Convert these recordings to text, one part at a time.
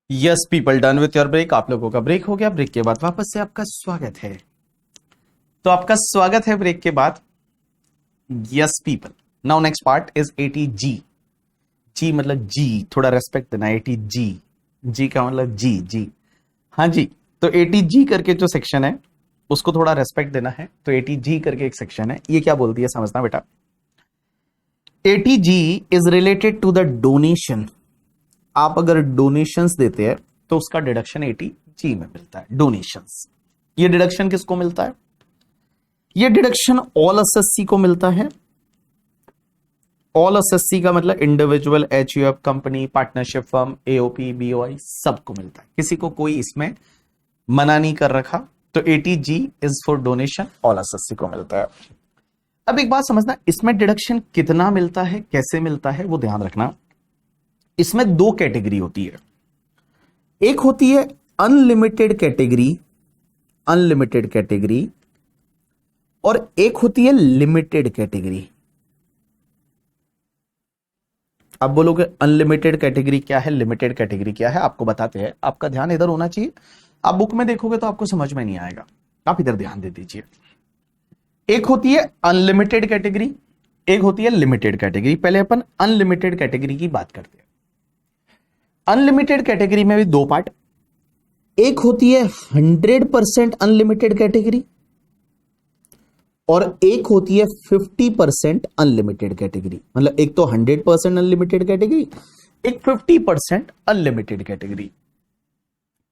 Yes people, done with your break. आप लोगों का ब्रेक हो गया। ब्रेक के बाद वापस से आपका स्वागत है। तो आपका स्वागत है ब्रेक के बाद। Yes people, now next part is eighty G. G मतलब जी, थोड़ा रेस्पेक्ट देना। एटी जी, जी का मतलब जी जी। हाँ जी, तो एटी जी करके जो सेक्शन है उसको थोड़ा रेस्पेक्ट देना है। तो एटी जी करके एक सेक्शन है, ये क्या बोलती है समझना बेटा। Eighty G is related to the donation. आप अगर डोनेशंस देते हैं तो उसका डिडक्शन एटी जी में मिलता है। डोनेशंस, ये डिडक्शन किसको मिलता है? ये डिडक्शन ऑल एसएससी को मिलता है। ऑल एसएससी का मतलब individual, HUF, company, partnership firm, AOP, BOI सबको मिलता है। किसी को कोई इसमें मना नहीं कर रखा। तो eighty G is for donation, all SSC को मिलता है। अब एक बात समझना, इसमें डिडक्शन कितना मिलता है, कैसे मिलता है, वो ध्यान रखना। इसमें दो कैटेगरी होती है। एक होती है अनलिमिटेड कैटेगरी, अनलिमिटेड कैटेगरी, और एक होती है लिमिटेड कैटेगरी। आप बोलोगे अनलिमिटेड कैटेगरी क्या है, लिमिटेड कैटेगरी क्या है? आपको बताते हैं। आपका ध्यान इधर होना चाहिए। आप बुक में देखोगे तो आपको समझ में नहीं आएगा, आप इधर ध्यान दे दीजिए। एक होती है अनलिमिटेड कैटेगरी, एक होती है लिमिटेड कैटेगरी। पहले अपन अनलिमिटेड कैटेगरी की बात करते हैं। अनलिमिटेड कैटेगरी में भी दो पार्ट। एक होती है 100% अनलिमिटेड कैटेगरी, और एक होती है 50% अनलिमिटेड कैटेगरी। मतलब एक तो 100% अनलिमिटेड कैटेगरी, एक 50% अनलिमिटेड कैटेगरी।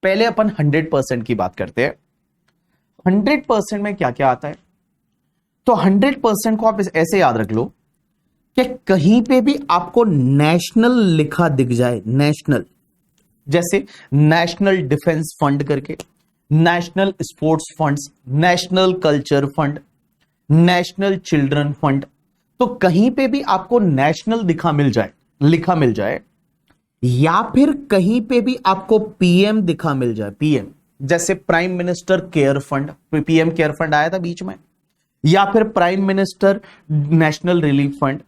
पहले अपन 100% की बात करते हैं। 100% में क्या क्या आता है? तो 100% को आप ऐसे याद रख लो कि कहीं पे भी आपको नेशनल लिखा दिख जाए, नेशनल, जैसे नेशनल डिफेंस फंड करके, national sports funds, national culture fund, national children fund, तो कहीं पे भी आपको नेशनल दिखा मिल जाए, लिखा मिल जाए, या फिर कहीं पे भी आपको पीएम दिखा मिल जाए, पीएम, जैसे prime minister care fund, PM care fund आया था बीच में, या फिर prime minister national relief fund,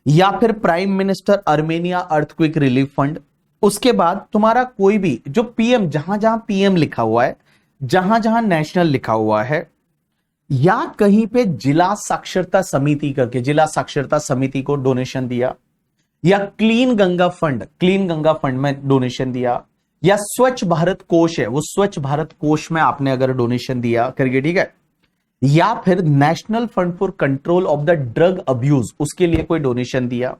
या फिर prime minister Armenia earthquake relief fund. उसके बाद तुम्हारा कोई भी जो पीएम, जहां जहां पीएम लिखा हुआ है, जहां जहां नेशनल लिखा हुआ है, या कहीं पे जिला साक्षरता समिति करके, जिला साक्षरता समिति को डोनेशन दिया, या clean Ganga fund, clean Ganga fund में डोनेशन दिया, या स्वच्छ भारत कोष है, वो स्वच्छ भारत कोष में आपने अगर डोनेशन दिया करके, ठीक है, या फिर national fund for control of the drug abuse, उसके लिए कोई डोनेशन दिया,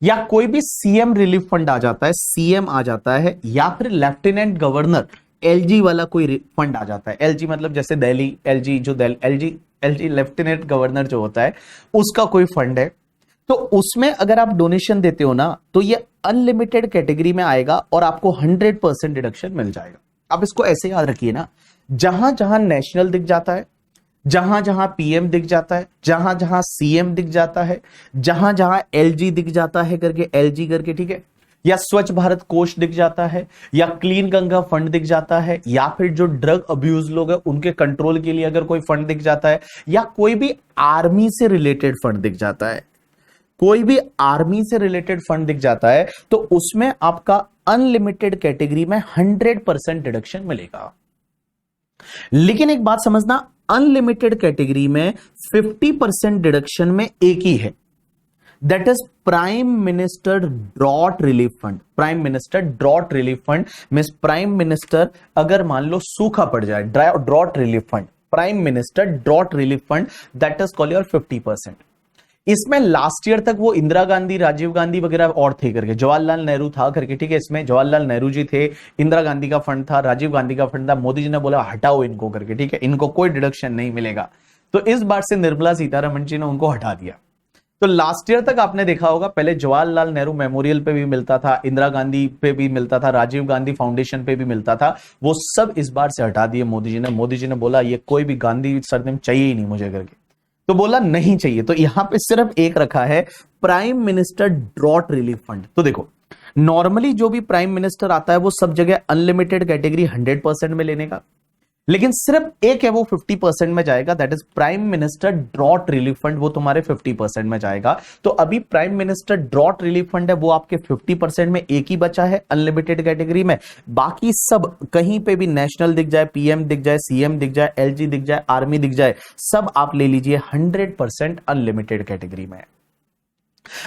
या कोई भी सीएम रिलीफ फंड आ जाता है, सीएम आ जाता है, या फिर लेफ्टिनेंट गवर्नर एलजी वाला कोई फंड आ जाता है। एलजी मतलब जैसे दिल्ली एलजी, जो एलजी एलजी लेफ्टिनेंट गवर्नर जो होता है उसका कोई फंड है, तो उसमें अगर आप डोनेशन देते हो ना, तो ये अनलिमिटेड कैटेगरी में आएगा और आपको 100% डिडक्शन मिल जाएगा। आप इसको ऐसे याद रखिए ना, जहां जहां नेशनल दिख जाता है, जहां जहां पीएम दिख जाता है, जहां जहां सीएम दिख जाता है, जहां जहां एलजी दिख जाता है करके, एलजी करके, ठीक है, या स्वच्छ भारत कोष दिख जाता है, या क्लीन गंगा फंड दिख जाता है, या फिर जो ड्रग अब्यूज लोग हैं उनके कंट्रोल के लिए अगर कोई फंड दिख जाता है, या कोई भी आर्मी से रिलेटेड फंड दिख जाता है, कोई भी आर्मी से रिलेटेड फंड दिख जाता है, तो उसमें आपका अनलिमिटेड कैटेगरी में 100% डिडक्शन मिलेगा। लेकिन एक बात समझना, अनलिमिटेड कैटेगरी में 50% डिडक्शन में एक ही है, that is prime minister drought relief fund. Prime minister drought relief fund means prime minister अगर मान लो सूखा पड़ जाए, drought relief fund, prime minister drought relief fund, that is called your 50%। इसमें लास्ट ईयर तक वो इंदिरा गांधी, राजीव गांधी वगैरह और थे करके, जवाहरलाल नेहरू था करके, ठीक है, इसमें जवाहरलाल नेहरू जी थे, इंदिरा गांधी का फंड था, राजीव गांधी का फंड था, मोदी जी ने बोला हटाओ इनको करके, ठीक है, इनको कोई डिडक्शन नहीं मिलेगा। तो इस बार से निर्मला सीतारमण जी ने उनको हटा दिया। तो लास्ट ईयर तक आपने देखा होगा, पहले जवाहरलाल नेहरू मेमोरियल पे भी मिलता था, इंदिरा गांधी पे भी मिलता था, राजीव गांधी फाउंडेशन पे भी मिलता था, वो सब इस बार से हटा दिए मोदी जी ने। मोदी जी ने बोला ये कोई भी गांधी सरनेम चाहिए ही नहीं मुझे करके, तो बोला नहीं चाहिए। तो यहां पे सिर्फ एक रखा है, prime minister drought relief fund. तो देखो, नॉर्मली जो भी प्राइम मिनिस्टर आता है वो सब जगह अनलिमिटेड कैटेगरी 100% में लेने का, लेकिन सिर्फ एक है वो 50% में जाएगा, that is prime minister drought relief fund, वो तुम्हारे 50% में जाएगा। तो अभी prime minister drought relief fund है वो आपके 50% में एक ही बचा है अनलिमिटेड कैटेगरी में। बाकी सब कहीं पे भी नेशनल दिख जाए, पीएम दिख जाए, सीएम दिख जाए, एलजी दिख जाए, आर्मी दिख जाए, सब आप ले लीजिए 100% अनलिमिटेड कैटेगरी में।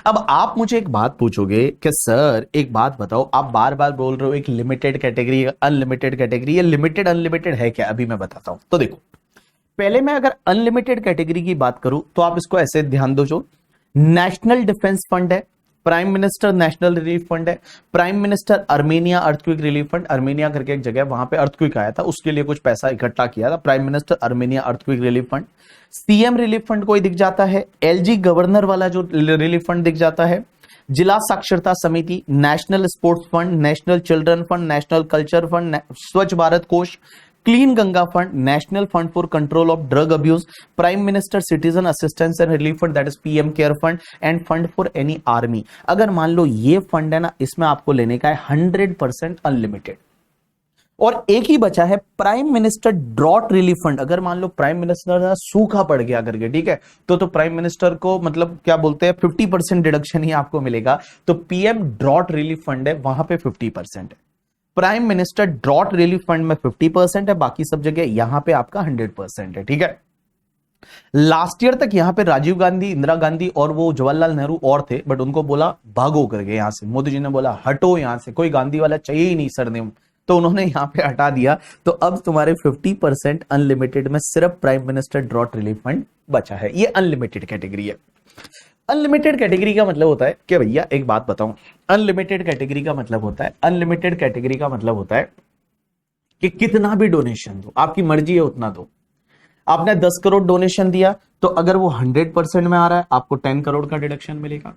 अब आप मुझे एक बात पूछोगे कि सर एक बात बताओ, आप बार बार बोल रहे हो एक लिमिटेड कैटेगरी, अनलिमिटेड कैटेगरी, ये लिमिटेड अनलिमिटेड है क्या? अभी मैं बताता हूं। तो देखो, पहले मैं अगर अनलिमिटेड कैटेगरी की बात करूं तो आप इसको ऐसे ध्यान दो, जो नेशनल डिफेंस फंड है, prime minister national relief fund है, prime minister Armenia earthquake relief fund, Armenia करके एक जगह वहां पे अर्थक्वेक आया था, उसके लिए कुछ पैसा इकट्ठा किया था, prime minister Armenia earthquake relief fund. CM relief fund कोई दिख जाता है, एलजी गवर्नर वाला जो रिलीफ फंड दिख जाता है, जिला साक्षरता समिति, national sports fund, national children fund, national culture fund, स्वच्छ भारत कोष, clean Ganga fund, national fund for control of drug abuse, prime minister citizen assistance and relief fund, that is PM care fund, end fund for any army. अगर मान लो ये fund है ना, इसमें आपको लेने का है 100% अनलिमिटेड। और एक ही बचा है prime minister drought relief fund. अगर मान लो प्राइम मिनिस्टर सूखा पड़ गया करके, ठीक है, तो प्राइम मिनिस्टर को मतलब क्या बोलते हैं 50% डिडक्शन ही आपको मिलेगा। तो पीएम ड्रॉट रिलीफ फंड है, वहां पे 50% है। Prime minister drought relief fund में 50% है, बाकी सब जगह यहां पे आपका 100% है, ठीक है। लास्ट ईयर तक यहां पे राजीव गांधी, इंदिरा गांधी और वो जवाहरलाल नेहरू और थे, बट उनको बोला भागो करके यहां से, मोदी जी ने बोला हटो यहां से, कोई गांधी वाला चाहिए ही नहीं सरनेम, तो उन्होंने यहां पे हटा दिया। तो अब तुम्हारे 50% अनलिमिटेड में सिर्फ prime minister drought relief fund बचा है। ये अनलिमिटेड कैटेगरी है। अनलिमिटेड कैटेगरी का मतलब होता है कि भैया एक बात बताऊं, अनलिमिटेड कैटेगरी का मतलब होता है, अनलिमिटेड कैटेगरी का मतलब होता है कि कितना भी डोनेशन दो, आपकी मर्जी है उतना दो। आपने 10 करोड़ डोनेशन दिया तो अगर वो 100% में आ रहा है आपको 10 करोड़ का डिडक्शन मिलेगा।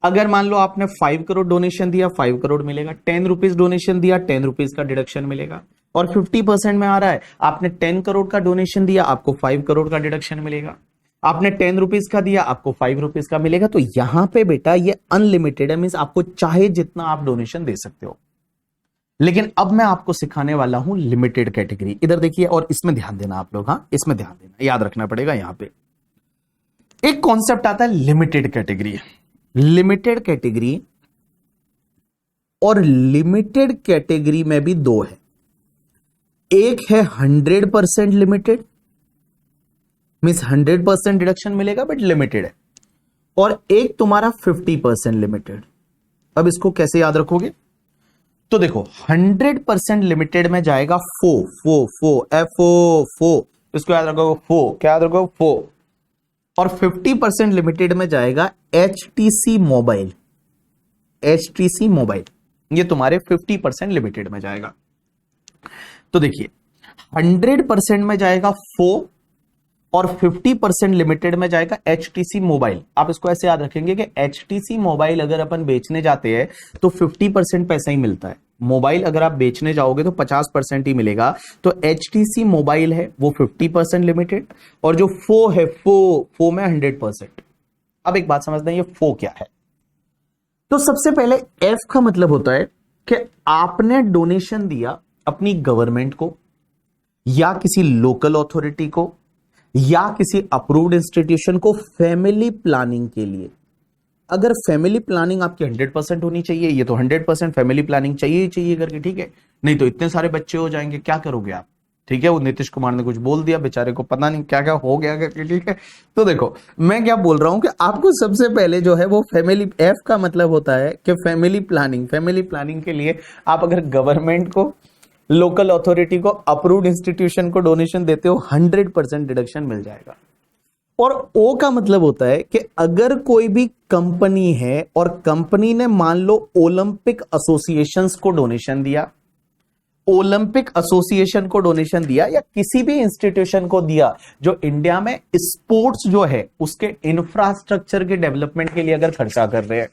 अगर मान लो आपने 5 करोड़ डोनेशन दिया, 5 करोड़ मिलेगा। 10 रुपीज डोनेशन दिया, 10 रुपीज का डिडक्शन मिलेगा। और 50% में आ रहा है, आपने 10 करोड़ का डोनेशन दिया, आपको 5 करोड़ का डिडक्शन मिलेगा। आपने 10 रुपीज का दिया, आपको 5 रुपीज का मिलेगा। तो यहां पे बेटा ये अनलिमिटेड है, मींस आपको चाहे जितना आप डोनेशन दे सकते हो। लेकिन अब मैं आपको सिखाने वाला हूं लिमिटेड कैटेगरी। इधर देखिए और इसमें ध्यान देना आप लोग, हाँ इसमें ध्यान देना, याद रखना पड़ेगा। यहां पे एक कॉन्सेप्ट आता है लिमिटेड कैटेगरी। लिमिटेड कैटेगरी और लिमिटेड कैटेगरी में भी दो है। एक है 100% लिमिटेड, मींस 100% डिडक्शन मिलेगा बट लिमिटेड है, और एक तुम्हारा 50% लिमिटेड। अब इसको कैसे याद रखोगे? तो देखो 100% लिमिटेड में जाएगा फो, इसको याद रखोगे फो, क्या याद रखोगे फो। और 50% लिमिटेड में जाएगा HTC मोबाइल, HTC मोबाइल, ये तुम्हारे 50% लिमिटेड में जाएगा। तो देखिए 100% में जाएगा फो और 50% लिमिटेड में जाएगा HTC मोबाइल। आप इसको ऐसे याद रखेंगे कि HTC मोबाइल अगर अपन बेचने जाते हैं तो 50% पैसा ही मिलता है। मोबाइल अगर आप बेचने जाओगे तो 50% ही मिलेगा। तो HTC मोबाइल है वो 50% लिमिटेड, और जो फो है फो में 100%। अब एक बात समझते हैं ये फो क्या है। तो सबसे पहले एफ का मतलब होता है कि आपने डोनेशन दिया अपनी गवर्नमेंट को या किसी लोकल अथॉरिटी को या किसी अप्रूव्ड इंस्टीट्यूशन को फैमिली प्लानिंग के लिए। अगर फैमिली प्लानिंग आपकी 100% होनी चाहिए, ये तो 100% फैमिली प्लानिंग चाहिए ही चाहिए करके, ठीक है, नहीं तो इतने सारे बच्चे हो जाएंगे, क्या करोगे आप, ठीक है। वो नीतीश कुमार ने कुछ बोल दिया, बेचारे को पता नहीं क्या क्या हो गया करके, ठीक है। तो देखो मैं क्या बोल रहा हूं कि आपको सबसे पहले जो है वो फैमिली, एफ का मतलब होता है कि फैमिली प्लानिंग। फैमिली प्लानिंग के लिए आप अगर गवर्नमेंट को, लोकल अथॉरिटी को, अप्रूव्ड इंस्टीट्यूशन को डोनेशन देते हो 100% डिडक्शन मिल जाएगा। और ओ का मतलब होता है कि अगर कोई भी कंपनी है और कंपनी ने मान लो ओलंपिक एसोसिएशंस को डोनेशन दिया, ओलंपिक एसोसिएशन को डोनेशन दिया या किसी भी इंस्टीट्यूशन को दिया जो इंडिया में स्पोर्ट्स जो है उसके इंफ्रास्ट्रक्चर के डेवलपमेंट के लिए अगर खर्चा कर रहे हैं,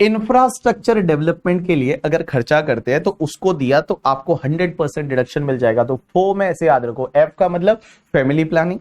इंफ्रास्ट्रक्चर डेवलपमेंट के लिए अगर खर्चा करते हैं तो उसको दिया तो आपको 100% डिडक्शन मिल जाएगा। तो फो में ऐसे याद रखो, एफ का मतलब फैमिली प्लानिंग,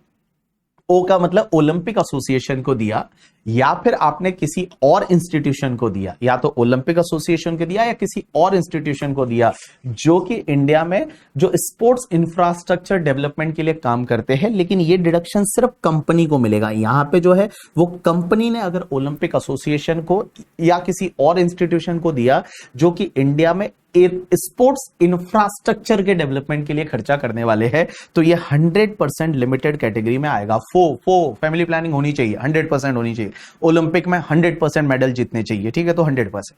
ओ का मतलब ओलंपिक एसोसिएशन को दिया, या फिर आपने किसी और इंस्टीट्यूशन को दिया, या तो ओलंपिक एसोसिएशन को दिया या किसी और इंस्टीट्यूशन को दिया जो कि इंडिया में जो स्पोर्ट्स इंफ्रास्ट्रक्चर डेवलपमेंट के लिए काम करते हैं, लेकिन ये डिडक्शन सिर्फ कंपनी को मिलेगा। यहां पे जो है वो कंपनी ने अगर ओलंपिक एसोसिएशन को या किसी और इंस्टीट्यूशन को दिया जो कि इंडिया में स्पोर्ट्स इंफ्रास्ट्रक्चर के डेवलपमेंट के लिए खर्चा करने वाले हैं, तो ये 100% लिमिटेड कैटेगरी में आएगा। फैमिली प्लानिंग होनी चाहिए, 100% होनी चाहिए। ओलंपिक में 100% मेडल जीतने चाहिए, ठीक है, तो 100%।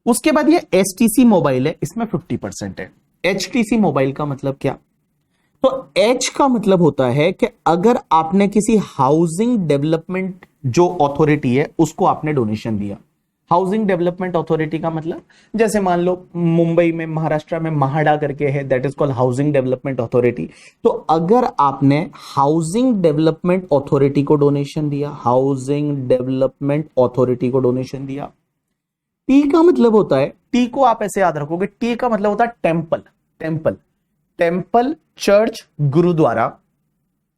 उसके बाद ये एचटीसी मोबाइल है, इसमें 50% है। एचटीसी मोबाइल का मतलब क्या? तो एच का मतलब होता है कि अगर आपने किसी हाउसिंग डेवलपमेंट जो अथॉरिटी है उसको आपने डोनेशन दिया। हाउसिंग डेवलपमेंट अथॉरिटी का मतलब, जैसे मान लो मुंबई में, महाराष्ट्र में महाडा करके है, that is called housing development authority. तो अगर आपने हाउसिंग डेवलपमेंट अथॉरिटी को डोनेशन दिया, हाउसिंग डेवलपमेंट अथॉरिटी को डोनेशन दिया। टी का मतलब होता है, टी को आप ऐसे याद रखोगे, टी का मतलब होता है टेम्पल। टेम्पल, चर्च, गुरुद्वारा,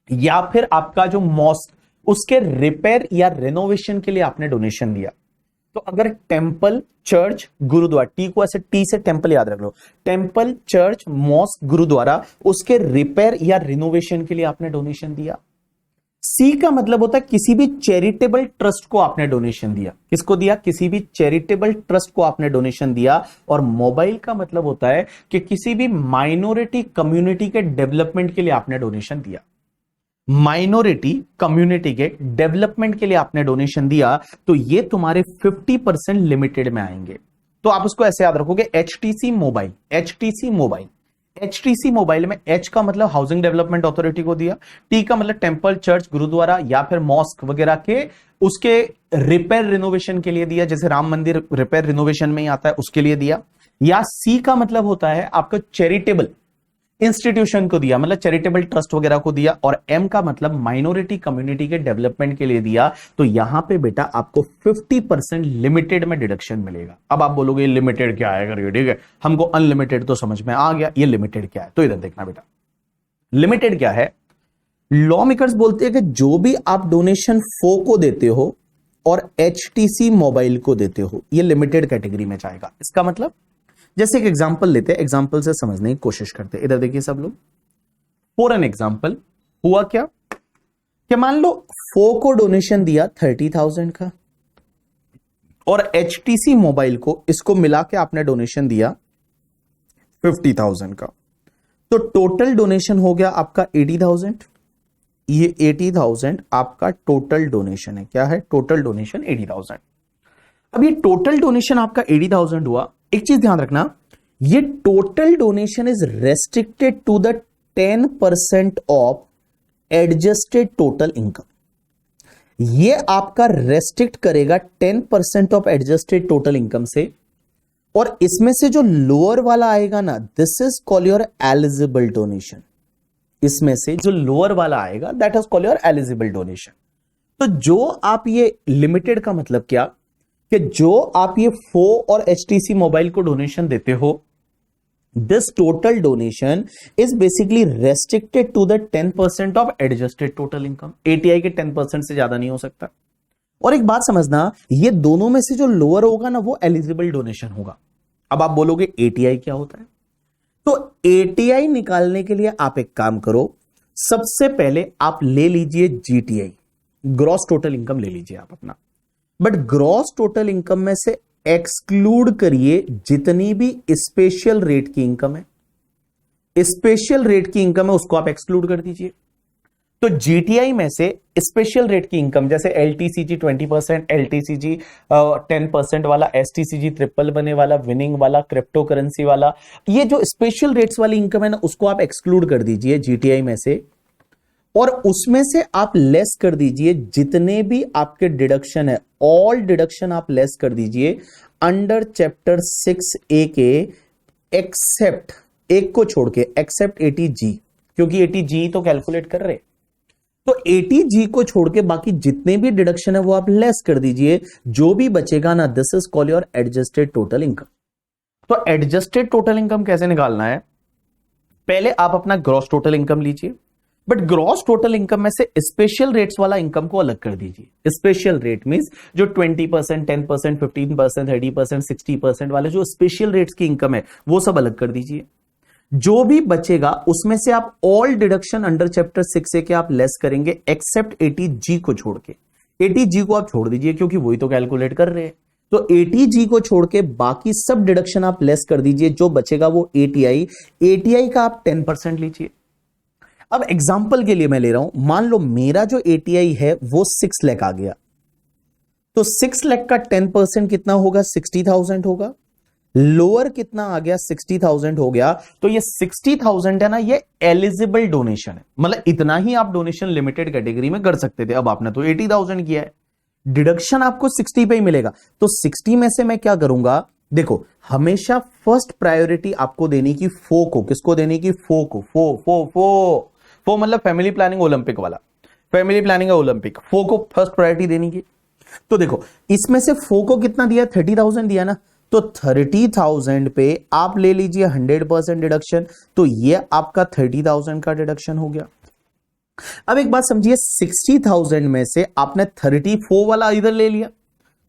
या फिर आपका जो मॉस्क, उसके रिपेयर या रेनोवेशन के लिए आपने डोनेशन दिया। तो अगर टेम्पल, चर्च, गुरुद्वारा, टी को ऐसे, टी से टेम्पल याद रख लो, टेम्पल, चर्च, मॉस्क, गुरुद्वारा, उसके रिपेयर या रिनोवेशन के लिए आपने डोनेशन दिया। सी का मतलब होता है किसी भी चैरिटेबल ट्रस्ट को आपने डोनेशन दिया। किसको दिया? किसी भी चैरिटेबल ट्रस्ट को आपने डोनेशन दिया। और मोबाइल का मतलब होता है कि किसी भी माइनॉरिटी कम्युनिटी के डेवलपमेंट के लिए आपने डोनेशन दिया। माइनॉरिटी कम्युनिटी के डेवलपमेंट के लिए आपने डोनेशन दिया, तो ये तुम्हारे 50% लिमिटेड में आएंगे। तो आप उसको ऐसे याद रखोगे, एचटीसी मोबाइल। एचटीसी मोबाइल में एच का मतलब हाउसिंग डेवलपमेंट अथॉरिटी को दिया, टी का मतलब टेंपल, चर्च, गुरुद्वारा या फिर मॉस्क वगैरह के उसके रिपेयर रिनोवेशन के लिए दिया, जैसे राम मंदिर रिपेयर रिनोवेशन में ही आता है, उसके लिए दिया। या सी का मतलब होता है आपका चैरिटेबल इंस्टीट्यूशन को दिया, मतलब चैरिटेबल ट्रस्ट वगैरह को दिया। और एम का मतलब माइनॉरिटी कम्युनिटी के डेवलपमेंट के लिए दिया। तो यहां पे बेटा आपको 50% लिमिटेड में डिडक्शन मिलेगा। अब आप बोलोगे लिमिटेड क्या है, अगर ये ठीक है, हमको अनलिमिटेड तो समझ में आ गया, ये लिमिटेड क्या है। तो इधर देखना बेटा, लिमिटेड क्या है। लॉ मेकर्स बोलते हैं कि जो भी आप डोनेशन फो को देते हो और एचटीसी मोबाइल को देते हो, ये लिमिटेड कैटेगरी में जाएगा। इसका मतलब, जैसे एक एग्जांपल लेते हैं, एग्जांपल से समझने की कोशिश करते हैं। इधर देखिए सब लोग, फॉर एन एग्जांपल, हुआ क्या कि मान लो फो को डोनेशन दिया 30,000 का और एचटीसी मोबाइल को, इसको मिला के आपने डोनेशन दिया 50,000 का। तो टोटल डोनेशन हो गया आपका 80,000। ये 80,000 आपका टोटल डोनेशन है। क्या है? Total donation 80,000। अब ये टोटल डोनेशन आपका 80,000 हुआ। एक चीज ध्यान रखना, ये total donation is restricted to the 10% of adjusted total income. ये आपका रेस्ट्रिक्ट करेगा 10% ऑफ एडजस्टेड टोटल इनकम से। और इसमें से जो लोअर वाला आएगा ना, this is call your eligible donation. इसमें से जो लोअर वाला आएगा, that is call your eligible donation. तो जो आप ये लिमिटेड का मतलब क्या कि जो आप ये फो और एचटीसी मोबाइल को डोनेशन देते हो, this total donation is basically restricted to the 10% of adjusted total income. ATI के 10% से ज्यादा नहीं हो सकता। और एक बात समझना, ये दोनों में से जो लोअर होगा ना, वो एलिजिबल डोनेशन होगा। अब आप बोलोगे एटीआई क्या होता है? तो एटीआई निकालने के लिए आप एक काम करो, सबसे पहले आप ले लीजिए जीटीआई, ग्रॉस टोटल इनकम ले लीजिए आप अपना। बट ग्रॉस टोटल इनकम में से एक्सक्लूड करिए जितनी भी स्पेशल रेट की इनकम है। स्पेशल रेट की इनकम है उसको आप एक्सक्लूड कर दीजिए। तो जीटीआई में से स्पेशल रेट की इनकम, जैसे एलटीसीजी 20%, एलटीसीजी 10% वाला, एसटीसीजी ट्रिपल बने वाला, विनिंग वाला, क्रिप्टो करेंसी वाला, ये जो स्पेशल रेट्स वाली इनकम है ना, उसको आप एक्सक्लूड कर दीजिए जीटीआई में से। और उसमें से आप लेस कर दीजिए जितने भी आपके डिडक्शन है, ऑल डिडक्शन आप लेस कर दीजिए अंडर चैप्टर 6A के, एक्सेप्ट एक को छोड़ के, एक्सेप्ट 80G, क्योंकि 80G तो कैलकुलेट कर रहे। तो 80G को छोड़ के बाकी जितने भी डिडक्शन है वो आप लेस कर दीजिए। जो भी बचेगा ना, this is call your adjusted total income. तो एडजस्टेड टोटल इनकम कैसे निकालना है? पहले आप अपना ग्रॉस टोटल इनकम लीजिए। बट ग्रॉस टोटल इनकम में से स्पेशल रेट्स वाला इनकम को अलग कर दीजिए। स्पेशल रेट मींस जो 20%, 10%, 15%, 30%, 60% वाले जो स्पेशल रेट्स की इनकम है वो सब अलग कर दीजिए। जो भी बचेगा उसमें से आप ऑल डिडक्शन अंडर चैप्टर 6 से के आप लेस करेंगे एक्सेप्ट 80G को छोड़ के। 80G को आप छोड़ दीजिए क्योंकि वही तो कैलकुलेट कर रहे हैं। तो 80G को छोड़ के बाकी सब डिडक्शन आप लेस कर दीजिए, जो बचेगा वो ATI। ATI का आप 10% लीजिए। अब एग्जाम्पल के लिए मैं ले रहा हूं, मान लो मेरा जो ATI है वो 6 लाख आ गया, तो 6 लाख का 10% कितना होगा? 60,000 होगा। लोअर कितना आ गया? 60,000 हो गया। तो ये 60,000 है ना, ये एलिजिबल डोनेशन है, मतलब इतना ही आप डोनेशन लिमिटेड कैटेगरी में कर सकते थे। अब आपने तो 80,000 किया है, डिडक्शन आपको 60 पे ही मिलेगा। तो 60 में से मैं क्या करूंगा? देखो, हमेशा फर्स्ट प्रायोरिटी आपको देनी की फो को। किसको देनी की? फो को। फो फो फो फो मतलब फैमिली प्लानिंग ओलंपिक वाला, फैमिली प्लानिंग ओलंपिक, फो को फर्स्ट प्रायोरिटी देनी की। तो देखो, इसमें से फो को कितना दिया? 30,000 दिया ना, तो 30,000 पे आप ले लीजिए 100% डिडक्शन, तो ये आपका 30,000 का डिडक्शन हो गया। अब एक बात समझिए, 60,000 में से आपने 34 वाला इधर ले लिया,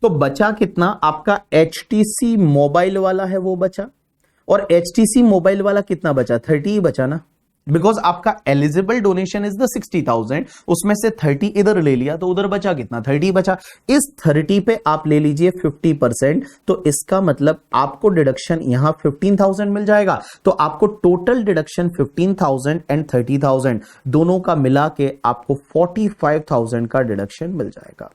तो बचा कितना? आपका HTC मोबाइल वाला है वो बचा, और HTC मोबाइल वाला कितना बचा? 30 ही बचा ना, बिकॉज आपका एलिजिबल डोनेशन इज द 60,000, उसमें से 30 इधर ले लिया, तो उधर बचा कितना? 30 बचा। इस 30 पे आप ले लीजिए 50%, तो इसका मतलब आपको डिडक्शन यहां 15,000 मिल जाएगा। तो आपको टोटल डिडक्शन 15,000 एंड 30,000 दोनों का मिला के आपको 45,000 का डिडक्शन मिल जाएगा।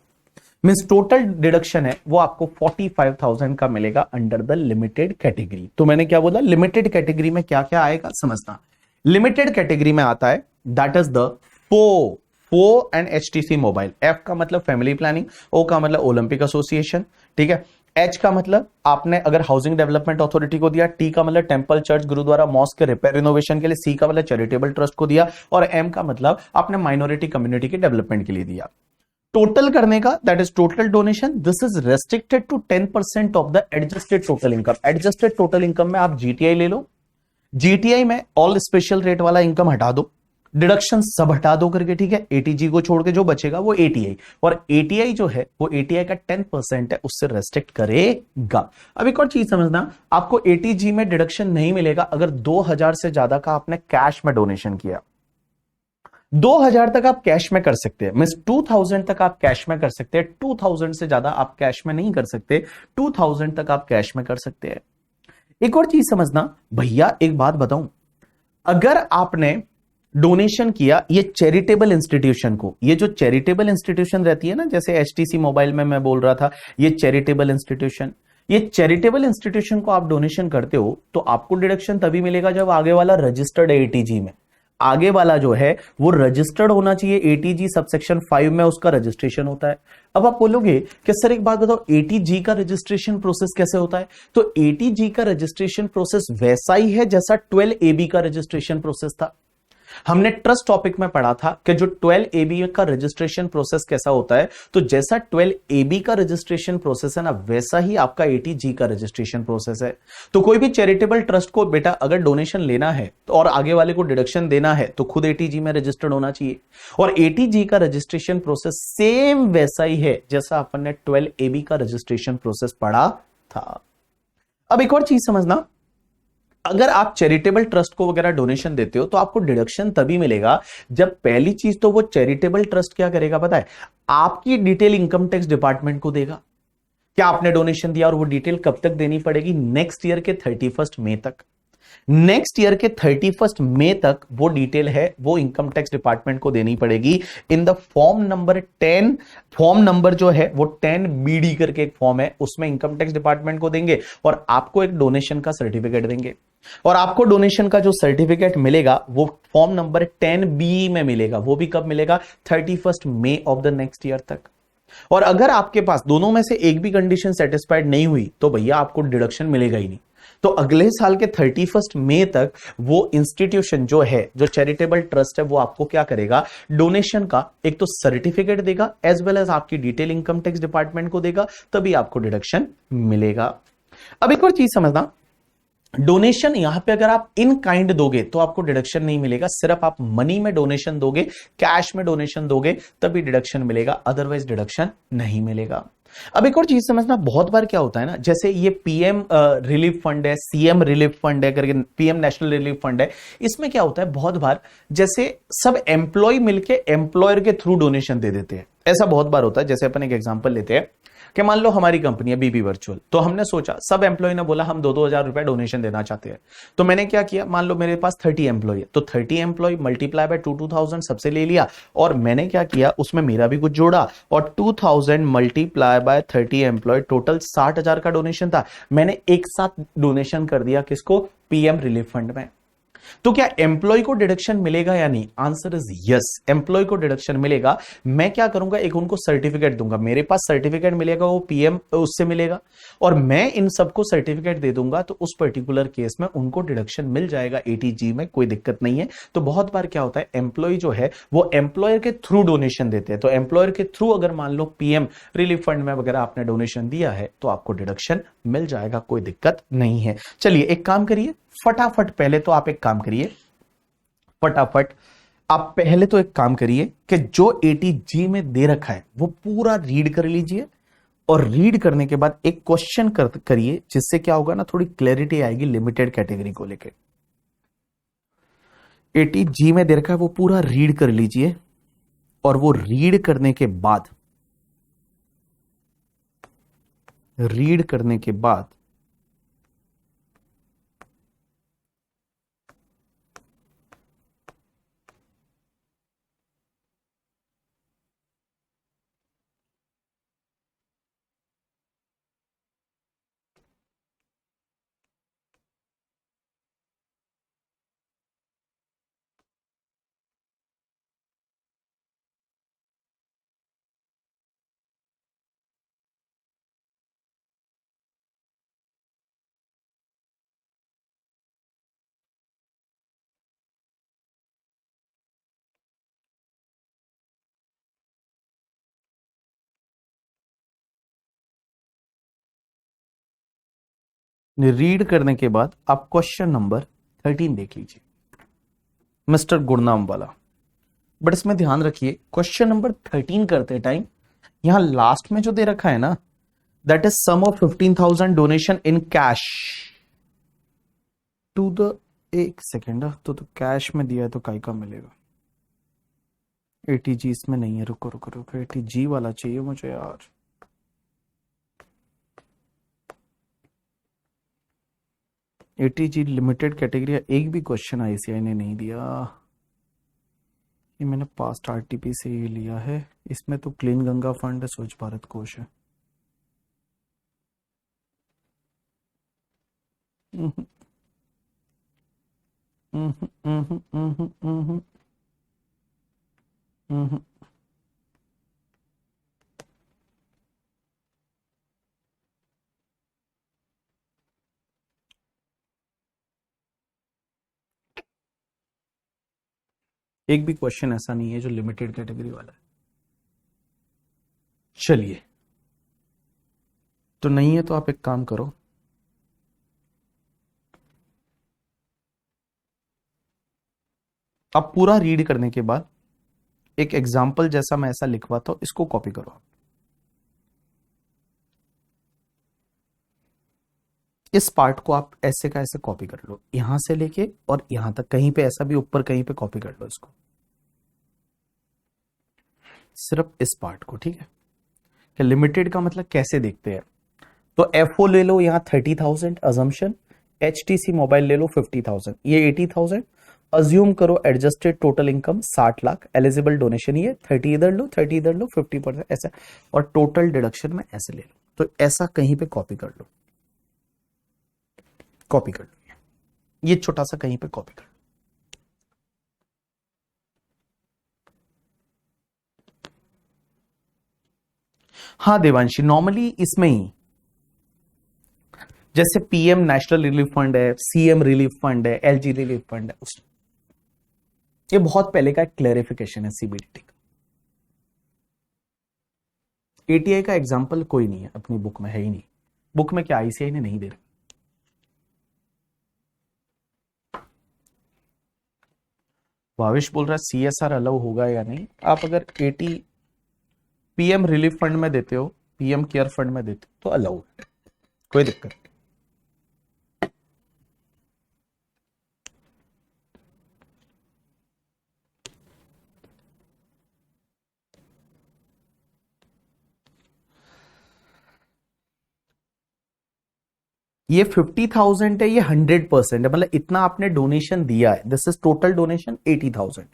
मींस टोटल डिडक्शन है वो आपको 45,000 का मिलेगा अंडर द लिमिटेड कैटेगरी। तो मैंने क्या बोला? लिमिटेड कैटेगरी में क्या क्या आएगा समझना। लिमिटेड कैटेगरी में आता है that is the four and HTC mobile. F का मतलब फैमिली प्लानिंग, O का मतलब ओलंपिक एसोसिएशन, ठीक है। H का मतलब आपने अगर हाउसिंग डेवलपमेंट अथॉरिटी को दिया, T का मतलब टेंपल, चर्च, गुरुद्वारा, मॉस्क के रिपेयर रिनोवेशन के लिए, C का मतलब चैरिटेबल ट्रस्ट को दिया, और M का मतलब आपने माइनॉरिटी कम्युनिटी के डेवलपमेंट के लिए दिया। टोटल करने का that is total donation, this is restricted to 10% of the adjusted total income. Adjusted total income में आप GTI ले लो, GTI में ऑल स्पेशल रेट वाला इनकम हटा दो, डिडक्शन सब हटा दो करके, ठीक है। ATG को छोड़ के जो बचेगा वो ATI, और ATI जो है वो ATI का 10% है, उससे रेस्ट्रिक्ट करेगा। अब एक और चीज समझना, आपको ATG में डिडक्शन नहीं मिलेगा अगर 2,000 से ज्यादा का आपने कैश में डोनेशन किया। 2,000 तक आप कैश में कर सकते हैं, मींस 2,000 तक आप कैश में कर सकते हैं, 2,000 से ज्यादा आप कैश में नहीं कर सकते, 2,000 तक आप कैश में कर सकते हैं। एक और चीज समझना भैया, एक बात बताऊं, अगर आपने डोनेशन किया ये चैरिटेबल इंस्टीट्यूशन को, ये जो चैरिटेबल इंस्टीट्यूशन रहती है ना, जैसे HTC मोबाइल में मैं बोल रहा था, ये चैरिटेबल इंस्टीट्यूशन, ये चैरिटेबल इंस्टीट्यूशन को आप डोनेशन करते हो तो आपको डिडक्शन तभी मिलेगा जब आगे वाला रजिस्टर्ड है ATG में। आगे वाला जो है वो रजिस्टर्ड होना चाहिए, ATG सबसेक्शन 5 में उसका रजिस्ट्रेशन होता है। अब आप बोलोगे कि सर एक बात बताओ, ATG का रजिस्ट्रेशन प्रोसेस कैसे होता है? तो ATG का रजिस्ट्रेशन प्रोसेस वैसा ही है जैसा 12AB का रजिस्ट्रेशन प्रोसेस था। हमने ट्रस्ट टॉपिक में पढ़ा था कि जो 12AB का रजिस्ट्रेशन प्रोसेस कैसा होता है, तो जैसा 12AB का रजिस्ट्रेशन प्रोसेस है ना, वैसा ही आपका ATG का रजिस्ट्रेशन प्रोसेस है। तो कोई भी चैरिटेबल ट्रस्ट को बेटा अगर डोनेशन लेना है तो और आगे वाले को डिडक्शन देना है तो खुद ATG में रजिस्टर्ड होना चाहिए, और ATG का रजिस्ट्रेशन प्रोसेस सेम वैसा ही है जैसा अपन ने 12AB का रजिस्ट्रेशन प्रोसेस पढ़ा था। अब एक और चीज समझना, अगर आप चैरिटेबल ट्रस्ट को वगैरह डोनेशन देते हो तो आपको डिडक्शन तभी मिलेगा जब पहली चीज तो वो चैरिटेबल ट्रस्ट क्या करेगा पता है? आपकी डिटेल इनकम टैक्स डिपार्टमेंट को देगा क्या आपने डोनेशन दिया, और वो डिटेल कब तक देनी पड़ेगी? नेक्स्ट ईयर के 31 मई तक। नेक्स्ट ईयर के 31 मई तक वो डिटेल है वो इनकम टैक्स डिपार्टमेंट को देनी पड़ेगी in the form number 10। Form number जो है वो 10BD करके एक फॉर्म है, उसमें इनकम टैक्स डिपार्टमेंट को देंगे और आपको एक डोनेशन का सर्टिफिकेट देंगे, और आपको डोनेशन का जो सर्टिफिकेट मिलेगा वो फॉर्म नंबर 10B में मिलेगा। वो भी कब मिलेगा? 31 मई ऑफ द नेक्स्ट ईयर तक। और अगर आपके पास दोनों में से एक भी कंडीशन सेटिस्फाइड नहीं हुई तो भैया आपको डिडक्शन मिलेगा ही नहीं। तो अगले साल के 31 मई तक वो इंस्टीट्यूशन जो है, जो चैरिटेबल ट्रस्ट है, वो आपको क्या करेगा? डोनेशन का एक तो सर्टिफिकेट देगा एज वेल एज आपकी डिटेल इनकम टैक्स डिपार्टमेंट को देगा, तभी आपको डिडक्शन मिलेगा। अब एक और चीज समझना, डोनेशन यहां पे अगर आप इन काइंड दोगे तो आपको डिडक्शन नहीं मिलेगा, सिर्फ आप मनी में डोनेशन दोगे, कैश में डोनेशन दोगे तभी डिडक्शन मिलेगा, अदरवाइज डिडक्शन नहीं मिलेगा। अब एक और चीज समझना, बहुत बार क्या होता है ना, जैसे ये पीएम रिलीफ फंड है, सीएम रिलीफ फंड है करके, पीएम नेशनल रिलीफ फंड है, इसमें क्या होता है बहुत बार जैसे सब एम्प्लॉय मिलके एम्प्लॉयर के थ्रू डोनेशन दे देते हैं। ऐसा बहुत बार होता है। जैसे अपन एक एग्जांपल लेते हैं कि मान लो हमारी कंपनी है बीबी वर्चुअल, तो हमने सोचा, सब एम्प्लॉय ने बोला हम 2-2 हजार रुपए डोनेशन देना चाहते हैं। तो मैंने क्या किया, मान लो मेरे पास 30 एम्प्लॉय है, तो 30 एम्प्लॉय मल्टीप्लाई बाय 2,000 सबसे ले लिया, और मैंने क्या किया उसमें मेरा भी कुछ जोड़ा, और 2,000 मल्टीप्लाई बाय 30 एम्प्लॉय, टोटल 60,000 का डोनेशन था। मैंने एक साथ डोनेशन कर दिया किसको, पीएम रिलीफ फंड में। तो क्या एम्प्लॉय को डिडक्शन मिलेगा या नहीं? आंसर इज यस, एम्प्लॉय को डिडक्शन मिलेगा। मैं क्या करूंगा, एक उनको सर्टिफिकेट दूंगा, मेरे पास सर्टिफिकेट मिलेगा, वो पीएम उससे मिलेगा, और मैं इन सबको सर्टिफिकेट दे दूंगा, तो उस पर्टिकुलर केस में उनको डिडक्शन मिल जाएगा एटीजी में, कोई दिक्कत नहीं है। तो बहुत बार क्या होता है, एम्प्लॉय जो है वो एम्प्लॉयर के थ्रू डोनेशन देते हैं, तो एम्प्लॉयर के थ्रू अगर मान लो पीएम रिलीफ फंड में वगैरह आपने डोनेशन दिया है तो आपको डिडक्शन मिल जाएगा, कोई दिक्कत नहीं है। चलिए एक काम करिए, फटाफट पहले तो आप एक काम करिए, फटाफट आप पहले तो एक काम करिए कि जो एटीजी में दे रखा है वो पूरा रीड कर लीजिए, और रीड करने के बाद एक क्वेश्चन करिए, जिससे क्या होगा ना, थोड़ी क्लैरिटी आएगी लिमिटेड कैटेगरी को लेकर। एटीजी में दे रखा है वो पूरा रीड कर लीजिए, और वो रीड करने के बाद, रीड करने के बाद रीड करने के बाद आप क्वेश्चन नंबर 13 देख लीजिए, मिस्टर गुरनाम वाला। बट इसमें ध्यान रखिए, क्वेश्चन नंबर 13 करते टाइम यहां लास्ट में जो दे रखा है ना, that is sum of 15,000 donation in cash to the, एक सेकेंड, तो कैश में दिया है तो काय का मिलेगा, एटीजी इसमें नहीं है, रुको रुको रुको, एटीजी वाला चाहिए मुझे यार। एटीजी लिमिटेड कैटेगरी एक भी क्वेश्चन आईसीआई ने नहीं दिया, ये मैंने पास्ट आरटीपी से ही लिया है। इसमें तो क्लीन गंगा फंड है, स्वच्छ भारत कोष है। हम्म, हम्म, हम्म, हम्म, हम्म, हम्म। एक भी क्वेश्चन ऐसा नहीं है जो लिमिटेड कैटेगरी वाला है। चलिए, तो नहीं है तो आप एक काम करो, आप पूरा रीड करने के बाद एक एग्जाम्पल जैसा मैं ऐसा लिखवाता हूं, इसको कॉपी करो। इस पार्ट को आप ऐसे का ऐसे कॉपी कर लो, यहां से लेके और यहां तक, कहीं पे ऐसा भी ऊपर कहीं पे कॉपी कर लो इसको, सिर्फ इस पार्ट को, ठीक है। कि लिमिटेड का मतलब कैसे देखते हैं, तो एफओ ले लो यहाँ 30,000 अजम्पशन, एचटीसी मोबाइल ले लो 50,000, ये 80,000, अज्यूम करो adjusted total income 60 lakh, eligible donation ये 30 इधर लो 30 इधर लो 50% ऐसा, और टोटल डिडक्शन में ऐसे ले लो। तो ऐसा कहीं पे कॉपी कर लो, कॉपी कर लो, ये छोटा सा कहीं पे कॉपी कर लो। हाँ देवांशी, नॉर्मली इसमें ही जैसे पीएम नेशनल रिलीफ फंड है, सीएम रिलीफ फंड है, एलजी रिलीफ फंड है, उस ये बहुत पहले का एक क्लैरिफिकेशन है सीबीडीटी का। एटीआई का एग्जांपल कोई नहीं है अपनी बुक में, है ही नहीं, बुक में क्या आईसीआई ने नहीं दे रहा। भावेश बोल रहा है CSR अलाउ होगा या नहीं। आप अगर 80 PM रिलीफ फंड में देते हो, PM केयर फंड में देते हो तो अलाउ है, कोई दिक्कत नहीं। ये 50,000 है, ये 100% है, मतलब इतना आपने डोनेशन दिया है, दिस इज टोटल डोनेशन 80,000।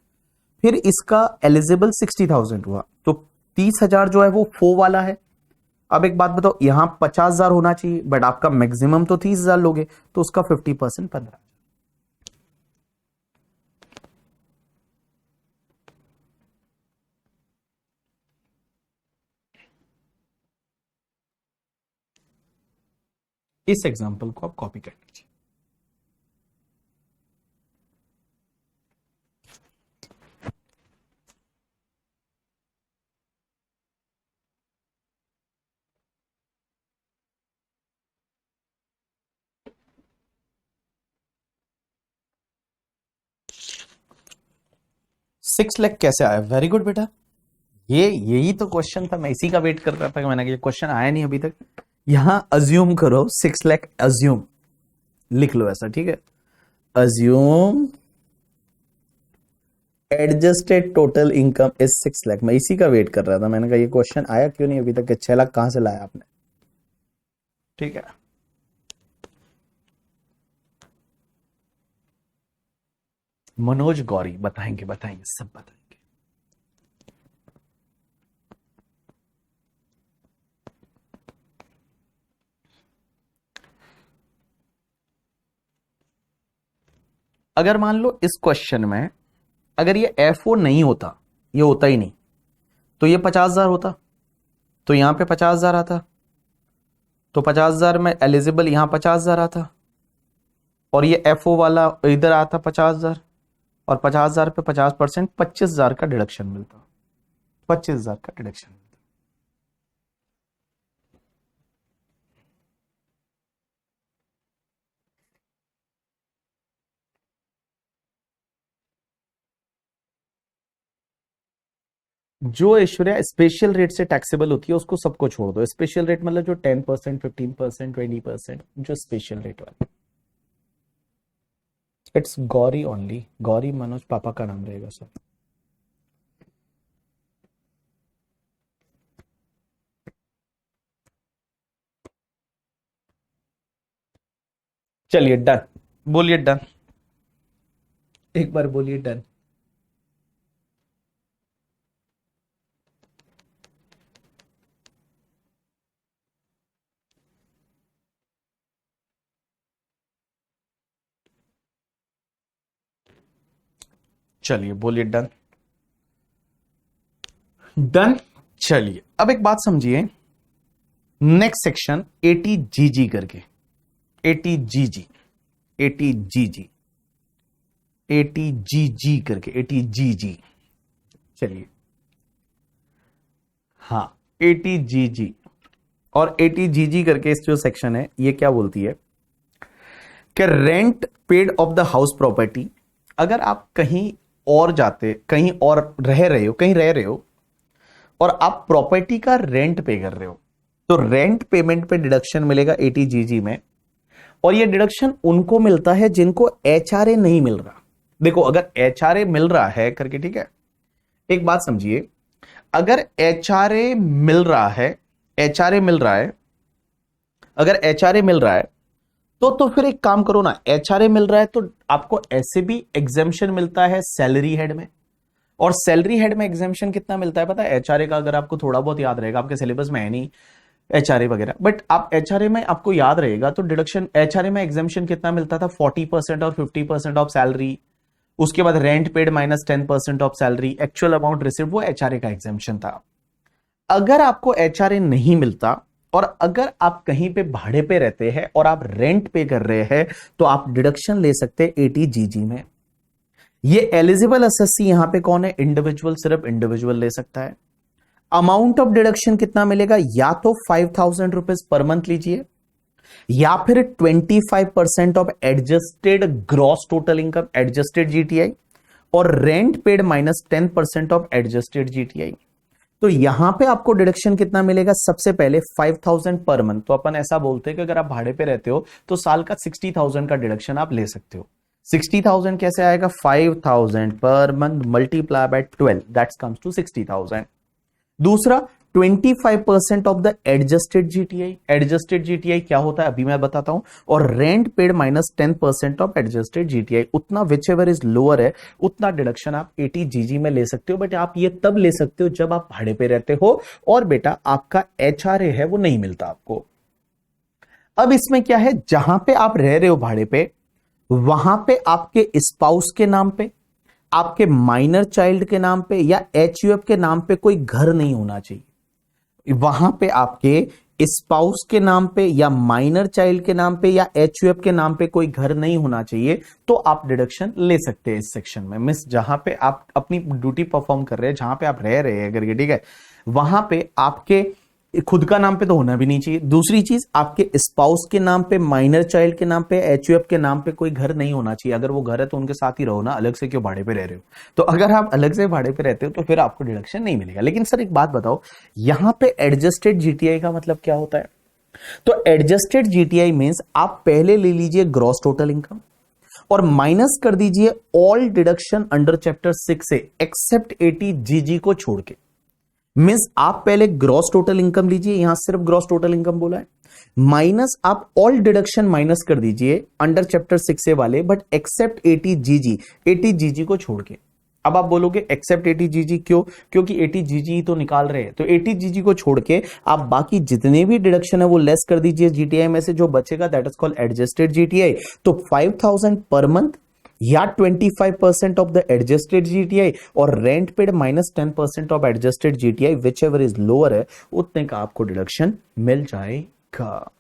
फिर इसका एलिजिबल 60,000 हुआ, तो 30,000 जो है वो फो वाला है। अब एक बात बताओ, यहां 50,000 होना चाहिए, बट आपका मैक्सिमम तो 30,000 लोगे, तो उसका 50% 15। इस एग्जाम्पल को आप कॉपी कर लीजिए। सिक्स लाख कैसे आया? वेरी गुड बेटा, ये यही तो क्वेश्चन था, मैं इसी का वेट कर रहा था कि मैंने ये क्वेश्चन आया नहीं अभी तक। यहां अज्यूम करो 6 लाख, अज्यूम लिख लो ऐसा, ठीक है। Assume adjusted total income is 6 lakh. मैं इसी का वेट कर रहा था, मैंने कहा ये क्वेश्चन आया क्यों नहीं अभी तक, 6 लाख कहां से लाया आपने, ठीक है। मनोज गौरी बताएंगे, बताएंगे, सब बताएंगे। अगर मान लो इस क्वेश्चन में अगर ये FO नहीं होता, ये होता ही नहीं, तो ये 50,000 होता, तो यहां पे 50,000 आता, तो 50,000 में एलिजिबल यहां 50,000 आता, और ये FO वाला इधर आता 50,000, और 50,000 पे 50%, 25,000 का डिडक्शन मिलता, 25,000 का डिडक्शन। जो ऐश्वर्या स्पेशल रेट से टैक्सेबल होती है उसको सबको छोड़ दो। स्पेशल रेट मतलब जो 10%, 15%, 20%, जो स्पेशल रेट वाले। इट्स गौरी ओनली, गौरी मनोज पापा का नाम रहेगा सर। चलिए डन, बोलिए डन, एक बार बोलिए डन। चलिए बोलिए डन, डन। चलिए अब एक बात समझिए, नेक्स्ट सेक्शन 80GG करके, 80GG, 80GG, 80GG करके, 80GG। चलिए हाँ 80GG, और 80GG करके इस जो सेक्शन है ये क्या बोलती है कि rent paid of the house property. अगर आप कहीं और जाते, कहीं और रह रहे हो, कहीं रह रहे हो और आप प्रॉपर्टी का रेंट पे कर रहे हो, तो रेंट पेमेंट पे डिडक्शन मिलेगा 80GG में। और ये डिडक्शन उनको मिलता है जिनको HRA नहीं मिल रहा। देखो अगर HRA मिल रहा है करके, ठीक है, एक बात समझिए, अगर HRA मिल रहा है, HRA मिल रहा है, अगर HRA मिल रहा है तो फिर एक काम करो ना, HRA मिल रहा है तो आपको ऐसे भी एग्जेम्पशन मिलता है सैलरी हेड में। और सैलरी हेड में एग्जेम्पशन कितना मिलता है पता है? HRA का अगर आपको थोड़ा बहुत याद रहेगा, आपके सिलेबस में है नहीं HRA वगैरह, बट आप HRA में आपको याद रहेगा तो डिडक्शन HRA में एग्जेम्पशन कितना मिलता था? 40% और 50% ऑफ सैलरी, उसके बाद rent paid minus 10% of salary, actual amount receive, वो HRA का एग्जेम्पशन था। अगर आपको HRA नहीं मिलता और अगर आप कहीं पे भाड़े पे रहते हैं और आप रेंट पे कर रहे हैं, तो आप डिडक्शन ले सकते हैं 80GG में। ये एलिजिबल एसएससी यहां पे कौन है? इंडिविजुअल, सिर्फ इंडिविजुअल ले सकता है। अमाउंट ऑफ डिडक्शन कितना मिलेगा? या तो 5,000 रुपीज पर मंथ लीजिए, या फिर 25% of adjusted gross total income, adjusted GTI, और rent paid minus 10% of adjusted GTI. तो यहां पे आपको डिडक्शन कितना मिलेगा? सबसे पहले 5000 पर मंथ। तो अपन ऐसा बोलते हैं कि अगर आप भाड़े पे रहते हो तो साल का 60,000 का डिडक्शन आप ले सकते हो। 60,000 कैसे आएगा? 5000 पर month multiply by 12 that's comes to 60,000। दूसरा 25% of the adjusted GTI. Adjusted GTI क्या होता है अभी मैं बताता हूं। और rent paid minus 10% of adjusted GTI, उतना विच एवर इज लोअर है उतना डिडक्शन आप 80 जीजी में ले सकते हो। बट आप ये तब ले सकते हो जब आप भाड़े पे रहते हो और बेटा आपका एचआरए है वो नहीं मिलता आपको। अब इसमें क्या है, जहां पे आप रह रहे हो भाड़े पे, वहां पे आपके स्पाउस के नाम पे, आपके माइनर चाइल्ड के नाम पे या एचयूएफ के नाम पे कोई घर नहीं होना चाहिए। वहां पे आपके स्पाउस के नाम पे या माइनर चाइल्ड के नाम पे या एचयूएफ के नाम पे कोई घर नहीं होना चाहिए, तो आप डिडक्शन ले सकते हैं इस सेक्शन में। मिस जहां पे आप अपनी ड्यूटी परफॉर्म कर रहे हैं, जहां पे आप रह रहे हैं करके, ठीक है, वहां पे आपके खुद का नाम पे तो होना भी नहीं चाहिए। दूसरी चीज, आपके स्पाउस के नाम पे, माइनर चाइल्ड के नाम पे, एचयूएफ के नाम पे कोई घर नहीं होना चाहिए। अगर वो घर है तो उनके साथ ही रहो ना, अलग से क्यों भाड़े पे रह रहे हो। तो अगर आप अलग से भाड़े पे रहते हो तो फिर आपको डिडक्शन नहीं मिलेगा। लेकिन सर एक बात बताओ, यहां पे एडजस्टेड जीटीआई का मतलब क्या होता है? तो एडजस्टेड जीटीआई मींस आप पहले ले लीजिए ग्रॉस टोटल इनकम और माइनस कर दीजिए ऑल डिडक्शन अंडर चैप्टर 6 से एक्सेप्ट 80 जीजी को छोड़ के। मींस आप पहले ग्रॉस टोटल इनकम लीजिए, यहां सिर्फ ग्रॉस टोटल इनकम बोला है, माइनस आप ऑल डिडक्शन माइनस कर दीजिए अंडर चैप्टर 6 से वाले, बट एक्सेप्ट 80 जीजी, 80 जीजी को छोड़ के। अब आप बोलोगे एक्सेप्ट 80 जीजी क्यों? क्योंकि 80 जीजी ही तो निकाल रहे हैं। तो 80 जीजी को छोड़ के आप बाकी जितने भी डिडक्शन है वो लेस कर दीजिए जीटीआई में से, जो बचेगा that is called adjusted GTI. तो 5000 पर मंथ या 25% ऑफ द एडजस्टेड जीटीआई और rent paid minus 10% of adjusted GTI which ever is lower है, उतने का आपको डिडक्शन मिल जाएगा।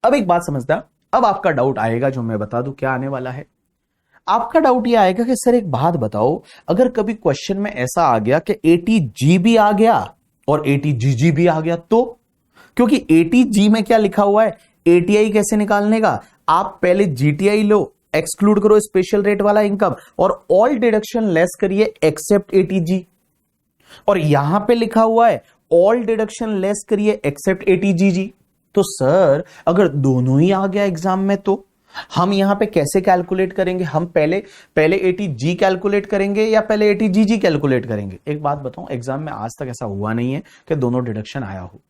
अब एक बात समझना, अब आपका डाउट आएगा जो मैं बता दूं क्या आने वाला है। आपका डाउट ये आएगा कि सर एक बात बताओ, अगर कभी क्वेश्चन में ऐसा आ गया कि 80 जी भी आ गया और 80 जीजी भी आ गया तो? क्योंकि 80 जी में क्या लिखा हुआ है, एटीआई कैसे निकालने का? आप पहले जीटीआई लो, एक्सक्लूड करो स्पेशल रेट वाला इनकम और ऑल डिडक्शन लेस करिए एक्सेप्ट 80 जी। और यहां पे लिखा हुआ है ऑल डिडक्शन लेस करिए एक्सेप्ट 80 जी। तो सर अगर दोनों ही आ गया एग्जाम में तो हम यहां पे कैसे कैलकुलेट करेंगे? हम पहले 80 जी कैलकुलेट करेंगे या पहले 80 जी कैलकुलेट करेंगे? एक बात बताऊं, एग्जाम में आज तक ऐसा हुआ नहीं है कि दोनों डिडक्शन आया हो।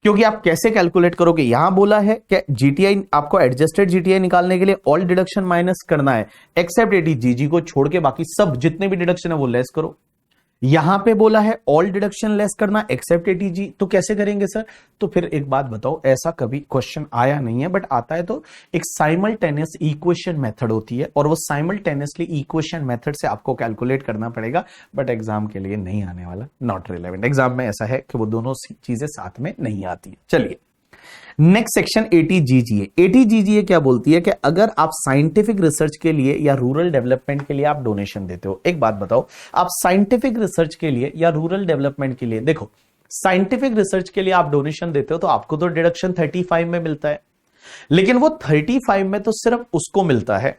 क्योंकि आप कैसे कैलकुलेट करोगे? यहां बोला है कि जीटीआई आपको एडजस्टेड जीटीआई निकालने के लिए ऑल डिडक्शन माइनस करना है एक्सेप्ट 80 जीजी को छोड़ के, बाकी सब जितने भी डिडक्शन है वो लेस करो। यहां पे बोला है ऑल डिडक्शन लेस करना एक्सेप्ट 80 जी, तो कैसे करेंगे सर? तो फिर एक बात बताओ, ऐसा कभी क्वेश्चन आया नहीं है, बट आता है तो एक साइमल्टेनियस इक्वेशन मेथड होती है और वो साइमल्टेनियसली इक्वेशन मेथड से आपको कैलकुलेट करना पड़ेगा। बट एग्जाम के लिए नहीं आने वाला, नॉट रिलेवेंट। एग्जाम में ऐसा है कि वो दोनों चीजें साथ में नहीं आती है। चलिए नेक्स्ट सेक्शन 80 जीजीए। 80 जीजीए क्या बोलती है कि अगर आप साइंटिफिक रिसर्च के लिए या रूरल डेवलपमेंट के लिए आप डोनेशन देते हो। एक बात बताओ, आप साइंटिफिक रिसर्च के लिए या रूरल डेवलपमेंट के लिए, देखो साइंटिफिक रिसर्च के लिए आप डोनेशन देते हो तो आपको तो डिडक्शन 35 में मिलता है, लेकिन वो 35 में तो सिर्फ उसको मिलता है,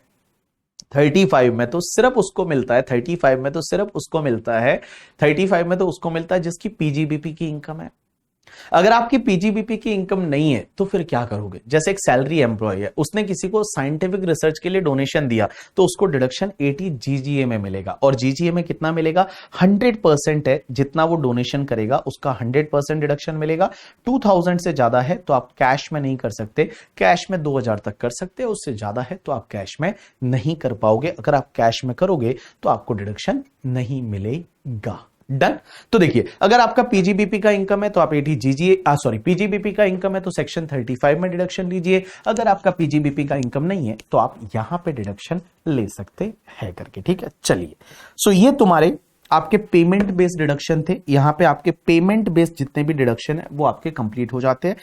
35 में तो सिर्फ उसको मिलता है, 35 में तो सिर्फ उसको मिलता है, 35 में तो उसको मिलता है जिसकी पीजीबीपी की इनकम है। अगर आपकी पीजीबीपी की इनकम नहीं है तो फिर क्या करोगे? जैसे एक सैलरी एम्प्लॉय है, उसने किसी को साइंटिफिक रिसर्च के लिए डोनेशन दिया तो उसको डिडक्शन 80 जीजीए में मिलेगा। और जीजीए में कितना मिलेगा? 100% है, जितना वो डोनेशन करेगा उसका 100% डिडक्शन मिलेगा। 2000 से ज्यादा है तो आप कैश में नहीं कर सकते, कैश में 2000 तक कर सकते हैं, उससे ज्यादा है तो आप कैश में नहीं कर पाओगे। अगर आप कैश में करोगे तो आपको डिडक्शन नहीं मिलेगा। डन। तो देखिए, अगर आपका पीजीबीपी का इनकम है तो आप 80 जीजीए पीजीबीपी का इनकम है तो सेक्शन 35 में डिडक्शन लीजिए। अगर आपका पीजीबीपी का इनकम नहीं है तो आप यहां पे डिडक्शन ले सकते हैं करके, ठीक है। चलिए, सो ये तुम्हारे आपके पेमेंट बेस्ड डिडक्शन थे। यहां पे आपके पेमेंट बेस्ड जितने भी डिडक्शन है वो आपके कंप्लीट हो जाते हैं।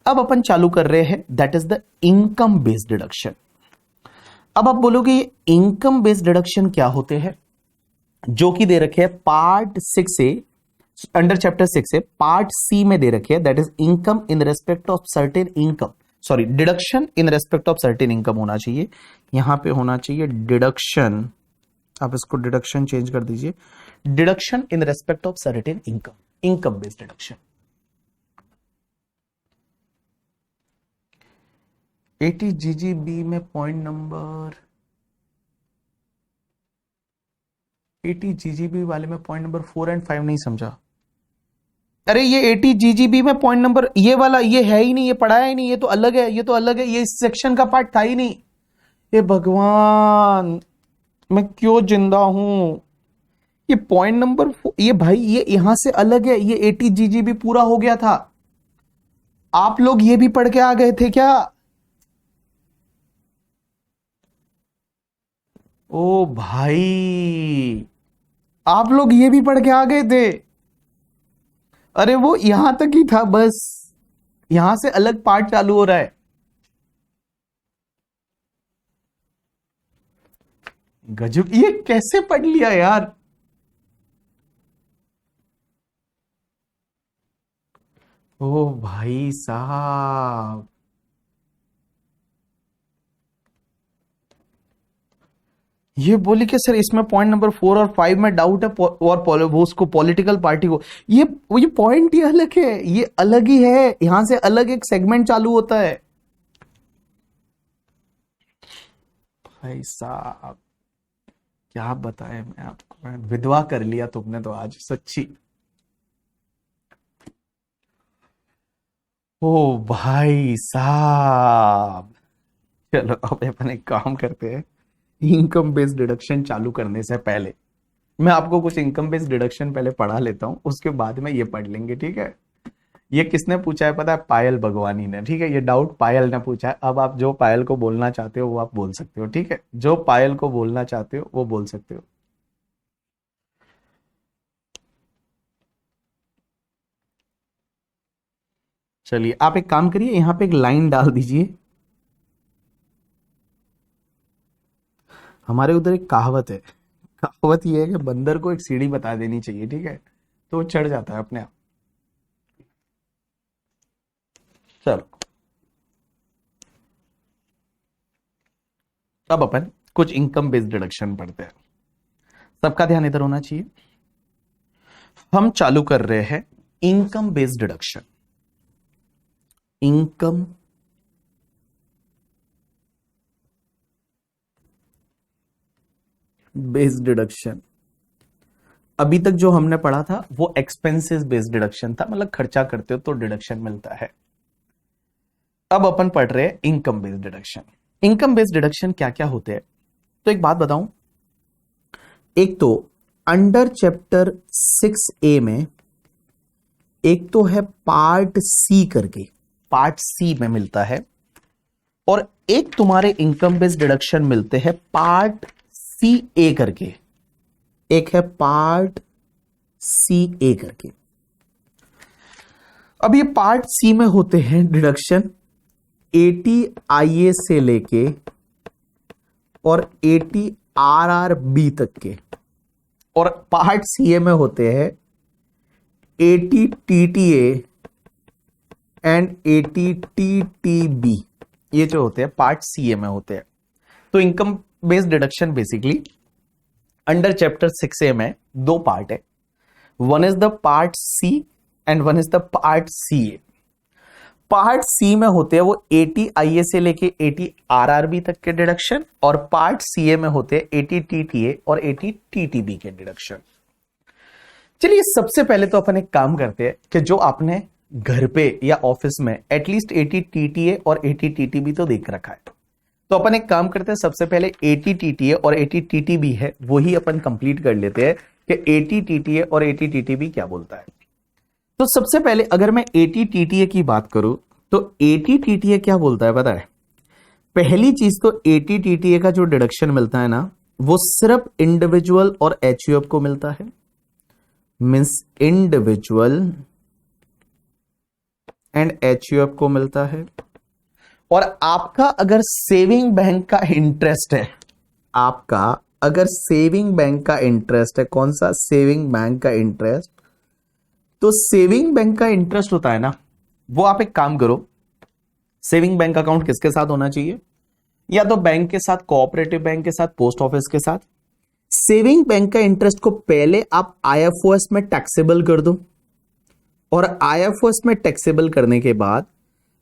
अब अपन चालू कर रहे हैं that is the income based deduction. अब आप बोलोगे ये इनकम बेस्ड डिडक्शन क्या होते हैं, जो कि दे रखे हैं पार्ट 6 से, अंडर चैप्टर 6 से पार्ट सी में दे रखे हैं, that is income in respect of certain income, sorry deduction in respect of certain income होना चाहिए। यहां पे होना चाहिए डिडक्शन आप इसको डिडक्शन चेंज कर दीजिए, deduction in respect of certain income, income based deduction. 80 GGB में पॉइंट नंबर 80 GGB वाले में पॉइंट नंबर 4 एंड 5 नहीं समझा। अरे ये 80 GGB में पॉइंट नंबर ये वाला ये है ही नहीं, ये पढ़ाया ही नहीं, ये तो अलग है, ये तो अलग है, ये इस सेक्शन का पार्ट था ही नहीं। ये भगवान मैं क्यों जिंदा हूं। ये पॉइंट नंबर ये भाई ये यहां से अलग है, ये 80 GGB पूरा हो गया था। आप लोग ये भी पढ़ के आ गए थे क्या? ओ भाई आप लोग ये भी पढ़ के आ गए थे। अरे वो यहां तक ही था बस, यहां से अलग पार्ट चालू हो रहा है। गजब, ये कैसे पढ़ लिया यार। ओ भाई साहब, ये बोली कि सर इसमें पॉइंट नंबर 4 और 5 में डाउट है और वो उसको पॉलिटिकल पार्टी को, ये पॉइंट ही अलग है, ये अलग ही है, यहां से अलग एक सेगमेंट चालू होता है। भाई साहब क्या बताएं मैं आपको, विधवा कर लिया तुमने तो आज सच्ची। ओ भाई साहब, चलो अब अपन एक काम करते हैं, इनकम बेस्ड डिडक्शन चालू करने से पहले मैं आपको कुछ इनकम बेस्ड डिडक्शन पहले पढ़ा लेता हूं, उसके बाद में ये पढ़ लेंगे, ठीक है। ये किसने पूछा है पता है? पायल भगवानी ने, ठीक है। ये डाउट पायल ने पूछा है। अब आप जो पायल को बोलना चाहते हो वो आप बोल सकते हो, ठीक है। जो पायल को बोलना चाहते हो वो बोल सकते हो। चलिए आप एक काम करिए, यहां पे एक लाइन डाल दीजिए। हमारे उधर एक कहावत है, कहावत ये है कि बंदर को एक सीढ़ी बता देनी चाहिए, ठीक है, तो वो चढ़ जाता है अपने आप। चलो अब अपन कुछ इनकम बेस्ड डिडक्शन पढ़ते हैं। सबका ध्यान इधर होना चाहिए। हम चालू कर रहे हैं income based deduction. Income based deduction, अभी तक जो हमने पढ़ा था वो एक्सपेंसेस बेस्ड डिडक्शन था, मतलब खर्चा करते हो तो डिडक्शन मिलता है। अब अपन पढ़ रहे हैं income based deduction. Income based deduction क्या क्या होते हैं, तो एक बात बताऊं, एक तो अंडर चैप्टर 6A में एक तो है पार्ट सी करके, पार्ट सी में मिलता है, और एक तुम्हारे इनकम बेस्ड डिडक्शन मिलते हैं पार्ट CA करके, एक है पार्ट CA करके। अब ये पार्ट सी में होते हैं डिडक्शन 80IA से लेके और 80RRB तक के, और पार्ट CA में होते हैं 80TTA एंड 80TTB, ये जो होते हैं पार्ट CA में होते हैं। तो income based deduction basically under chapter 6A में दो पार्ट है, one is the part C and one is the part CA। Part C में होते हैं वो 80IA से लेके 80RRB तक के डिडक्शन, और पार्ट CA में होते हैं 80TTA और 80TTB के डिडक्शन। चलिए सबसे पहले तो अपन एक काम करते हैं कि जो आपने घर पे या ऑफिस में एटलीस्ट 80TTA और 80TTB तो देख रखा है, तो अपन एक काम करते हैं, सबसे पहले 80TTA और 80TTB है वही अपन कंप्लीट कर लेते हैं कि 80TTA और 80TTB क्या बोलता है। तो सबसे पहले अगर मैं 80TTA की बात करूं तो 80TTA क्या बोलता है पता है? पहली चीज तो 80TTA का जो डिडक्शन मिलता है ना वो सिर्फ इंडिविजुअल और HUF को मिलता है, मींस इंडिविजुअल एंड HUF को मिलता है। और आपका अगर सेविंग बैंक का इंटरेस्ट है, आपका अगर सेविंग बैंक का इंटरेस्ट है, कौन सा सेविंग बैंक का इंटरेस्ट, तो सेविंग बैंक का इंटरेस्ट होता है ना, वो आप एक काम करो, सेविंग बैंक अकाउंट किसके साथ होना चाहिए? या तो बैंक के साथ, कोऑपरेटिव बैंक के साथ, पोस्ट ऑफिस के साथ, सेविंग बैंक का इंटरेस्ट को पहले आप आईएफओएस में टैक्सेबल कर दो, और आईएफओएस में टैक्सेबल करने के बाद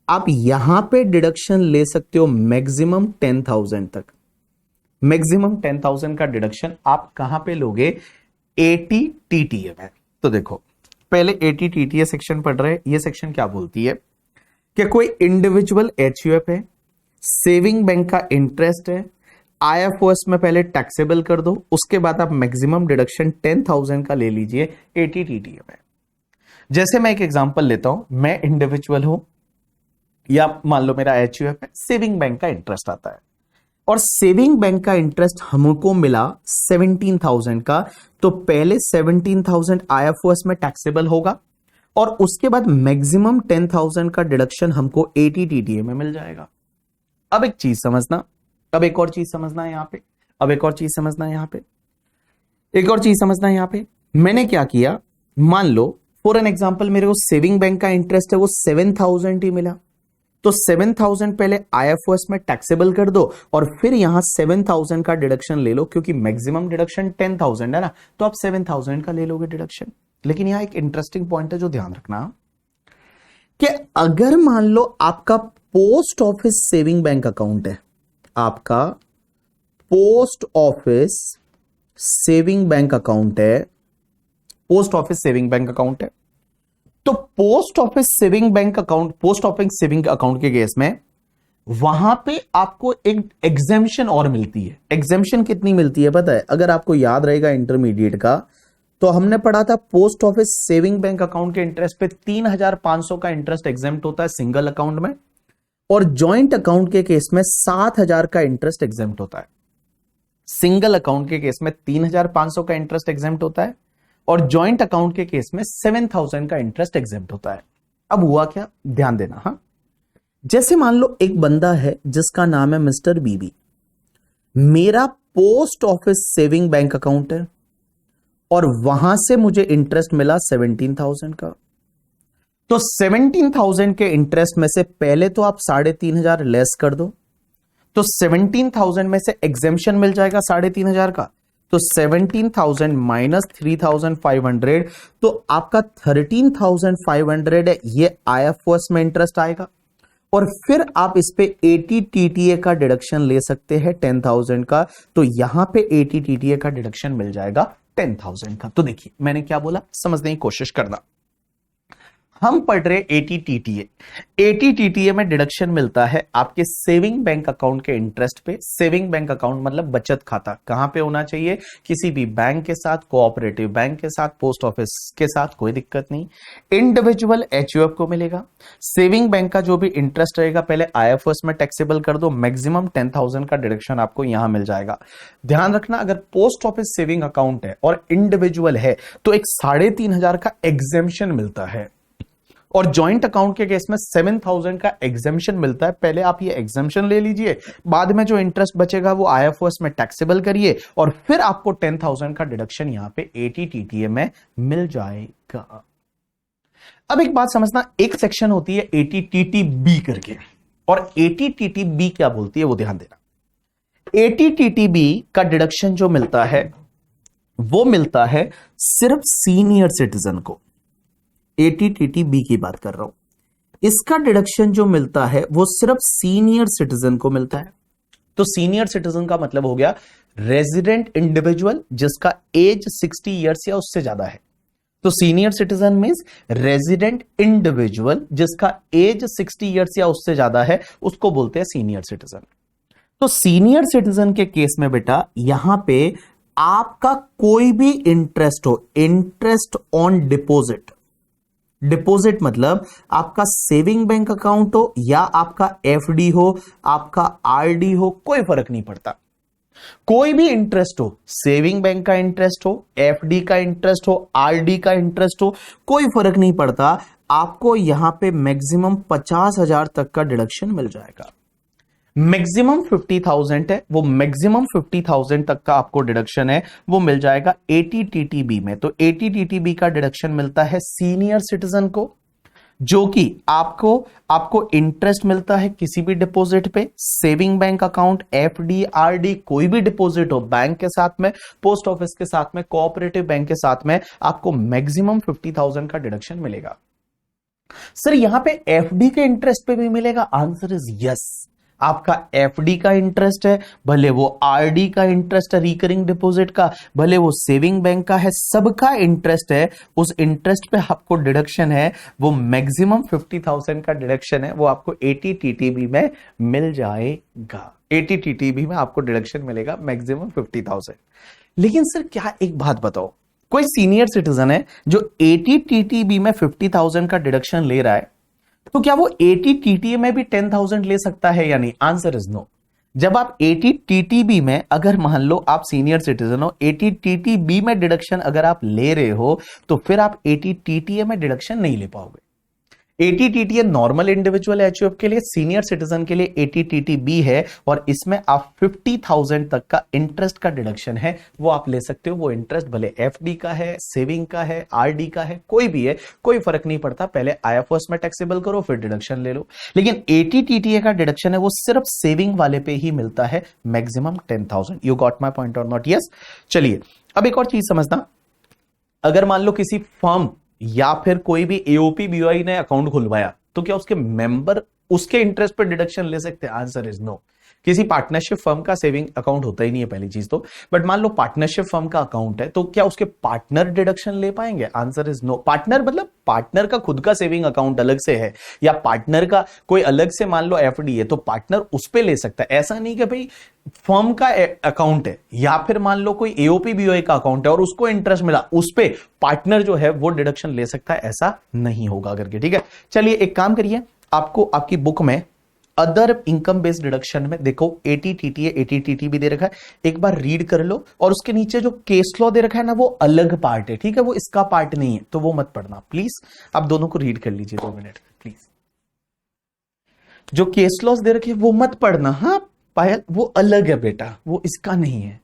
आप यहां पे डिडक्शन ले सकते हो मैक्सिमम 10,000 तक। मैक्सिमम 10,000 का डिडक्शन आप कहां पे लोगे? एटीटीटीए में। तो देखो, पहले एटीटीटीए सेक्शन पढ़ रहे हैं। ये सेक्शन क्या बोलती है कि कोई इंडिविजुअल एचयूएफ है, सेविंग बैंक का इंटरेस्ट है, आईएफओएस में पहले टैक्सेबल कर दो, उसके बाद आप मैक्सिमम डिडक्शन 10,000 का ले लीजिए एटीटीटीए में। जैसे मैं एक एग्जांपल लेता हूं, मैं इंडिविजुअल हूं या मान लो मेरा एचयूएफ है, सेविंग बैंक का इंटरेस्ट आता है और सेविंग बैंक का इंटरेस्ट हमको मिला 17,000 का। तो पहले 17,000 आईएफओएस में टैक्सेबल होगा और उसके बाद मैक्सिमम 10,000 का डिडक्शन हमको एटीटीटीए में मिल जाएगा। अब एक चीज समझना, अब एक और चीज समझना है यहां पे, अब एक और चीज समझना है यहां पे, एक और चीज समझना है यहां पे। मैंने क्या किया, मान लो फॉर एन एग्जांपल मेरे को सेविंग बैंक का इंटरेस्ट है वो 7,000 ही मिला, तो 7,000 पहले आईएफओएस में टैक्सेबल कर दो और फिर यहां 7,000 का डिडक्शन ले लो, क्योंकि मैक्सिमम डिडक्शन 10,000 है ना, तो आप 7,000 का ले लोगे डिडक्शन। लेकिन यहां एक इंटरेस्टिंग पॉइंट है जो ध्यान रखना कि अगर मान लो आपका post office saving bank account है, आपका post office saving bank account है, post office saving bank account है, तो post office saving bank account, post office saving account के केस में वहां पे आपको एक एग्जेम्पशन और मिलती है। एग्जेम्पशन कितनी मिलती है पता है? अगर आपको याद रहेगा इंटरमीडिएट का, तो हमने पढ़ा था post office saving bank account के इंटरेस्ट पे 3,500 का इंटरेस्ट एग्जेम्प्ट होता है सिंगल अकाउंट में, और ज्वाइंट अकाउंट के केस में 7,000 का इंटरेस्ट एग्जेम्प्ट होता है। सिंगल अकाउंट के केस में 3,500 का इंटरेस्ट एग्जेम्प्ट होता है और ज्वाइंट अकाउंट के केस में 7,000 का इंटरेस्ट एग्जेम्प्ट होता है। अब हुआ क्या, ध्यान देना। हाँ, जैसे मान लो एक बंदा है जिसका नाम है मिस्टर बीबी, मेरा post office saving bank account है और वहां से मुझे इंटरेस्ट मिला 17,000 का। तो 17,000 के इंटरेस्ट में से पहले तो आप 3,500 लेस कर दो, तो 17,000 में से एग्जेम्पशन मिल जाएगा 3,500 का, तो 17,000 माइनस 3,500, तो आपका 13,500 है, ये आईएफओएस में इंटरेस्ट आएगा। और फिर आप इस पे एटीटीटीए का डिडक्शन ले सकते हैं 10,000 का, तो यहां पे एटीटीटीए का डिडक्शन मिल जाएगा 10,000 का। तो देखिए मैंने क्या बोला, समझने की कोशिश करना। हम पढ़ रहे एटीटीटीए। एटीटीटीए में डिडक्शन मिलता है आपके सेविंग बैंक अकाउंट के इंटरेस्ट पे। सेविंग बैंक अकाउंट मतलब बचत खाता, कहां पे होना चाहिए? किसी भी बैंक के साथ, कोऑपरेटिव बैंक के साथ, पोस्ट ऑफिस के साथ, कोई दिक्कत नहीं। इंडिविजुअल एचयूएफ को मिलेगा। सेविंग बैंक का जो भी इंटरेस्ट रहेगा पहले आईएफओएस में टैक्सेबल कर दो, मैक्सिमम 10,000 का डिडक्शन आपको यहां मिल जाएगा। ध्यान रखना, अगर पोस्ट ऑफिस सेविंग अकाउंट है और इंडिविजुअल है तो एक 3,500 का एग्जेम्पशन मिलता है, और जॉइंट अकाउंट के केस में 7,000 का एग्जेम्पशन मिलता है। पहले आप ये एग्जेम्पशन ले लीजिए, बाद में जो इंटरेस्ट बचेगा वो आईएफओएस में टैक्सेबल करिए और फिर आपको 10,000 का डिडक्शन यहां पे एटीटीटीए में मिल जाएगा। अब एक बात समझना, एक सेक्शन होती है एटीटीटीबी करके, और एटीटीटीबी क्या बोलती है वो ध्यान देना। एटीटीटीबी का डिडक्शन जो मिलता है वो मिलता है सिर्फ सीनियर सिटीजन को। एटीटीटीबी की बात कर रहा हूं, इसका डिडक्शन जो मिलता है वो सिर्फ सीनियर सिटीजन को मिलता है। तो सीनियर सिटीजन का मतलब हो गया रेजिडेंट इंडिविजुअल जिसका एज 60 ईयर्स या उससे ज्यादा है। तो senior citizen means resident individual जिसका एज 60 ईयर्स या उससे ज्यादा है, उसको बोलते हैं सीनियर सिटीजन। तो सीनियर सिटीजन के केस में बेटा यहां पे आपका कोई भी इंटरेस्ट हो, इंटरेस्ट ऑन डिपॉजिट, डिपॉजिट मतलब आपका सेविंग बैंक अकाउंट हो या आपका एफडी हो, आपका आरडी हो, कोई फर्क नहीं पड़ता। कोई भी इंटरेस्ट हो, सेविंग बैंक का इंटरेस्ट हो, एफडी का इंटरेस्ट हो, आरडी का इंटरेस्ट हो, कोई फर्क नहीं पड़ता, आपको यहां पे मैक्सिमम 50,000 तक का डिडक्शन मिल जाएगा। मैक्सिमम 50,000 है, वो मैक्सिमम 50,000 तक का आपको डिडक्शन है वो मिल जाएगा एटीटीटीबी में। तो एटीटीटीबी का डिडक्शन मिलता है सीनियर सिटीजन को जो कि आपको आपको इंटरेस्ट मिलता है किसी भी डिपॉजिट पे, saving bank account, FD, RD, कोई भी डिपॉजिट हो बैंक के साथ में, पोस्ट ऑफिस के साथ में, कोऑपरेटिव बैंक के साथ में, आपको मैक्सिमम 50,000 का डिडक्शन मिलेगा। सर यहां पे एफडी के इंटरेस्ट पे भी मिलेगा? Answer is yes. आपका एफडी का इंटरेस्ट है, भले वो आरडी का इंटरेस्ट है रिकरिंग डिपॉजिट का, भले वो सेविंग बैंक का है, सबका इंटरेस्ट है। उस इंटरेस्ट पे आपको डिडक्शन है, वो मैक्सिमम 50,000 का डिडक्शन है, वो आपको एटीटीटीबी में मिल जाएगा। एटीटीटीबी में आपको डिडक्शन मिलेगा मैक्सिमम 50,000। लेकिन सर क्या, एक बात बताओ, कोई सीनियर सिटीजन है जो एटीटीटीबी में 50,000 का डिडक्शन ले रहा है, तो क्या वो एटीटीटीए में भी 10,000 ले सकता है या नहीं? Answer is no. जब आप एटीटीटीबी में, अगर मान लो आप सीनियर सिटीजन हो, एटीटीटीबी में डिडक्शन अगर आप ले रहे हो, तो फिर आप एटीटीटीए में डिडक्शन नहीं ले पाओगे। एटीटीटीए नॉर्मल इंडिविजुअल एचयूएफ के लिए, सीनियर सिटीजन के लिए एटीटीटीबी है, और इसमें आप 50,000 तक का इंटरेस्ट का डिडक्शन है वो आप ले सकते हो। वो इंटरेस्ट भले एफडी का है, सेविंग का है, आरडी का है, कोई भी है, कोई फर्क नहीं पड़ता। पहले आईएफओएस में टैक्सेबल करो, फिर डिडक्शन ले लो। लेकिन एटीटीटीए का डिडक्शन है वो सिर्फ सेविंग वाले पे ही मिलता है, maximum 10,000। You got my point और नॉट? यस। चलिए अब एक और चीज समझना, अगर मान लो किसी फर्म या फिर कोई भी एओपी बीओआई ने अकाउंट खुलवाया, तो क्या उसके मेंबर उसके इंटरेस्ट पर डिडक्शन ले सकते हैं? Answer is no. किसी पार्टनरशिप फर्म का सेविंग अकाउंट होता ही नहीं है पहली चीज तो, बट मान लो पार्टनरशिप फर्म का अकाउंट है, तो क्या उसके पार्टनर डिडक्शन ले पाएंगे? Answer is no. पार्टनर मतलब पार्टनर का खुद का सेविंग अकाउंट अलग से है, या पार्टनर का कोई अलग से मान लो एफडी है, तो पार्टनर उस पे ले सकता है। ऐसा नहीं कि भाई फर्म का अकाउंट है, या फिर मान लो कोई एओपी बीओआई का अकाउंट है और उसको इंटरेस्ट मिला, उस पे पार्टनर जो है वो डिडक्शन ले सकता है, ऐसा नहीं होगा करके। ठीक है, चलिए एक काम करिए, आपको आपकी बुक में अदर इनकम बेस्ड डिडक्शन में देखो एटीटीटीए, एटीटीटी भी दे रखा है, एक बार रीड कर लो। और उसके नीचे जो केस लॉ दे रखा है ना, वो अलग पार्ट है, ठीक है, वो इसका पार्ट नहीं है, तो वो मत पढ़ना प्लीज। आप दोनों को रीड कर लीजिए 2 मिनट प्लीज। जो केस लॉस दे रखे वो मत पढ़ना, हाँ पायल, वो अलग है बेटा, वो इसका नहीं है।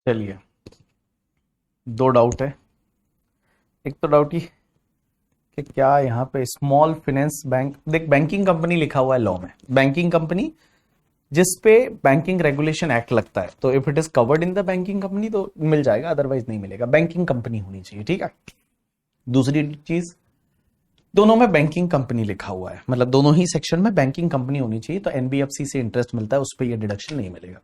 चलिए, 2 डाउट है। एक तो डाउट ये कि क्या यहाँ पे स्मॉल फाइनेंस बैंक, देख बैंकिंग कंपनी लिखा हुआ है लॉ में, बैंकिंग कंपनी जिस पे बैंकिंग रेगुलेशन एक्ट लगता है, तो if it is covered in the banking company तो मिल जाएगा, अदरवाइज नहीं मिलेगा। बैंकिंग कंपनी होनी चाहिए, ठीक है। दूसरी चीज, दोनों में बैंकिंग कंपनी लिखा हुआ है, मतलब दोनों ही सेक्शन में बैंकिंग कंपनी होनी चाहिए, तो एनबीएफसी से इंटरेस्ट मिलता है, उस पर यह डिडक्शन नहीं मिलेगा।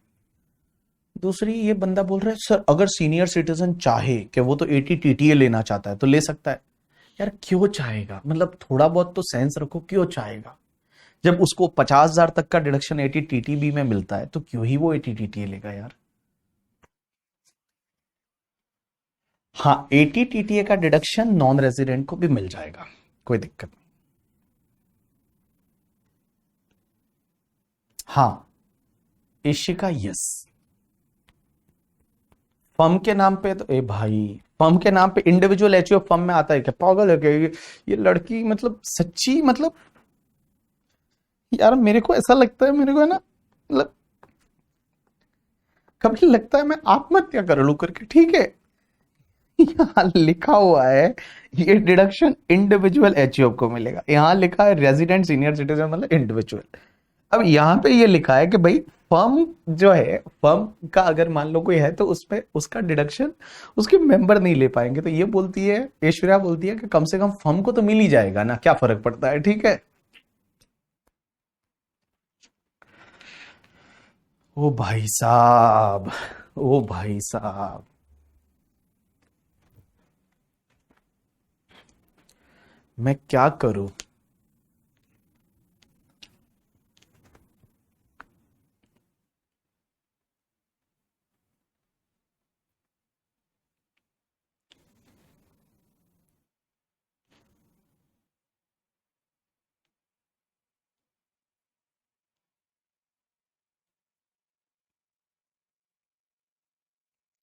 दूसरी, ये बंदा बोल रहा है सर अगर सीनियर सिटीजन चाहे कि वो तो एटीटीटीए लेना चाहता है तो ले सकता है। यार क्यों चाहेगा, मतलब थोड़ा बहुत तो सेंस रखो, क्यों चाहेगा? जब उसको 50,000 तक का डिडक्शन एटीटीटीबी में मिलता है तो क्यों ही वो एटीटीटीए लेगा यार? हाँ, एटीटीटीए का डिडक्शन नॉन रेजिडेंट को भी मिल जाएगा, कोई दिक्कत नहीं। हाँ, एशिका यस। फर्म के नाम पे तो ए भाई, फर्म के नाम पे इंडिविजुअल एचयूएफ फर्म में आता है क्या? पागल है क्या ये लड़की? मतलब सच्ची, मतलब यार मेरे को ऐसा लगता है, मेरे को है ना, मतलब कभी लगता है मैं आत्महत्या कर लूं करके। ठीक है, यहाँ लिखा हुआ है ये डिडक्शन इंडिविजुअल एचयूएफ को मिलेगा, यहाँ लिखा है रेजिडेंट सीनियर सिटीजन मतलब इंडिविजुअल। अब यहाँ पे ये लिखा है कि भाई फर्म जो है, फर्म का अगर मान लो कोई है तो उसमें उसका डिडक्शन उसके मेंबर नहीं ले पाएंगे। तो ये बोलती है, ऐश्वर्या बोलती है कि कम से कम फर्म को तो मिल ही जाएगा ना, क्या फर्क पड़ता है। ठीक है, ओ भाई साहब, ओ भाई साहब, मैं क्या करूं?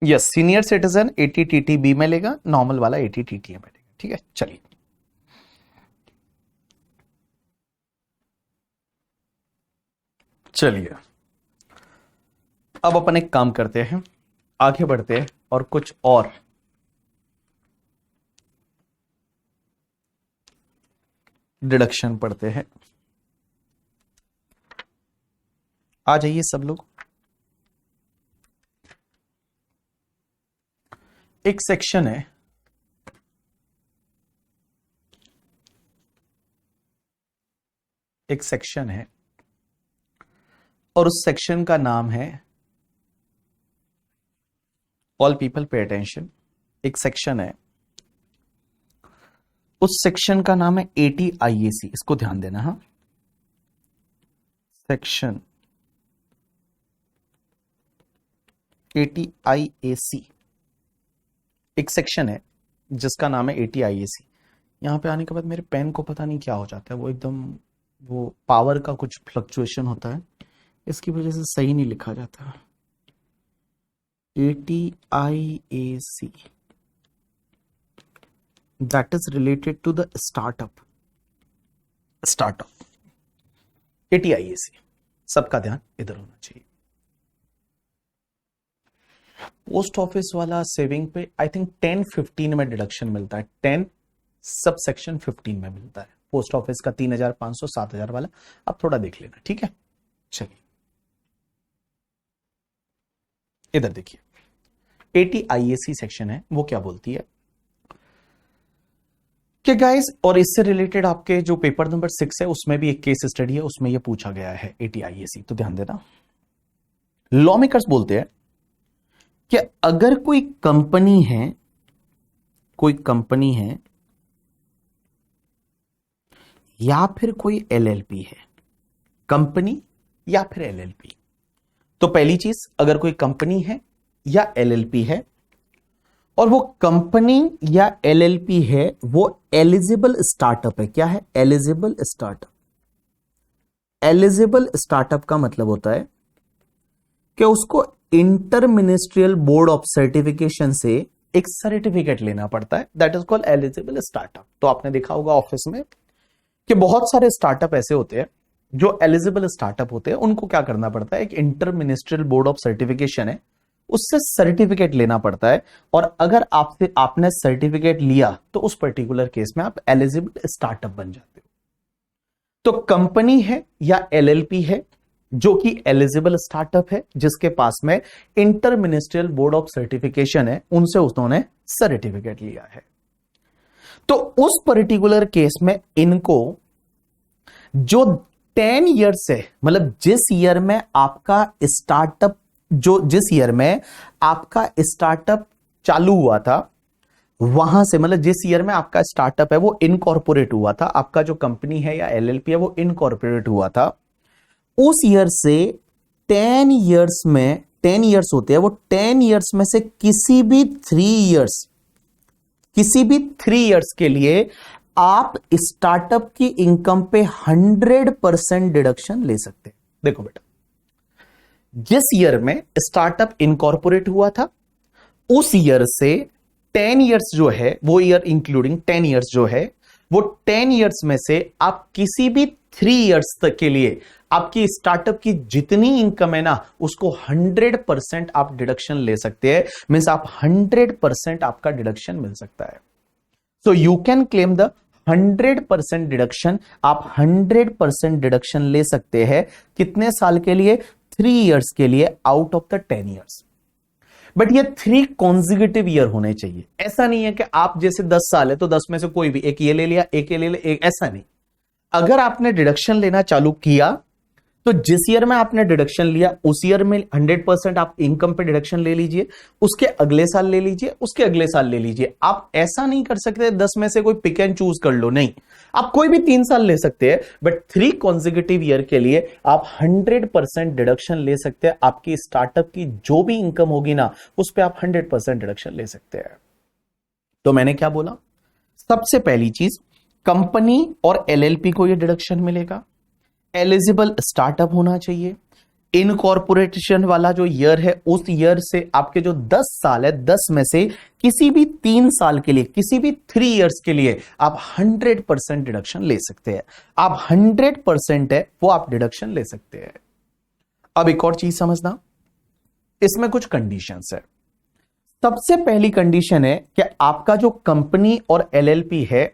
यस, सीनियर सिटीजन 80 टीटीबी में लेगा, नॉर्मल वाला 80 टीटीए में लेगा। ठीक है, चलिए चलिए अब अपन एक काम करते हैं, आगे बढ़ते हैं और कुछ और डिडक्शन पढ़ते हैं। आ जाइए सब लोग। एक सेक्शन है, एक सेक्शन है और उस सेक्शन का नाम है, ऑल पीपल पे अटेंशन। एक सेक्शन है, उस सेक्शन का नाम है ATIAC, इसको ध्यान देना। हाँ, सेक्शन ATIAC एक सेक्शन है जिसका नाम है ATIAC। यहां पे आने के बाद मेरे पेन को पता नहीं क्या हो जाता है, वो एकदम, वो पावर का कुछ फ्लक्चुएशन होता है, इसकी वजह से सही नहीं लिखा जाता। ATIAC that is related to the startup। ATIAC, सबका ध्यान इधर होना चाहिए। पोस्ट ऑफिस वाला सेविंग पे आई थिंक 10-15 में डिडक्शन मिलता है, 10 सब सेक्शन 15 में मिलता है। पोस्ट ऑफिस का 3,500 7,000 वाला आप थोड़ा देख लेना। ठीक है, चलिए इधर देखिए, ATIAC सेक्शन है, वो क्या बोलती है कि गाइस, और इससे रिलेटेड आपके जो पेपर नंबर 6 है उसमें भी एक केस स्टडी है, उसमें ये पूछा गया है ATIAC, तो ध्यान देना। लॉ मेकर्स बोलते हैं कि अगर कोई कंपनी है, कोई कंपनी है या फिर कोई LLP है, कंपनी या फिर LLP, तो पहली चीज, अगर कोई कंपनी है या LLP है और वो कंपनी या LLP है, वो एलिजिबल स्टार्टअप है। क्या है? Eligible startup. एलिजिबल स्टार्टअप का मतलब होता है कि उसको inter ministerial board of certification से एक सर्टिफिकेट लेना पड़ता है, that is called eligible startup. तो आपने देखा होगा ऑफिस में कि बहुत सारे स्टार्टअप ऐसे होते हैं जो एलिजिबल स्टार्टअप होते हैं, उनको क्या करना पड़ता है, एक inter ministerial board of certification है, उससे सर्टिफिकेट लेना पड़ता है। और अगर आपसे आपने सर्टिफिकेट लिया तो उस पर्टिकुलर केस में आप एलिजिबल स्टार्टअप बन जाते हो। तो कंपनी है या LLP है जो कि एलिजिबल स्टार्टअप है, जिसके पास में inter ministerial board of certification है, उनसे उन्होंने सर्टिफिकेट लिया है, तो उस पर्टिकुलर केस में इनको जो 10 ईयर से, मतलब जिस ईयर में आपका स्टार्टअप, जो जिस ईयर में आपका स्टार्टअप चालू हुआ था, वहां से, मतलब जिस ईयर में आपका स्टार्टअप है वो इनकॉर्पोरेट हुआ था, आपका जो कंपनी है या LLP है वो इनकॉर्पोरेट हुआ था, उस ईयर से 10 ईयर्स में, 10 ईयर्स होते हैं, वो 10 ईयर्स में से किसी भी 3 ईयर्स के लिए आप स्टार्टअप की इनकम पे 100% डिडक्शन ले सकते हैं। देखो बेटा, जिस ईयर में स्टार्टअप इनकॉर्पोरेट हुआ था उस ईयर से 10 इयर्स जो है, वो ईयर इंक्लूडिंग 10 इयर्स जो है, वो 10 इयर्स में से आप किसी भी 3 इयर्स तक के लिए आपकी स्टार्टअप की जितनी इनकम है ना, उसको 100% आप डिडक्शन ले सकते हैं। मींस आप 100% आपका डिडक्शन मिल सकता है। So you can claim the 100% deduction. आप 100% डिडक्शन ले सकते हैं कितने साल के लिए? 3 इयर्स के लिए out of the 10 years. But ये 3 कॉन्जिक्यूटिव ईयर होने चाहिए। ऐसा नहीं है कि आप जैसे 10 साल है तो 10 में से कोई भी एक ये ले लिया, एक ये ले लिया, एक, ऐसा नहीं। अगर आपने डिडक्शन लेना चालू किया तो जिस ईयर में आपने डिडक्शन लिया उस ईयर में 100% आप इनकम पे डिडक्शन ले लीजिए, उसके अगले साल ले लीजिए, उसके अगले साल ले लीजिए। आप ऐसा नहीं कर सकते 10 में से कोई पिक एंड चूज कर लो, नहीं। आप कोई भी 3 साल ले सकते हैं, बट 3 कॉन्जिक्यूटिव ईयर के लिए आप 100% डिडक्शन ले सकते हैं। आपकी स्टार्टअप की जो भी इनकम होगी ना, उस पर आप 100% डिडक्शन ले सकते हैं। तो मैंने क्या बोला? सबसे पहली चीज, कंपनी और एलएलपी को यह डिडक्शन मिलेगा। एलिजिबल स्टार्टअप होना चाहिए। इनकॉर्पोरेशन वाला जो ईयर है उस ईयर से आपके जो 10 साल है, 10 में से किसी भी 3 साल के लिए, किसी भी 3 इयर्स के लिए आप 100% डिडक्शन ले सकते हैं। आप 100% है वो आप डिडक्शन ले सकते हैं। अब एक और चीज समझना, इसमें कुछ कंडीशंस है। सबसे पहली कंडीशन है कि आपका जो कंपनी और एलएलपी है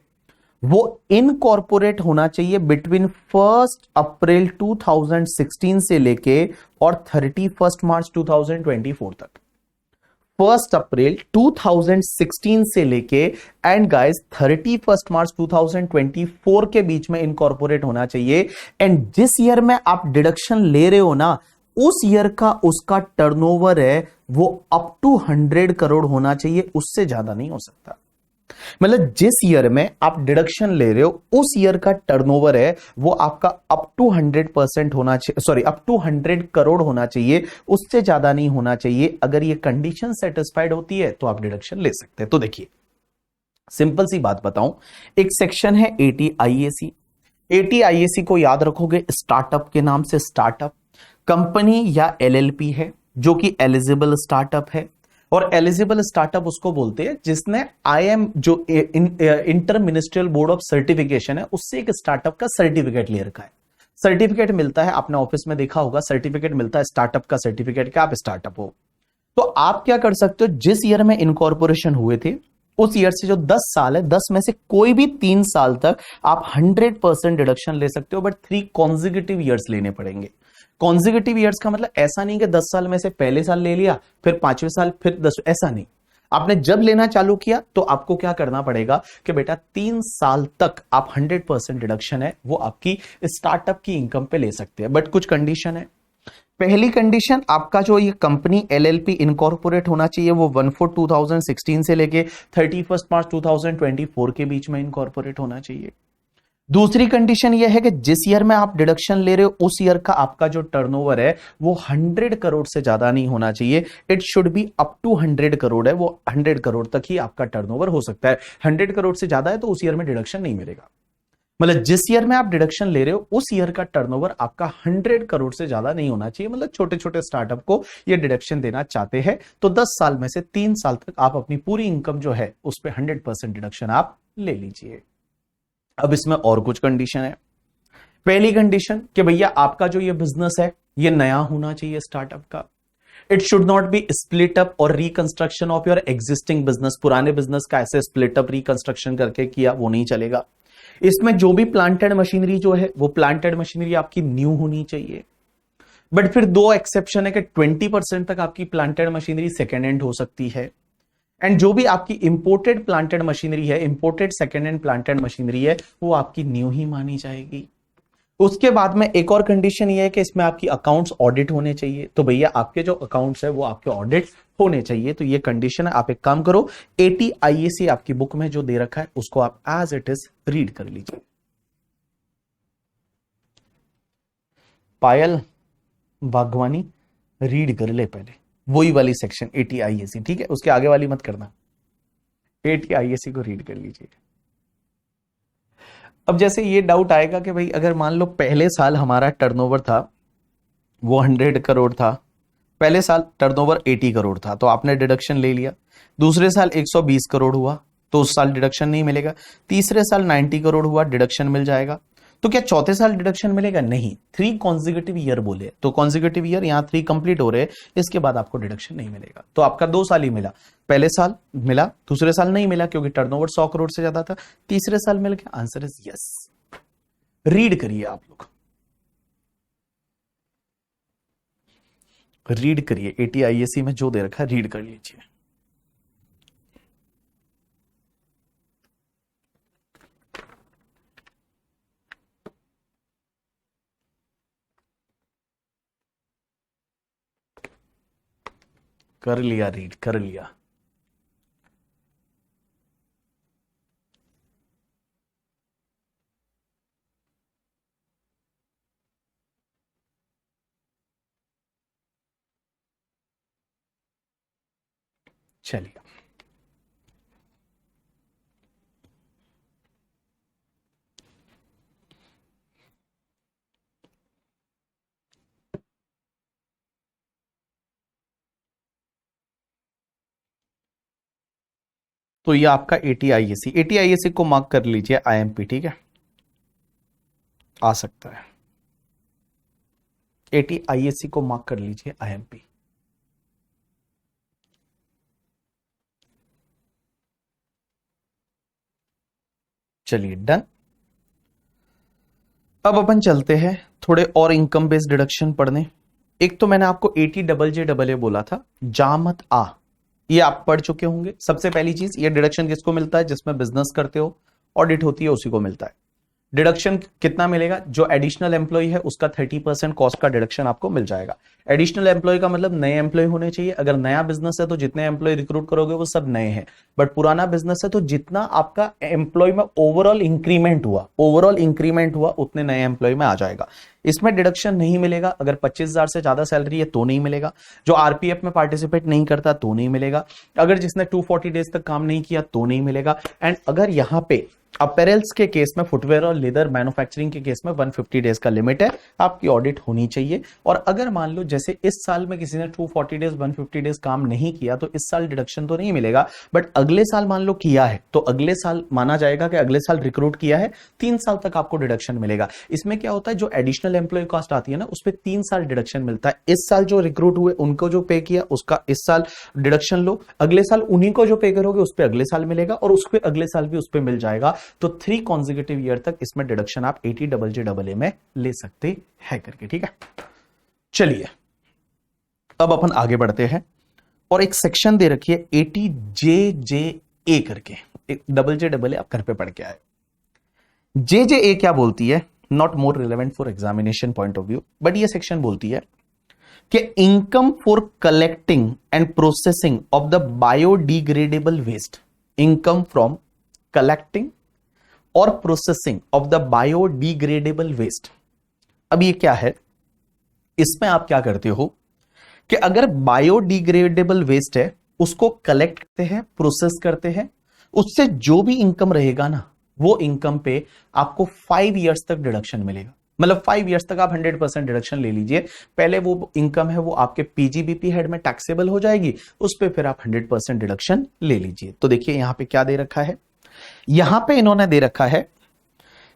वो इनकॉर्पोरेट होना चाहिए बिटवीन 1 अप्रैल 2016 से लेके और 31 मार्च 2024 तक। 1 अप्रैल 2016 से लेके एंड गाइस 31 मार्च 2024 के बीच में इनकॉर्पोरेट होना चाहिए। एंड जिस ईयर में आप डिडक्शन ले रहे हो ना, उस ईयर का उसका टर्नओवर है वो अप टू 100 करोड़ होना चाहिए, उससे ज्यादा नहीं हो सकता। मतलब जिस ईयर में आप डिडक्शन ले रहे हो उस ईयर का टर्नओवर है वो आपका अप टू 100% होना चाहिए, सॉरी अप टू 100 करोड़ होना चाहिए, उससे ज्यादा नहीं होना चाहिए। अगर ये कंडीशन सेटिस्फाइड होती है तो आप डिडक्शन ले सकते हैं। तो देखिए, सिंपल सी बात बताऊं, एक सेक्शन है एटीआईएसी। एटीआईएसी को याद रखोगे स्टार्टअप के नाम से। स्टार्टअप कंपनी या एलएलपी है जो कि एलिजिबल स्टार्टअप है, और एलिजिबल स्टार्टअप उसको बोलते हैं जिसने आईएम जो inter ministerial board of certification है उससे एक स्टार्टअप का सर्टिफिकेट ले रखा है। सर्टिफिकेट मिलता है, आपने ऑफिस में देखा होगा, सर्टिफिकेट मिलता है स्टार्टअप का सर्टिफिकेट कि आप स्टार्टअप हो। तो आप क्या कर सकते हो, जिस ईयर में इनकॉर्पोरेशन हुए थे उस ईयर से जो 10 साल है, 10 में से कोई भी 3 साल तक आप 100% डिडक्शन ले सकते हो, बट 3 कॉन्जिक्यूटिव ईयर्स लेने पड़ेंगे। कॉन्जिक्यूटिव ईयर्स का मतलब ऐसा नहीं कि 10 साल में से पहले साल ले लिया, फिर 5वें साल, फिर 10, ऐसा नहीं। आपने जब लेना चालू किया तो आपको क्या करना पड़ेगा कि बेटा 3 साल तक आप 100% डिडक्शन है वो आपकी स्टार्टअप की इनकम पे ले सकते हैं। बट कुछ कंडीशन है। पहली कंडीशन, आपका जो ये कंपनी एलएलपी इनकॉर्पोरेट होना चाहिए वो 1/4/2016 से लेके 31 मार्च 2024 के बीच में इनकॉर्पोरेट होना चाहिए। दूसरी कंडीशन यह है कि जिस ईयर में आप डिडक्शन ले रहे हो उस ईयर का आपका जो टर्नओवर है वो 100 करोड़ से ज्यादा नहीं होना चाहिए। It should be up to 100 crore है, वो 100 करोड़ तक ही आपका टर्नओवर हो सकता है। 100 करोड़ से ज्यादा है तो उस ईयर में डिडक्शन नहीं मिलेगा। मतलब जिस ईयर में आप डिडक्शन ले रहे हो उस ईयर का टर्नओवर आपका 100 करोड़ से ज्यादा नहीं होना चाहिए। मतलब छोटे छोटे स्टार्टअप को ये डिडक्शन देना चाहते हैं तो 10 साल में से 3 साल तक आप अपनी पूरी इनकम जो है उस पर 100% डिडक्शन आप ले लीजिए। अब इसमें और कुछ कंडीशन है। पहली कंडीशन कि भैया आपका जो ये बिजनेस है ये नया होना चाहिए स्टार्टअप का। It should not be split up और reconstruction of your existing business. पुराने बिजनेस का ऐसे स्प्लिट अप रिकंस्ट्रक्शन करके किया वो नहीं चलेगा। इसमें जो भी प्लांटेड मशीनरी जो है वो प्लांटेड मशीनरी आपकी न्यू होनी चाहिए। बट फिर 2 एक्सेप्शन है कि 20% तक आपकी प्लांटेड मशीनरी सेकेंड हैंड हो सकती है। एंड जो भी आपकी इंपोर्टेड प्लांटेड मशीनरी है, imported second hand planted machinery है, वो आपकी न्यू ही मानी जाएगी। उसके बाद में एक और कंडीशन ये है कि इसमें आपकी अकाउंट्स ऑडिट होने चाहिए। तो भैया आपके जो अकाउंट्स है वो आपके ऑडिट होने चाहिए। तो ये कंडीशन है। आप एक काम करो, एटीआईएसी आपकी बुक में जो दे रखा है उसको आप एज इट इज रीड कर लीजिए। पायल बागवानी रीड कर ले पहले, वही वाली सेक्शन एटीआईएसी, ठीक है? उसके आगे वाली मत करना। एटीआईएसी को रीड कर लीजिए। अब जैसे ये डाउट आएगा कि भाई अगर मान लो पहले साल हमारा टर्नओवर था वो 100 करोड़ था, पहले साल टर्नओवर 80 करोड़ था तो आपने डिडक्शन ले लिया, दूसरे साल 120 करोड़ हुआ तो उस साल डिडक्शन नहीं मिलेगा, तीसरे साल 90 करोड़ हुआ डिडक्शन मिल जाएगा। तो क्या चौथे साल डिडक्शन मिलेगा? नहीं, 3 कॉन्जिक्यूटिव ईयर बोले तो कॉन्जिक्यूटिव ईयर यहां 3 कंप्लीट हो रहे हैं, इसके बाद आपको डिडक्शन नहीं मिलेगा। तो आपका 2 साल ही मिला, पहले साल मिला, दूसरे साल नहीं मिला क्योंकि टर्नओवर 100 करोड़ से ज्यादा था, तीसरे साल मिल गया। Answer is yes. रीड करिए आप लोग, रीड करिए, ATIAC में जो दे रखा है रीड कर लीजिए। कर लिया, रीड कर लिया। चलिए, तो ये आपका ATIAC को मार्क कर लीजिए IMP, ठीक है, आ सकता है। ATIAC को मार्क कर लीजिए IMP। चलिए डन। अब अपन चलते हैं थोड़े और इनकम बेस्ड डिडक्शन पढ़ने। एक तो मैंने आपको ATJJAA बोला था, जा मत आ, ये आप पढ़ चुके होंगे। सबसे पहली चीज, ये डिडक्शन किसको मिलता है? जिसमें बिजनेस करते हो, ऑडिट होती है, उसी को मिलता है। डिडक्शन कितना मिलेगा? जो एडिशनल एम्प्लॉय है उसका 30% कॉस्ट का डिडक्शन आपको मिल जाएगा। एडिशनल एम्प्लॉय का मतलब नए एम्प्लॉय होने चाहिए। अगर नया बिजनेस है तो जितने एम्प्लॉय रिक्रूट करोगे वो सब नए हैं, बट पुराना बिजनेस है तो जितना आपका एम्प्लॉय में ओवरऑल इंक्रीमेंट हुआ उतने नए एम्प्लॉय में आ जाएगा। इसमें डिडक्शन नहीं मिलेगा। अगर 25,000 से ज्यादा सैलरी है तो नहीं मिलेगा। जो RPF में पार्टिसिपेट नहीं करता तो नहीं मिलेगा। अगर जिसने 240 डेज तक काम नहीं किया तो नहीं मिलेगा। एंड अगर यहां पे अपैरल्स के केस में, फुटवेयर और लेदर मैन्युफैक्चरिंग के केस में 150 डेज का लिमिट है, आपकी ऑडिट होनी चाहिए। और अगर मान लो जैसे इस साल में किसी ने 240 डेज 150 डेज काम नहीं किया तो इस साल डिडक्शन तो नहीं मिलेगा, बट अगले साल मान लो किया है तो अगले साल माना जाएगा कि अगले साल रिक्रूट किया है, 3 साल तक आपको डिडक्शन मिलेगा। इसमें क्या होता है, जो एडिशनल एम्प्लॉय कॉस्ट आती है ना, उस पर 3 साल डिडक्शन मिलता है। इस साल जो रिक्रूट हुए उनको जो पे किया उसका इस साल डिडक्शन लो, अगले साल उन्हीं को जो पे करोगे उस पर अगले साल मिलेगा, और उस पर अगले साल भी उस पर मिल जाएगा। तो 3 कॉन्जिक्यूटिव ईयर तक इसमें डिडक्शन आप ATJJAA में ले सकते हैं करके, ठीक है। चलिए अब अपन आगे बढ़ते हैं और एक सेक्शन दे रखी है ATJJA करके, JJAA आप घर पे पढ़ के आए। JJA क्या बोलती है? Not more relevant for examination point of view, but ये सेक्शन बोलती है कि income for collecting and processing of the biodegradable waste, income from collecting और processing of the biodegradable waste. अब ये क्या है? इसमें आप क्या करते हो कि अगर बायोडिग्रेडेबल वेस्ट है उसको कलेक्ट करते हैं, प्रोसेस करते हैं, उससे जो भी इनकम रहेगा ना, वो इनकम पे आपको 5 इयर्स तक डिडक्शन मिलेगा। मतलब 5 इयर्स तक आप 100% डिडक्शन ले लीजिए। पहले वो इनकम है वो आपके PGBP हेड में टैक्सेबल हो जाएगी, उस पर फिर आप 100% डिडक्शन ले लीजिए। तो देखिए यहां पे क्या दे रखा है, यहां पे इन्होंने दे रखा है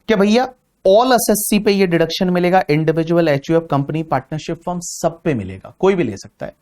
कि भैया ऑल एसएससी पे ये डिडक्शन मिलेगा, individual, HUF, company, partnership firm, सब पे मिलेगा, कोई भी ले सकता है।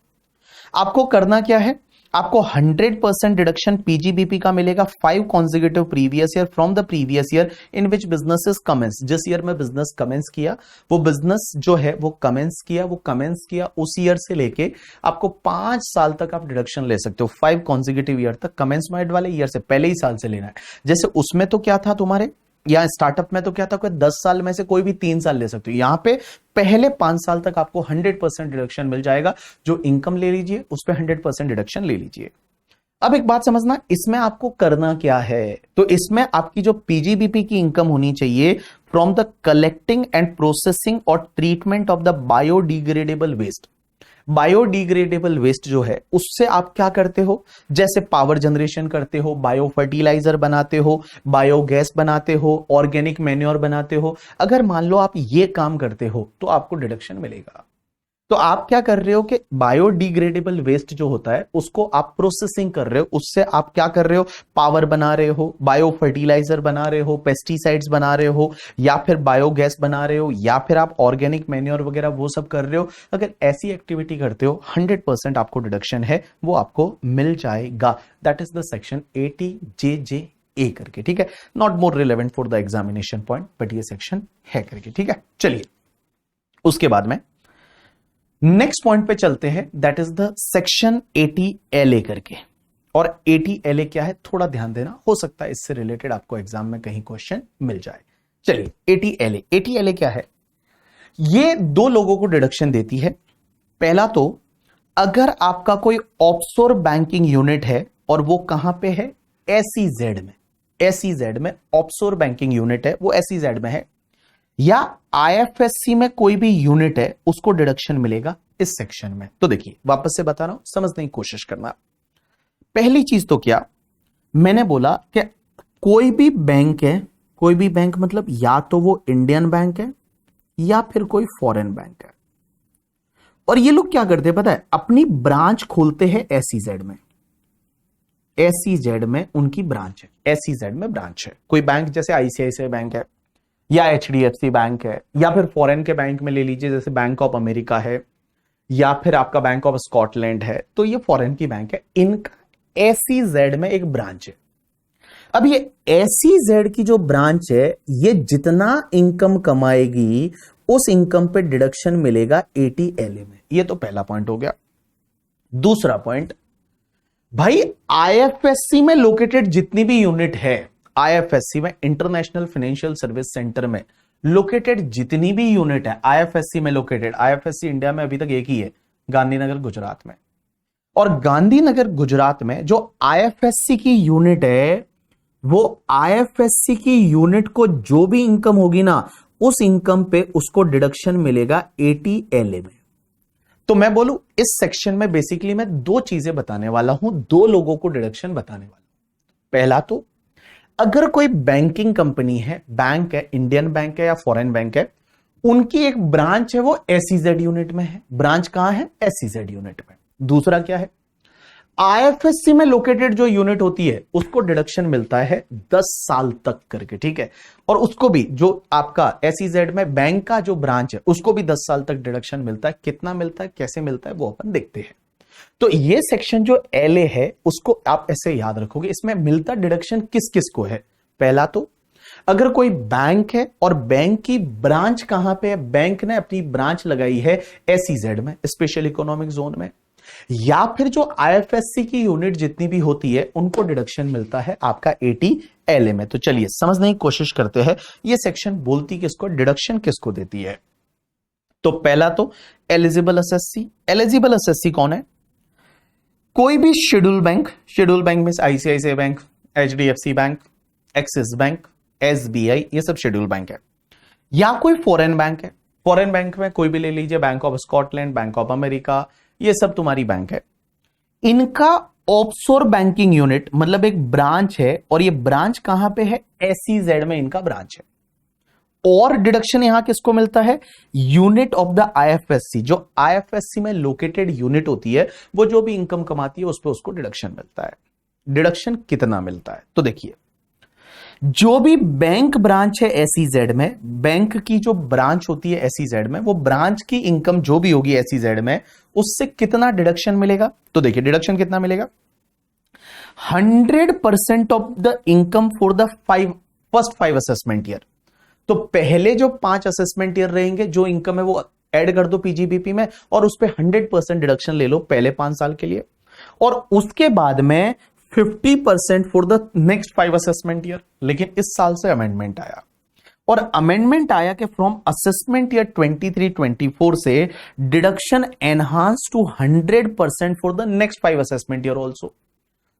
आपको करना क्या है, आपको 100% डिडक्शन PGBP का मिलेगा 5 consecutive previous year from the previous year in which business is commence. जिस ईयर में बिजनेस कमेंस किया, वो बिजनेस जो है वो कमेंस किया उस ईयर से लेके आपको 5 साल तक आप डिडक्शन ले सकते हो। 5 कॉन्जिक्यूटिव ईयर तक, कमेंसमेंट वाले ईयर से पहले ही साल से लेना है। जैसे उसमें तो क्या था तुम्हारे, या स्टार्टअप में तो क्या था कि 10 साल में से कोई भी 3 साल ले सकते हो। यहां पे पहले 5 साल तक आपको 100% डिडक्शन मिल जाएगा। जो इनकम ले लीजिए उस पे 100% डिडक्शन ले लीजिए। अब एक बात समझना, इसमें आपको करना क्या है, तो इसमें आपकी जो PGBP की इनकम होनी चाहिए from the collecting and processing और treatment of the biodegradable waste. Biodegradable waste जो है उससे आप क्या करते हो, जैसे पावर जनरेशन करते हो, बायो फर्टिलाइजर बनाते हो, बायोगैस बनाते हो, ऑर्गेनिक मैन्योर बनाते हो। अगर मान लो आप ये काम करते हो तो आपको डिडक्शन मिलेगा। तो आप क्या कर रहे हो कि बायोडिग्रेडेबल वेस्ट जो होता है उसको आप प्रोसेसिंग कर रहे हो, उससे आप क्या कर रहे हो, पावर बना रहे हो, बायो फर्टिलाइजर बना रहे हो, पेस्टिसाइड्स बना रहे हो, या फिर बायोगैस बना रहे हो, या फिर आप ऑर्गेनिक मैन्योर वगैरह वो सब कर रहे हो। अगर ऐसी एक्टिविटी करते हो 100% आपको डिडक्शन है वो आपको मिल जाएगा। That is the section 80JJA करके, ठीक है। Not more relevant for the examination point, but ये सेक्शन है करके, ठीक है। चलिए उसके बाद में नेक्स्ट पॉइंट पे चलते हैं, that is the section 80LA करके। और 80LA क्या है थोड़ा ध्यान देना, हो सकता है इससे रिलेटेड आपको एग्जाम में कहीं क्वेश्चन मिल जाए। चलिए 80LA क्या है, ये दो लोगों को डिडक्शन देती है। पहला तो अगर आपका कोई ऑफशोर बैंकिंग यूनिट है और वो कहां पे है, SEZ में, SEZ में ऑफशोर बैंकिंग यूनिट है, वो SEZ में है, या IFSC में कोई भी यूनिट है, उसको डिडक्शन मिलेगा इस सेक्शन में। तो देखिए वापस से बता रहा हूं, समझने की कोशिश करना। पहली चीज तो क्या मैंने बोला कि कोई भी बैंक है, कोई भी बैंक मतलब या तो वो इंडियन बैंक है या फिर कोई फॉरेन बैंक है, और ये लोग क्या करते हैं पता है, अपनी ब्रांच खोलते हैं SEZ में। SEZ में उनकी ब्रांच है, SEZ में ब्रांच है। कोई बैंक जैसे ICICI बैंक है या HDFC बैंक है, या फिर फॉरेन के बैंक में ले लीजिए जैसे बैंक ऑफ अमेरिका है, या फिर आपका बैंक ऑफ स्कॉटलैंड है, तो ये फॉरेन की बैंक है, इनका SEZ में एक ब्रांच है। अब ये SEZ की जो ब्रांच है, ये जितना इनकम कमाएगी उस इनकम पे डिडक्शन मिलेगा 80LA में। ये तो पहला पॉइंट हो गया। दूसरा पॉइंट, भाई IFSC में लोकेटेड जितनी भी यूनिट है, IFSC में इंटरनेशनल फाइनेंशियल सर्विस सेंटर में लोकेटेड जितनी भी यूनिट है IFSC में लोकेटेड, IFSC इंडिया में अभी तक एक ही है, गांधीनगर गुजरात में। और गांधीनगर गुजरात में जो IFSC की यूनिट है, वो IFSC की यूनिट को जो भी इनकम होगी ना, उस इनकम पे उसको डिडक्शन मिलेगा 80LA में। तो मैं बोलूं इस सेक्शन में बेसिकली मैं दो चीजें बताने वाला हूं, दो लोगों को डिडक्शन बताने वाला हूं। पहला तो अगर कोई बैंकिंग कंपनी है, बैंक है, इंडियन बैंक है या फॉरेन बैंक है, उनकी एक ब्रांच है वो SEZ यूनिट में है। ब्रांच कहां है, SEZ यूनिट में। दूसरा क्या है, IFSC में लोकेटेड जो यूनिट होती है उसको डिडक्शन मिलता है 10 साल तक करके, ठीक है। और उसको भी जो आपका SEZ में बैंक का जो ब्रांच है उसको भी 10 साल तक डिडक्शन मिलता है। कितना मिलता है, कैसे मिलता है, वो अपन देखते हैं। तो ये सेक्शन जो LA है उसको आप ऐसे याद रखोगे, इसमें मिलता डिडक्शन किस किस को है। पहला तो अगर कोई बैंक है और बैंक की ब्रांच कहां पे है, बैंक ने अपनी ब्रांच लगाई है SEZ में, स्पेशल इकोनॉमिक जोन में, या फिर जो IFSC की यूनिट जितनी भी होती है उनको डिडक्शन मिलता है आपका 80LA में। तो चलिए समझने की कोशिश करते हैं ये सेक्शन बोलती किसको, डिडक्शन किसको देती है। तो पहला तो एलिजिबल एसएससी। एलिजिबल एसएससी कौन है, कोई भी शेड्यूल बैंक, शेड्यूल बैंक में ICICI bank, HDFC bank, axis bank, SBI, ये सब शेड्यूल बैंक है। या कोई फॉरेन बैंक है, फॉरेन बैंक में कोई भी ले लीजिए, bank of Scotland, bank of America, ये सब तुम्हारी बैंक है। इनका ऑफशोर बैंकिंग यूनिट मतलब एक ब्रांच है, और ये ब्रांच कहां पे है, SEZ में इनका ब्रांच है। और डिडक्शन यहां किसको मिलता है, यूनिट ऑफ द IFSC, जो IFSC में लोकेटेड यूनिट होती है वो जो भी इनकम कमाती है उस पर उसको डिडक्शन मिलता है। डिडक्शन कितना मिलता है, तो देखिए जो भी बैंक ब्रांच है SEZ में, बैंक की जो ब्रांच होती है SEZ में, वो ब्रांच की इनकम जो भी होगी SEZ में, उससे कितना डिडक्शन मिलेगा। तो देखिए डिडक्शन कितना मिलेगा, 100% of the income for the first 5 assessment year. तो पहले जो 5 असेसमेंट ईयर रहेंगे, जो इनकम है वो ऐड कर दो PGBP में, और उस पे 100% डिडक्शन ले लो पहले 5 साल के लिए, और उसके बाद में 50% for the next 5 assessment year. लेकिन इस साल से अमेंडमेंट आया, और अमेंडमेंट आया कि फ्रॉम असेसमेंट ईयर 23-24 से deduction enhance to 100% for the next 5 assessment year also.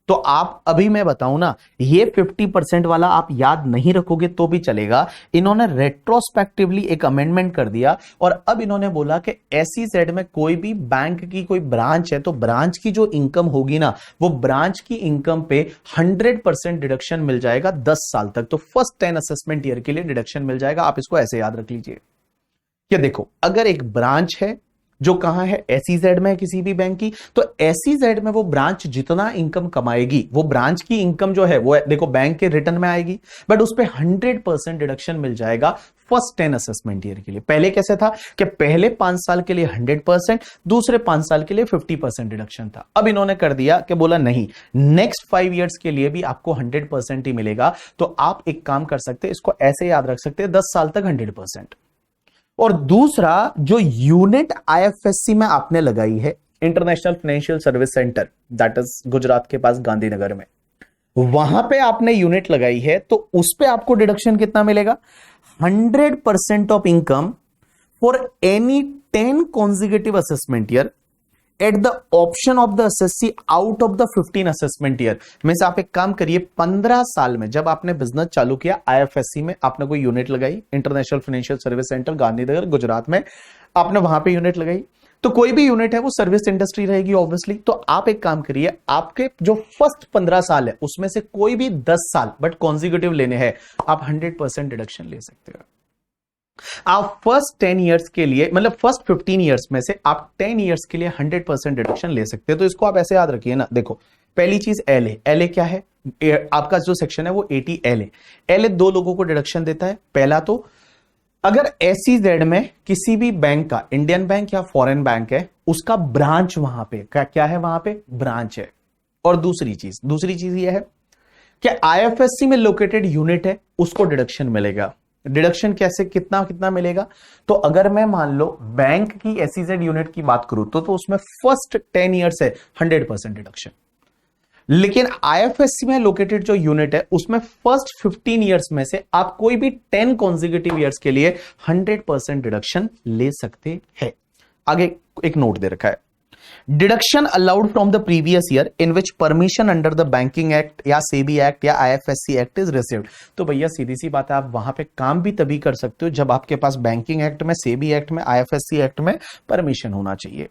तो आप अभी मैं बताऊं ना, ये 50% वाला आप याद नहीं रखोगे तो भी चलेगा। इन्होंने रेट्रोस्पेक्टिवली एक अमेंडमेंट कर दिया, और अब इन्होंने बोला कि SEZ में कोई भी बैंक की कोई ब्रांच है, तो ब्रांच की जो इनकम होगी ना, वो ब्रांच की इनकम पे 100% डिडक्शन मिल जाएगा 10 साल तक। तो फर्स्ट 10 असेसमेंट ईयर के लिए डिडक्शन मिल जाएगा। आप इसको ऐसे याद रख लीजिए कि देखो अगर एक ब्रांच है जो कहां है, SEZ में है किसी भी बैंक की, तो SEZ में वो ब्रांच जितना इनकम कमाएगी, वो ब्रांच की इनकम जो है वो देखो बैंक के रिटर्न में आएगी, बट उस पे 100% डिडक्शन मिल जाएगा फर्स्ट 10 असेसमेंट ईयर के लिए। पहले कैसे था कि पहले 5 साल के लिए 100%, दूसरे 5 साल के लिए 50% डिडक्शन था। अब इन्होंने कर दिया कि बोला नहीं, नेक्स्ट 5 इयर्स के लिए भी आपको 100% ही मिलेगा। तो आप एक काम कर सकते हैं, इसको ऐसे याद रख सकते हैं, 10 साल तक 100%। और दूसरा, जो यूनिट IFSC में आपने लगाई है, international financial service centre, that is Gujarat के पास गांधीनगर में, वहां पे आपने यूनिट लगाई है, तो उस पे आपको डिडक्शन कितना मिलेगा, 100% of income for any 10 consecutive assessment year at the option of the assessee out of the 15 assessment year में से। आप एक काम करिए, 15 साल में जब आपने बिजनेस चालू किया, IFSC में आपने कोई यूनिट लगाई, international financial service centre Gandhinagar Gujarat में, आपने वहां पे यूनिट लगाई, तो कोई भी यूनिट है वो सर्विस इंडस्ट्री रहेगी ऑब्वियसली। तो आप एक काम करिए, आपके जो फर्स्ट 15 साल है उसमें से कोई भी 10 साल बट कॉन्जिक्यूटिव लेने हैं, आप 100% डिडक्शन ले सकते हो। आप फर्स्ट 10 इयर्स के लिए, मतलब फर्स्ट 15 इयर्स में से आप 10 इयर्स के लिए 100% डिडक्शन ले सकते हैं। तो इसको आप ऐसे याद रखिए ना, देखो पहली चीज LA क्या है, आपका जो सेक्शन है वो 80 LA दो लोगों को डिडक्शन देता है। पहला तो अगर SEZ में किसी भी बैंक का, इंडियन बैंक या फॉरेन बैंक है, उसका ब्रांच वहां पे क्या है, वहां पे ब्रांच है। और दूसरी चीज ये है कि IFSC में लोकेटेड यूनिट है, उसको डिडक्शन मिलेगा। डिडक्शन कैसे, कितना कितना मिलेगा, तो अगर मैं मान लो बैंक की SEZ यूनिट की बात करूं तो उसमें फर्स्ट 10 ईयर्स है 100% डिडक्शन, लेकिन IFSC में लोकेटेड जो यूनिट है उसमें फर्स्ट 15 इयर्स में से आप कोई भी 10 कॉन्जिक्यूटिव इयर्स के लिए 100% डिडक्शन ले सकते हैं। आगे एक नोट दे रखा है, deduction allowed from the previous year in which permission under the banking act या सेबी एक्ट या IFSC एक्ट इज रिसीव्ड। तो भैया सीधी सी बात है, आप वहां पे काम भी तभी कर सकते हो जब आपके पास बैंकिंग एक्ट में, सेबी एक्ट में, IFSC एक्ट में परमिशन होना चाहिए।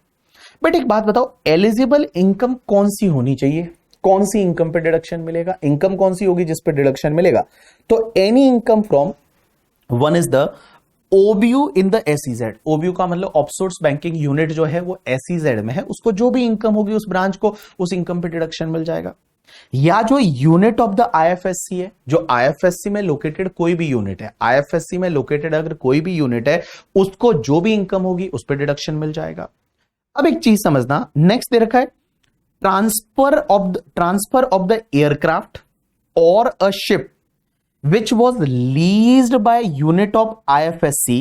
बट एक बात बताओ, एलिजिबल इनकम कौन सी होनी चाहिए, कौन सी इनकम पे डिडक्शन मिलेगा, इनकम कौन सी होगी जिस पे डिडक्शन मिलेगा, तो any income from, one is the OBU in the SEZ। OBU का मतलब ऑफसोर्स बैंकिंग यूनिट जो है वो SEZ में है, उसको जो भी इनकम होगी उस ब्रांच को, उस इनकम पे डिडक्शन मिल जाएगा। या जो यूनिट ऑफ द IFSC है, जो IFSC में लोकेटेड कोई भी यूनिट है, IFSC में लोकेटेड अगर कोई भी यूनिट है, उसको जो भी इनकम होगी उस पर डिडक्शन मिल जाएगा। अब एक चीज समझना, नेक्स्ट दे रखा है ट्रांसफर ऑफ द एयरक्राफ्ट और a ship which was leased by unit of IFSC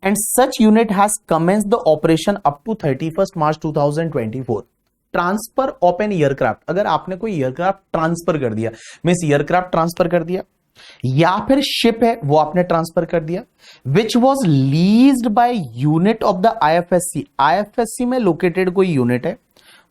and such unit has commenced the operation up to 31st March 2024। Transfer of an aircraft, अगर आपने कोई एयरक्राफ्ट ट्रांसफर कर दिया, means aircraft transfer कर दिया, या फिर शिप है वो आपने ट्रांसफर कर दिया, which was leased by unit of the IFSC। IFSC में लोकेटेड कोई यूनिट है,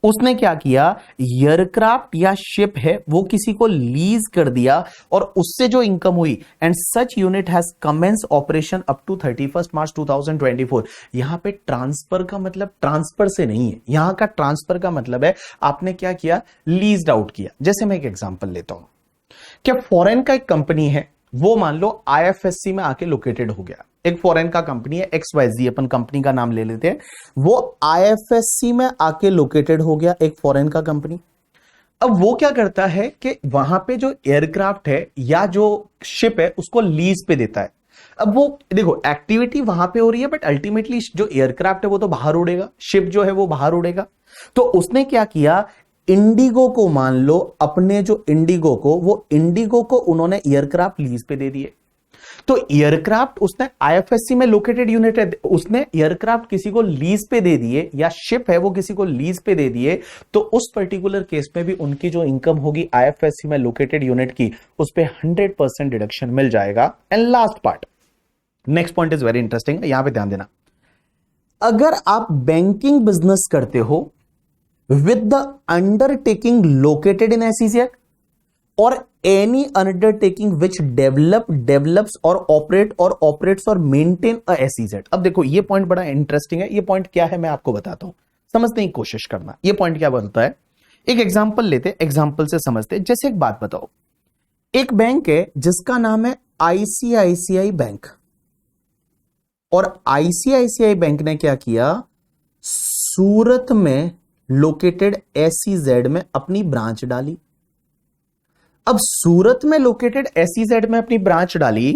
उसने क्या किया, एयरक्राफ्ट या शिप है वो किसी को लीज कर दिया और उससे जो इनकम हुई, and such unit has commence operation up to 31st March 2024। यहां पे ट्रांसफर का मतलब ट्रांसफर से नहीं है, यहां का ट्रांसफर का मतलब है आपने क्या किया, लीज्ड आउट किया। जैसे मैं एक एग्जांपल लेता हूं, क्या फॉरेन का एक कंपनी है, वो मान लो IFSC में आके लोकेटेड हो गया, एक फॉरेन का कंपनी है XYZ, अपन कंपनी का नाम ले लेते हैं, वो IFSC में आके लोकेटेड हो गया, एक फॉरेन का कंपनी। अब वो क्या करता है कि वहां पे जो एयरक्राफ्ट है या जो शिप है उसको लीज पे देता है। अब वो देखो एक्टिविटी वहां पे हो रही है, बट अल्टीमेटली जो एयरक्राफ्ट है वो तो बाहर उड़ेगा, शिप जो है वो बाहर उड़ेगा। तो उसने क्या किया, इंडिगो को मान लो, अपने जो इंडिगो को, वो इंडिगो को उन्होंने एयरक्राफ्ट लीज पे दे दिए। तो एयरक्राफ्ट उसने IFSC में लोकेटेड यूनिट है, उसने एयरक्राफ्ट किसी को लीज पे दे दिए, या शिप है वो किसी को लीज पे दे दिए, तो उस पर्टिकुलर केस में भी उनकी जो इनकम होगी IFSC में लोकेटेड यूनिट की, उस पे 100% डिडक्शन मिल जाएगा। And last part, next point is very interesting, यहां पे ध्यान देना, अगर आप बैंकिंग बिजनेस करते हो with the undertaking located in SEZ और एनी अंडरटेकिंग विच डेवलप्स और ऑपरेट्स और मेंटेन अ SEZ। अब देखो ये पॉइंट बड़ा इंटरेस्टिंग है, ये पॉइंट क्या है मैं आपको बताता हूं, समझने की कोशिश करना। ये पॉइंट क्या बोलता है, एक एग्जांपल लेते, एग्जांपल से समझते। जैसे एक बात बताओ, एक बैंक है जिसका नाम है ICICI बैंक, और ICICI बैंक ने क्या किया, सूरत में लोकेटेड SEZ में अपनी ब्रांच डाली। अब सूरत में लोकेटेड SEZ में अपनी ब्रांच डाली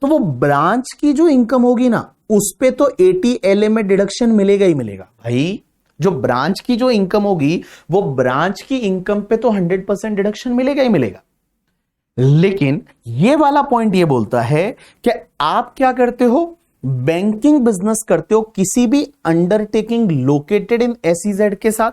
तो वो ब्रांच की जो इनकम होगी ना उस पे तो ATLA में डिडक्शन मिलेगा ही मिलेगा भाई। जो ब्रांच की जो इनकम होगी वो ब्रांच की इनकम पे तो 100% डिडक्शन मिलेगा ही मिलेगा। लेकिन ये वाला पॉइंट ये बोलता है कि आप क्या करते हो, बैंकिंग बिजनेस करते हो किसी भी अंडरटेकिंग लोकेटेड इन SEZ के साथ,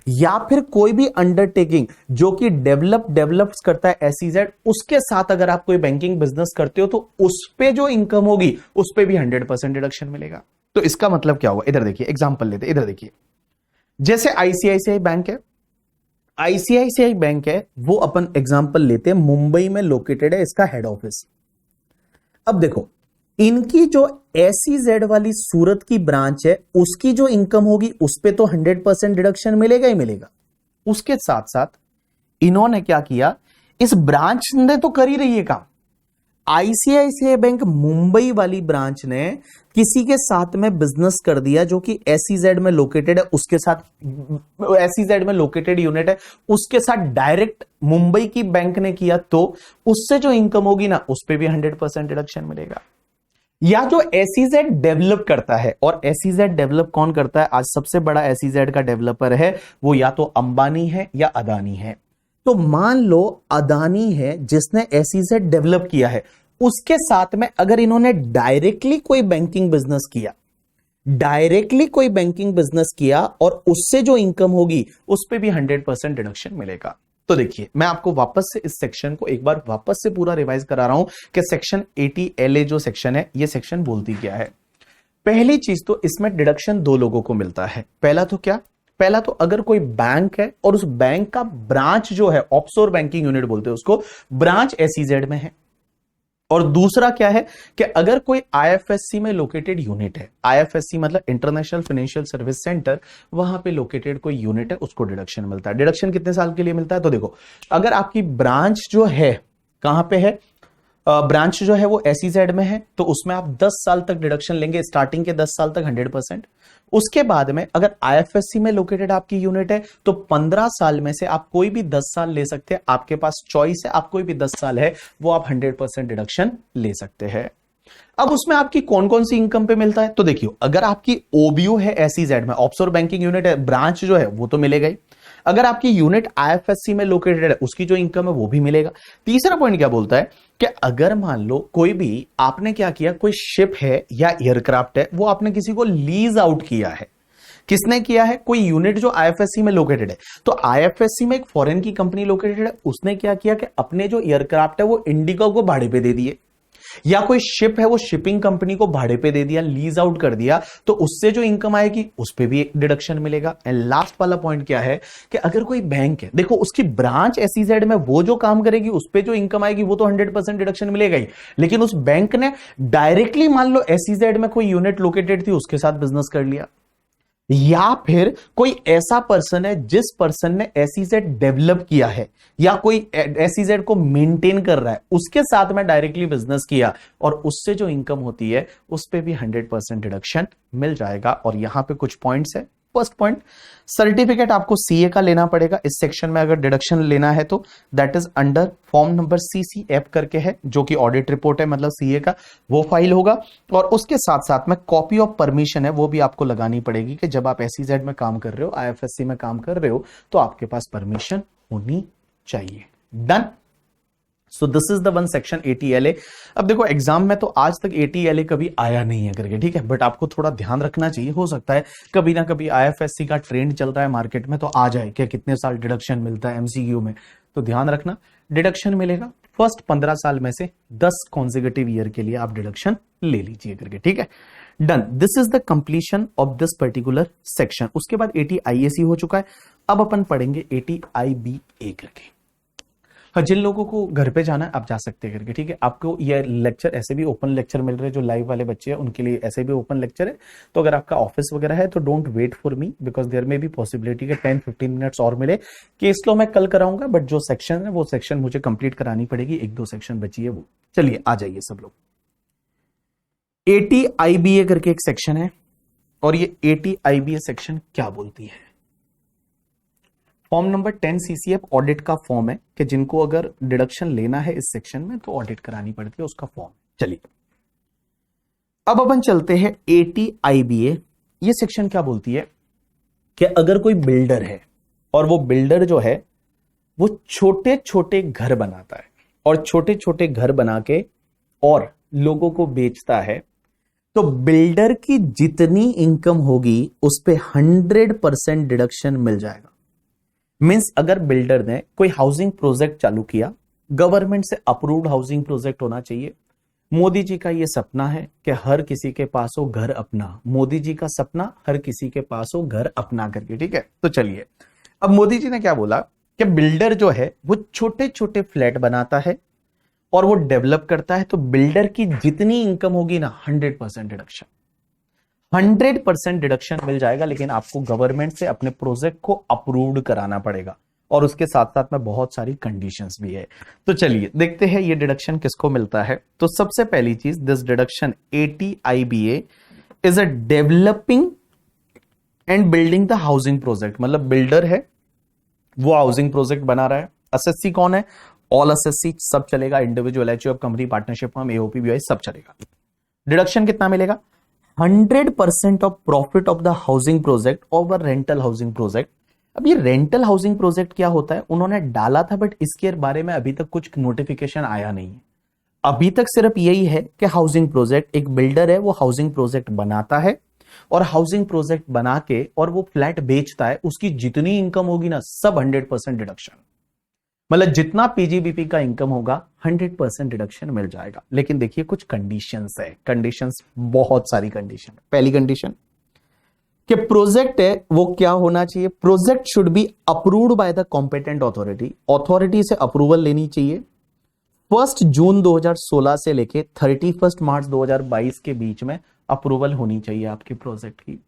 या फिर कोई भी अंडरटेकिंग जो कि डेवलप्स करता है SEZ उसके साथ अगर आप कोई बैंकिंग बिजनेस करते हो तो उस पे जो इनकम होगी उस पे भी 100% डिडक्शन मिलेगा। तो इसका मतलब क्या हुआ, इधर देखिए एग्जांपल लेते, इधर देखिए जैसे ICICI बैंक है, ICICI बैंक है वो अपन एग्जांपल लेते हैं, मुंबई में लोकेटेड है इसका हेड ऑफिस। अब देखो इनकी जो SEZ वाली सूरत की ब्रांच है उसकी जो इनकम होगी उस पे तो 100% डिडक्शन मिलेगा ही मिलेगा। उसके साथ साथ इन्होंने क्या किया, इस ब्रांच ने तो कर ही रही है काम, ICICI बैंक मुंबई वाली ब्रांच ने किसी के साथ में बिजनेस कर दिया जो कि SEZ में लोकेटेड है, उसके साथ SEZ में लोकेटेड यूनिट है उसके साथ डायरेक्ट मुंबई की बैंक ने किया तो उससे जो इनकम होगी ना उस पे भी 100% डिडक्शन मिलेगा। या जो SEZ डेवलप करता है, और SEZ डेवलप कौन करता है, आज सबसे बड़ा SEZ का डेवलपर है वो या तो अंबानी है या अदानी है। तो मान लो अदानी है जिसने SEZ डेवलप किया है, उसके साथ में अगर इन्होंने डायरेक्टली कोई बैंकिंग बिजनेस किया और उससे जो इनकम होगी उस पे भी 100% डिडक्शन मिलेगा। तो देखिए मैं आपको वापस से इस सेक्शन को एक बार वापस से पूरा रिवाइज करा रहा हूं कि सेक्शन ATLA जो सेक्शन है ये सेक्शन बोलती क्या है। पहली चीज तो इसमें डिडक्शन दो लोगों को मिलता है। पहला तो क्या, पहला तो अगर कोई बैंक है और उस बैंक का ब्रांच जो है ऑफशोर बैंकिंग यूनिट बोलते हैं उसको, ब्रांच SEZ में है। और दूसरा क्या है कि अगर कोई IFSC में लोकेटेड यूनिट है, IFSC मतलब इंटरनेशनल फाइनेंशियल सर्विस सेंटर, वहां पे लोकेटेड कोई यूनिट है उसको डिडक्शन मिलता है। डिडक्शन कितने साल के लिए मिलता है, तो देखो अगर आपकी ब्रांच जो है कहां पे है, ब्रांच जो है वो SEZ में है तो उसमें आप 10 साल तक डिडक्शन लेंगे, स्टार्टिंग के 10 साल तक 100%। उसके बाद में अगर IFSC में लोकेटेड आपकी यूनिट है तो 15 साल में से आप कोई भी 10 साल ले सकते हैं, आपके पास चॉइस है, आप कोई भी 10 साल है वो आप 100% डिडक्शन ले सकते हैं। अब उसमें आपकी कौन कौन सी इनकम पे मिलता है, तो देखियो अगर आपकी OBU है SEZ में, ऑफशोर बैंकिंग यूनिट है, ब्रांच जो है वो तो मिलेगा ही। अगर आपकी यूनिट IFSC में लोकेटेड है उसकी जो इनकम है वो भी मिलेगा। तीसरा पॉइंट क्या बोलता है कि अगर मान लो कोई भी आपने क्या किया, कोई शिप है या एयरक्राफ्ट है वो आपने किसी को लीज आउट किया है, किसने किया है, कोई यूनिट जो IFSC में लोकेटेड है, तो IFSC में एक फॉरेन की कंपनी लोकेटेड है, उसने क्या किया कि अपने जो एयरक्राफ्ट है वो इंडिगो को भाड़े पे दे दिए, या कोई शिप है वो शिपिंग कंपनी को भाड़े पे दे दिया, लीज आउट कर दिया, तो उससे जो इनकम आएगी उस पे भी एक डिडक्शन मिलेगा। एंड लास्ट वाला पॉइंट क्या है कि अगर कोई बैंक है, देखो उसकी ब्रांच SEZ में वो जो काम करेगी उस पे जो इनकम आएगी वो तो 100% डिडक्शन मिलेगा ही, लेकिन उस बैंक ने डायरेक्टली मान लो SEZ में कोई यूनिट लोकेटेड थी उसके साथ बिजनेस कर लिया, या फिर कोई ऐसा पर्सन है जिस पर्सन ने SEZ डेवलप किया है या कोई SEZ को मेंटेन कर रहा है उसके साथ में डायरेक्टली बिजनेस किया और उससे जो इनकम होती है उस पे भी 100% डिडक्शन मिल जाएगा। और यहां पे कुछ पॉइंट्स है। फर्स्ट पॉइंट, सर्टिफिकेट आपको CA का लेना पड़ेगा इस सेक्शन में अगर डिडक्शन लेना है तो, that is under form number CCF करके है जो कि ऑडिट रिपोर्ट है, मतलब CA का वो फाइल होगा। और उसके साथ साथ में कॉपी ऑफ परमिशन है वो भी आपको लगानी पड़ेगी कि जब आप SEZ में काम कर रहे हो, IFSC में काम कर रहे हो तो आपके पास परमिशन होनी चाहिए। Done. So this is the one section ATLA। अब देखो एग्जाम में तो आज तक ATLA कभी आया नहीं है करके, ठीक है, बट आपको थोड़ा ध्यान रखना चाहिए, हो सकता है कभी ना कभी IFSC का ट्रेंड चल रहा है मार्केट में तो आ जाए कि कितने साल डिडक्शन मिलता है MCQ में, तो ध्यान रखना डिडक्शन मिलेगा फर्स्ट 15 साल में से 10 कॉन्जिक्यूटिव ईयर के लिए आप डिडक्शन ले लीजिए करके, ठीक है। Done, this is the completion of this particular section. उसके बाद ATIAC हो चुका है, अब अपन पढ़ेंगे ATIBA करके। जिन लोगों को घर पे जाना है आप जा सकते हैं करके, ठीक है। आपको ये लेक्चर ऐसे भी ओपन लेक्चर मिल रहे हैं, जो लाइव वाले बच्चे हैं उनके लिए ऐसे भी ओपन लेक्चर है। तो अगर आपका ऑफिस वगैरह है तो don't wait for me, because there में भी पॉसिबिलिटी के 10-15 मिनट्स और मिले। केस लो मैं कल कराऊंगा, बट जो सेक्शन है वो सेक्शन मुझे कंप्लीट करानी पड़ेगी, 1-2 सेक्शन बची है वो। चलिए आ जाइए सब लोग। ATIBA करके एक सेक्शन है और ये ATIBA सेक्शन क्या बोलती है। फॉर्म नंबर 10 CCF ऑडिट का फॉर्म है कि जिनको अगर डिडक्शन लेना है इस सेक्शन में तो ऑडिट करानी पड़ती है, उसका फॉर्म। चलिए अब अपन चलते हैं ATIBA। ये सेक्शन क्या बोलती है कि अगर कोई बिल्डर है और वो बिल्डर जो है वो छोटे छोटे घर बनाता है और छोटे छोटे घर बना के और लोगों को बेचता है, तो बिल्डर की जितनी इनकम होगी उस पे 100% डिडक्शन मिल जाएगा। मींस अगर बिल्डर ने कोई हाउसिंग प्रोजेक्ट चालू किया, गवर्नमेंट से अप्रूव्ड हाउसिंग प्रोजेक्ट होना चाहिए। मोदी जी का ये सपना है कि हर किसी के पास हो घर अपना, मोदी जी का सपना हर किसी के पास हो घर अपना करके, ठीक है। तो चलिए अब मोदी जी ने क्या बोला कि बिल्डर जो है वो छोटे छोटे फ्लैट बनाता है और वो डेवलप करता है, तो बिल्डर की जितनी इनकम होगी ना 100% डिडक्शन, 100% डिडक्शन मिल जाएगा। लेकिन आपको गवर्नमेंट से अपने प्रोजेक्ट को अप्रूव्ड कराना पड़ेगा और उसके साथ साथ में बहुत सारी कंडीशंस भी है। तो चलिए देखते हैं ये डिडक्शन किसको मिलता है। तो सबसे पहली चीज, this deduction ATIBA is a developing and building the housing project. मतलब बिल्डर है वो हाउसिंग प्रोजेक्ट बना रहा है। असेसी कौन है? ऑल असेसी सब चलेगा, individual, HUF, company, partnership firm, AOP, BOI सब चलेगा। डिडक्शन कितना मिलेगा? 100% of profit of the housing project over rental housing project. अब ये रेंटल हाउसिंग प्रोजेक्ट क्या होता है उन्होंने डाला था, बट इसके बारे में अभी तक कुछ नोटिफिकेशन आया नहीं है। अभी तक सिर्फ यही है कि हाउसिंग प्रोजेक्ट, एक बिल्डर है वो हाउसिंग प्रोजेक्ट बनाता है और हाउसिंग प्रोजेक्ट बना के और वो फ्लैट बेचता है, उसकी जितनी इनकम होगी ना सब 100% डिडक्शन। मतलब जितना पीजीबीपी का इनकम होगा 100% डिडक्शन मिल जाएगा। लेकिन देखिए कुछ कंडीशंस है, कंडीशंस बहुत सारी कंडीशन। पहली कंडीशन कि प्रोजेक्ट है वो क्या होना चाहिए? Project should be approved by the competent authority. Authority से अप्रूवल लेनी चाहिए 1 जून 2016 से लेके 31 मार्च 2022 के बीच में अप्रूवल होनी चाहिए आपके प्रोजेक्ट की।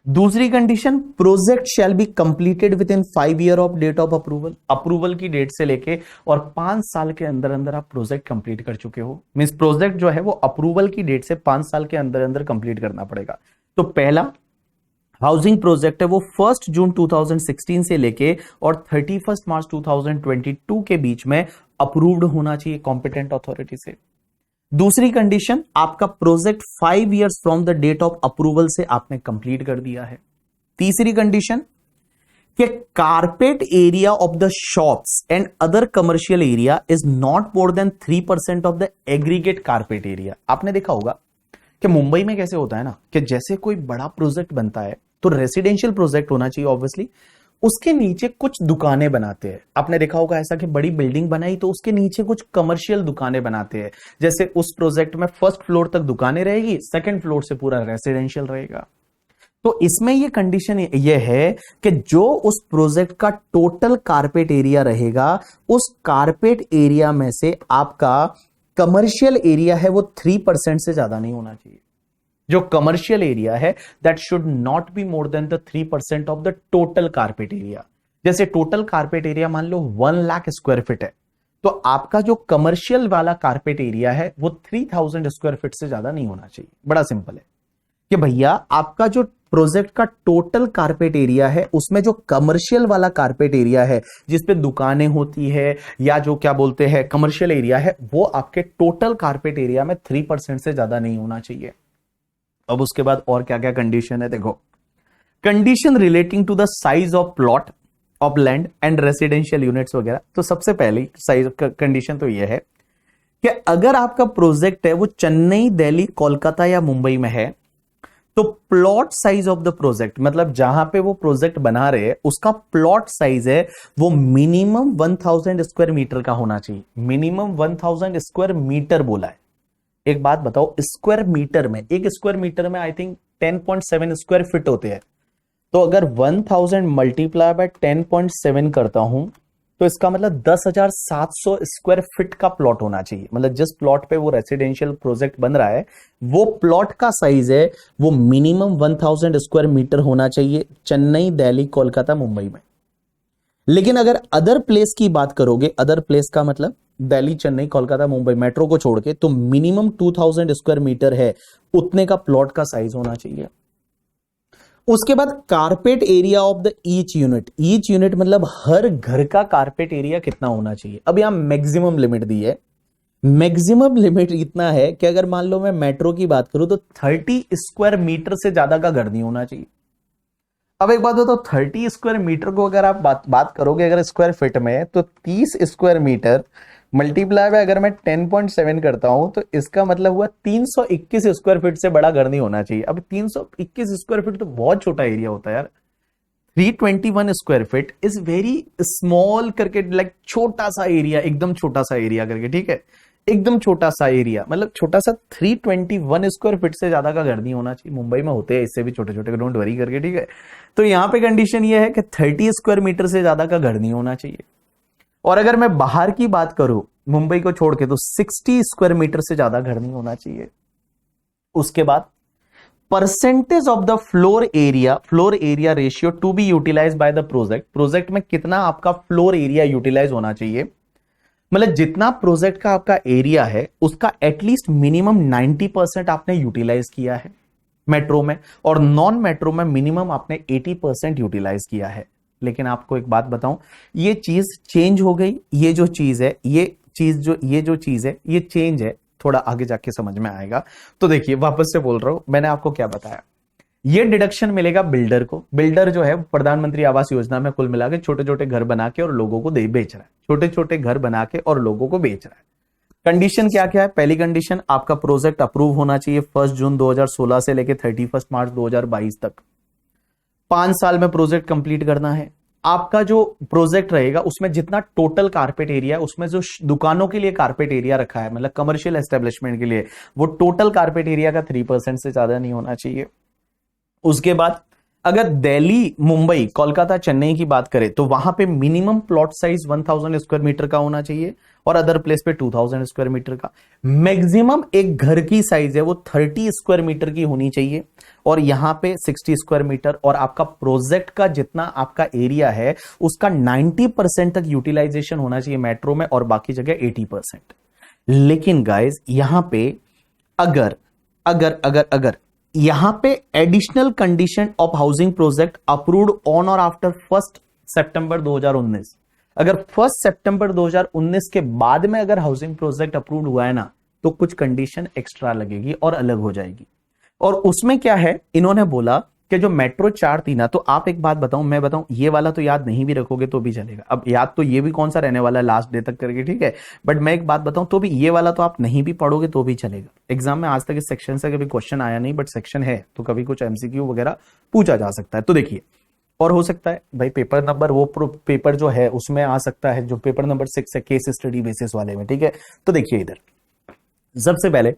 दूसरी condition, project shall be completed within 5 year of date of approval. Approval की डेट से लेके और 5 साल के अंदर अंदर आप प्रोजेक्ट कंप्लीट कर चुके हो। मींस प्रोजेक्ट जो है वो अप्रूवल की डेट से 5 साल के अंदर अंदर कंप्लीट करना पड़ेगा। तो पहला हाउसिंग प्रोजेक्ट है वो 1 जून 2016 से लेके और 31 मार्च 2022 के बीच में अप्रूव्ड होना चाहिए कॉम्पिटेंट अथॉरिटी से। दूसरी कंडीशन, आपका project 5 years from the date of approval से आपने कंप्लीट कर दिया है। तीसरी कंडीशन कि carpet area of the shops and other commercial area is not more than 3% of the aggregate carpet area. आपने देखा होगा कि मुंबई में कैसे होता है ना कि जैसे कोई बड़ा प्रोजेक्ट बनता है तो रेसिडेंशियल प्रोजेक्ट होना चाहिए ऑब्वियसली, उसके नीचे कुछ दुकानें बनाते हैं। आपने देखा होगा ऐसा कि बड़ी बिल्डिंग बनाई तो उसके नीचे कुछ कमर्शियल दुकानें बनाते हैं। जैसे उस प्रोजेक्ट में 1st फ्लोर तक दुकानें रहेगी, 2nd फ्लोर से पूरा रेसिडेंशियल रहेगा। तो इसमें ये कंडीशन ये है कि जो उस प्रोजेक्ट का टोटल कारपेट एरिया रहेगा उस कारपेट एरिया में से आपका कमर्शियल एरिया है वो 3% से ज्यादा नहीं होना चाहिए। जो कमर्शियल एरिया है that should not be more than the 3% of the total carpet area. जैसे टोटल कारपेट एरिया मान लो 1 लाख स्क्वायर फीट है, तो आपका जो कमर्शियल वाला कारपेट एरिया है वो 3000 स्क्वायर फीट से ज्यादा नहीं होना चाहिए। बड़ा सिंपल है कि भैया आपका जो प्रोजेक्ट का टोटल कारपेट एरिया है उसमें जो कमर्शियल वाला कारपेट एरिया है जिसपे दुकानें होती है या जो क्या बोलते हैं कमर्शियल एरिया है, वो आपके टोटल कारपेट एरिया में 3% से ज्यादा नहीं होना चाहिए। अब उसके बाद और क्या क्या कंडीशन है देखो। Condition relating to the size of plot of land and residential units वगैरह। तो सबसे पहली साइज कंडीशन तो यह है कि अगर आपका प्रोजेक्ट है वो चेन्नई, दिल्ली, कोलकाता या मुंबई में है तो plot size of the project, मतलब जहां पे वो प्रोजेक्ट बना रहे हैं उसका प्लॉट साइज है वो मिनिमम 1000 स्क्वायर मीटर का होना चाहिए। मिनिमम 1000 स्क्वायर मीटर बोला है। एक बात बताओ, स्क्वायर मीटर में, एक स्क्वायर मीटर में आई थिंक 10.7 स्क्वायर फीट होते हैं। तो अगर 1000 मल्टीप्लाई बाय 10.7 करता हूं तो इसका मतलब 10,700 स्क्वायर फीट का प्लॉट होना चाहिए। मतलब जिस प्लॉट पे वो रेसिडेंशियल प्रोजेक्ट बन रहा है वो प्लॉट का साइज है वो मिनिमम 1000 स्क्वायर मीटर होना चाहिए चेन्नई, दिल्ली, कोलकाता, मुंबई में। लेकिन अगर अदर प्लेस की बात करोगे, अदर प्लेस का मतलब दिल्ली, चेन्नई, कोलकाता, मुंबई मेट्रो को छोड़ के, तो मिनिमम 2000 स्क्वायर मीटर है उतने का प्लॉट का साइज होना चाहिए। उसके बाद carpet area of the each unit मतलब हर घर का कारपेट एरिया कितना होना चाहिए। अब यहां मैक्सिमम लिमिट दी है, मैक्सिमम लिमिट इतना है कि अगर मान लो मैं मेट्रो की बात करूं तो 30 स्क्वायर मीटर से ज्यादा का घर नहीं होना चाहिए। अब एक बात बताओ, 30 स्क्वायर मीटर को अगर आप बात करोगे अगर स्क्वायर फीट में, तो 30 स्क्वायर मीटर मल्टीप्लाई बाय अगर मैं 10.7 करता हूं तो इसका मतलब हुआ 321 स्क्वायर फीट से बड़ा घर नहीं होना चाहिए। अब 321 स्क्वायर फीट तो बहुत छोटा एरिया होता है यार। 321 square feet is very small करके, लाइक छोटा सा एरिया, एकदम छोटा सा एरिया करके, ठीक है, एकदम छोटा सा एरिया, मतलब छोटा सा। 321 स्क्वायर फीट से ज्यादा का घर नहीं होना चाहिए। मुंबई में होते हैं इससे भी छोटे छोटे, डोंट वरी करके, ठीक है। तो यहां पे कंडीशन ये है कि 30 स्क्वायर मीटर से ज्यादा का घर नहीं होना चाहिए। और अगर मैं बाहर की बात करूं मुंबई को छोड़ के, तो 60 स्क्वायर मीटर से ज्यादा घर नहीं होना चाहिए। उसके बाद percentage of the floor area ratio to be utilise by the project में कितना आपका फ्लोर एरिया यूटिलाइज होना चाहिए, मतलब जितना प्रोजेक्ट का आपका एरिया है उसका एटलीस्ट मिनिमम 90% आपने यूटिलाइज किया है मेट्रो में, और नॉन मेट्रो में मिनिमम आपने 80% यूटिलाइज किया है। लेकिन आपको एक बात बताऊं, ये चीज चेंज हो गई। ये जो चीज है, ये चीज है, ये चेंज है, थोड़ा आगे जाके समझ में आएगा। तो देखिए वापस से बोल रहा हूं, मैंने आपको क्या बताया, ये डिडक्शन मिलेगा बिल्डर को। बिल्डर जो है प्रधानमंत्री आवास योजना में कुल मिला के छोटे छोटे घर बना के और लोगों को बेच रहा है, छोटे छोटे घर बना के और लोगों को बेच रहा है। कंडीशन क्या क्या है? पहली कंडीशन, आपका प्रोजेक्ट अप्रूव होना चाहिए 1 जून 2016 से लेके 31 मार्च 2022 तक। 5 साल में प्रोजेक्ट कंप्लीट करना है। आपका जो प्रोजेक्ट रहेगा उसमें जितना टोटल कारपेट एरिया, उसमें जो दुकानों के लिए कारपेट एरिया रखा है, मतलब कमर्शियल एस्टेब्लिशमेंट के लिए, वो टोटल कारपेट एरिया का 3% से ज्यादा नहीं होना चाहिए। उसके बाद अगर दिल्ली, मुंबई, कोलकाता, चेन्नई की बात करें तो वहां पे minimum plot size 1000 square metre का होना चाहिए, और अदर प्लेस पे 2000 स्क्वायर मीटर का। मैक्सिमम एक घर की साइज है वो 30 स्क्वायर मीटर की होनी चाहिए, और यहां पे 60 स्क्वायर मीटर। और आपका प्रोजेक्ट का जितना आपका एरिया है उसका 90% तक यूटिलाइजेशन होना चाहिए मेट्रो में, और बाकी जगह 80%। लेकिन गाइज यहां पे अगर अगर अगर अगर यहां पे additional condition of housing project approved on और आफ्टर 1 सितंबर 2019, अगर 1 सितंबर 2019 के बाद में अगर हाउसिंग प्रोजेक्ट अप्रूव्ड हुआ है ना, तो कुछ कंडीशन एक्स्ट्रा लगेगी और अलग हो जाएगी। और उसमें क्या है, इन्होंने बोला कि जो मेट्रो 4 थी ना, तो आप एक बात बताऊं, मैं बताऊं, ये वाला तो याद नहीं भी रखोगे तो भी चलेगा। अब याद तो ये भी कौन सा रहने वाला है लास्ट डे तक करके, ठीक है, बट मैं एक बात बताऊं, तो भी ये वाला तो आप नहीं भी पढ़ोगे तो भी चलेगा। एग्जाम में आज तक इस सेक्शन से कभी क्वेश्चन आया नहीं, बट सेक्शन है तो कभी कुछ एमसीक्यू वगैरह पूछा जा सकता है। तो देखिए, और हो सकता है भाई पेपर नंबर, वो पेपर जो है उसमें आ सकता है, जो पेपर नंबर 6 है केस स्टडी बेसिस वाले में, ठीक है। तो देखिए इधर सबसे पहले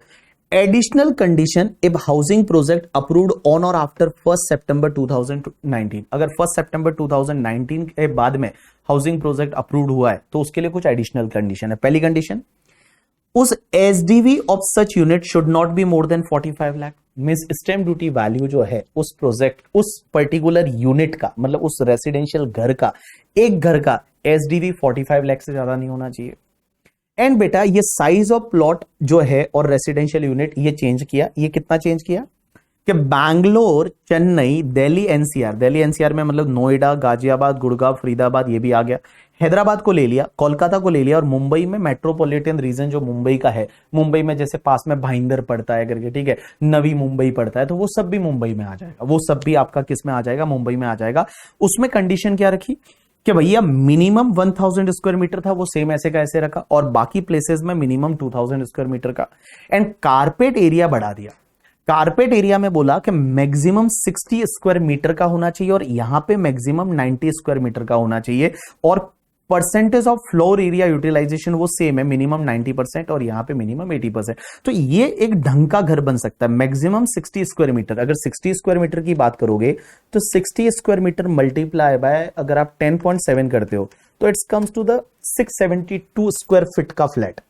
additional condition if housing project approved on और आफ्टर 1 सितंबर 2019, अगर 1 सितंबर 2019 के बाद में हाउसिंग प्रोजेक्ट अप्रूव्ड हुआ है तो उसके लिए कुछ एडिशनल कंडीशन है। पहली कंडीशन, उस SDV of such unit should not be more than 45 lakh. Means stamp duty value जो है उस प्रोजेक्ट, उस पर्टिकुलर यूनिट का, मतलब उस रेसिडेंशियल घर का, एक घर का एसडीवी 45 लाख से ज्यादा नहीं होना चाहिए। एंड बेटा ये साइज ऑफ प्लॉट जो है और रेसिडेंशियल यूनिट ये चेंज किया। ये कितना चेंज किया कि बैंगलोर, चेन्नई, दिल्ली एनसीआर में मतलब नोएडा, गाजियाबाद, गुड़गांव, फरीदाबाद ये भी आ गया। हैदराबाद को ले लिया, कोलकाता को ले लिया, और मुंबई में मेट्रोपॉलिटन रीजन जो मुंबई का है, मुंबई में जैसे पास में भाईंदर पड़ता है करके, ठीक है, नवी मुंबई पड़ता है, तो वो सब भी मुंबई में आ जाएगा। वो सब भी आपका किस में आ जाएगा? मुंबई में आ जाएगा। उसमें कंडीशन क्या रखी कि भैया मिनिमम 1000 स्क्वायर मीटर था, वो सेम ऐसे का ऐसे रखा, और बाकी प्लेसेस में मिनिमम 2000 स्क्वायर मीटर का। एंड कारपेट एरिया बढ़ा दिया। कारपेट एरिया में बोला कि मैक्सिमम 60 स्क्वायर मीटर का होना चाहिए, और यहां पे मैक्सिमम 90 स्क्वायर मीटर का होना चाहिए, और percentage of floor area utilisation वो सेम है, मिनिमम 90% और यहां पे मिनिमम 80%। तो ये एक ढंग का घर बन सकता है। मैक्सिमम 60 स्क्वायर मीटर, अगर 60 स्क्वायर मीटर की बात करोगे तो 60 स्क्वायर मीटर मल्टीप्लाई बाय अगर आप 10.7 करते हो तो it's comes to the 672 square feet का फ्लैट।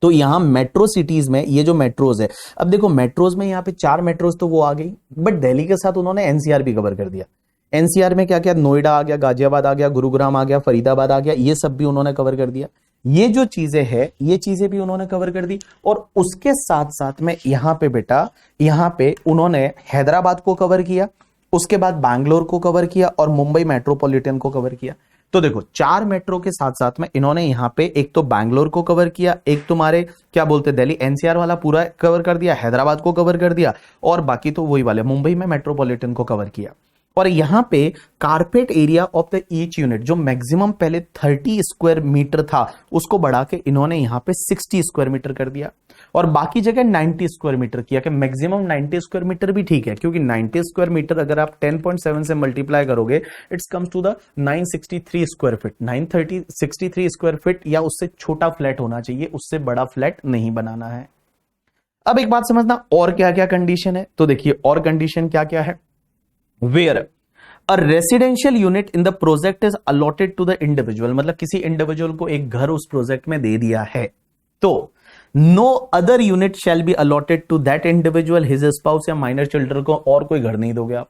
तो यहां मेट्रो सिटीज में ये जो मेट्रोज है, अब देखो मेट्रोज में यहां पे 4 मेट्रोज तो वो आ गई, बट दिल्ली के साथ उन्होंने एनसीआर भी कवर कर दिया। एनसीआर में क्या क्या, नोएडा आ गया, गाजियाबाद आ गया, गुरुग्राम आ गया, फरीदाबाद आ गया, ये सब भी उन्होंने कवर कर दिया। ये जो चीजें हैं ये चीजें भी उन्होंने कवर कर दी। और उसके साथ साथ में यहां पे बेटा, यहां पे उन्होंने हैदराबाद को कवर किया, उसके बाद बैंगलोर को कवर किया और मुंबई मेट्रोपॉलिटन को कवर किया। तो देखो 4 मेट्रो के साथ साथ में इन्होंने यहां पे एक तो बैंगलोर को कवर किया, एक तुम्हारे क्या बोलते दिल्ली एनसीआर वाला पूरा कवर कर दिया, हैदराबाद को कवर कर दिया, और बाकी तो वही वाले मुंबई में मेट्रोपॉलिटन को कवर किया। और यहां पे carpet area of the each unit जो मैक्सिमम पहले 30 स्क्वायर मीटर था उसको बढ़ा के इन्होंने यहां पे 60 स्क्वायर मीटर कर दिया, और बाकी जगह 90 स्क्वायर मीटर किया कि मैक्सिमम 90 स्क्वायर मीटर भी ठीक है, क्योंकि 90 स्क्वायर मीटर अगर आप 10.7 से मल्टीप्लाई करोगे it's comes to the 963 square feet. 963 square feet या उससे छोटा फ्लैट होना चाहिए, उससे बड़ा फ्लैट नहीं बनाना है। अब एक बात समझना और क्या क्या कंडीशन है, तो देखिए और कंडीशन क्या क्या है। Where a residential unit in the project is allotted to the individual, मतलब किसी इंडिविजुअल को एक घर उस प्रोजेक्ट में दे दिया है, तो no other unit shall be allotted to that individual, his spouse या minor children को और कोई घर नहीं दोगे आप।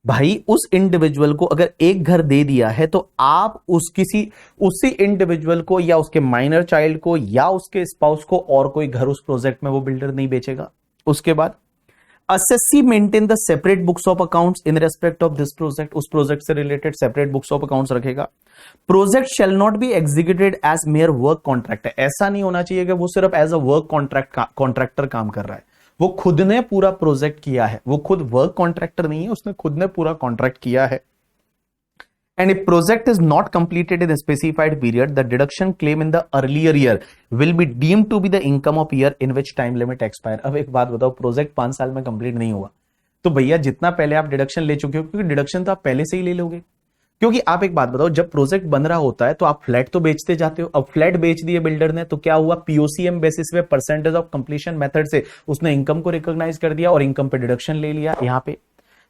भाई उस इंडिविजुअल को अगर एक घर दे दिया है तो आप उसी इंडिविजुअल को या उसके माइनर चाइल्ड को या उसके स्पाउस को और कोई घर उस प्रोजेक्ट में वो बिल्डर नहीं बेचेगा। उसके बाद assessee maintain the separate books of accounts in respect of this project, उस प्रोजेक्ट से related separate books of accounts रखेगा। Project shall not be executed as mere work contract, ऐसा नहीं होना चाहिए कि वो सिर्फ एज अ वर्क कॉन्ट्रैक्टर काम कर रहा है, वो खुद ने पूरा प्रोजेक्ट किया है, वो खुद वर्क कॉन्ट्रैक्टर नहीं है, उसने खुद ने पूरा कॉन्ट्रैक्ट किया है। And if project is not completed in a specified period, the deduction claim in the earlier year will be deemed to be the income of year in which time limit expire। अब एक बात बताओ, project 5 साल में complete नहीं हुआ तो भैया जितना पहले आप डिडक्शन ले चुके हो, क्योंकि डिडक्शन तो आप पहले से ही ले लोगे, क्योंकि आप एक बात बताओ जब प्रोजेक्ट बन रहा होता है तो आप फ्लैट तो बेचते जाते हो। अब फ्लैट बेच दिए बिल्डर ने तो क्या हुआ, पीओसीएम बेसिस पे परसेंटेज ऑफ कंप्लीशन मेथड से उसने इनकम को रिकॉग्नाइज कर दिया और इनकम पे डिडक्शन ले लिया। यहां पे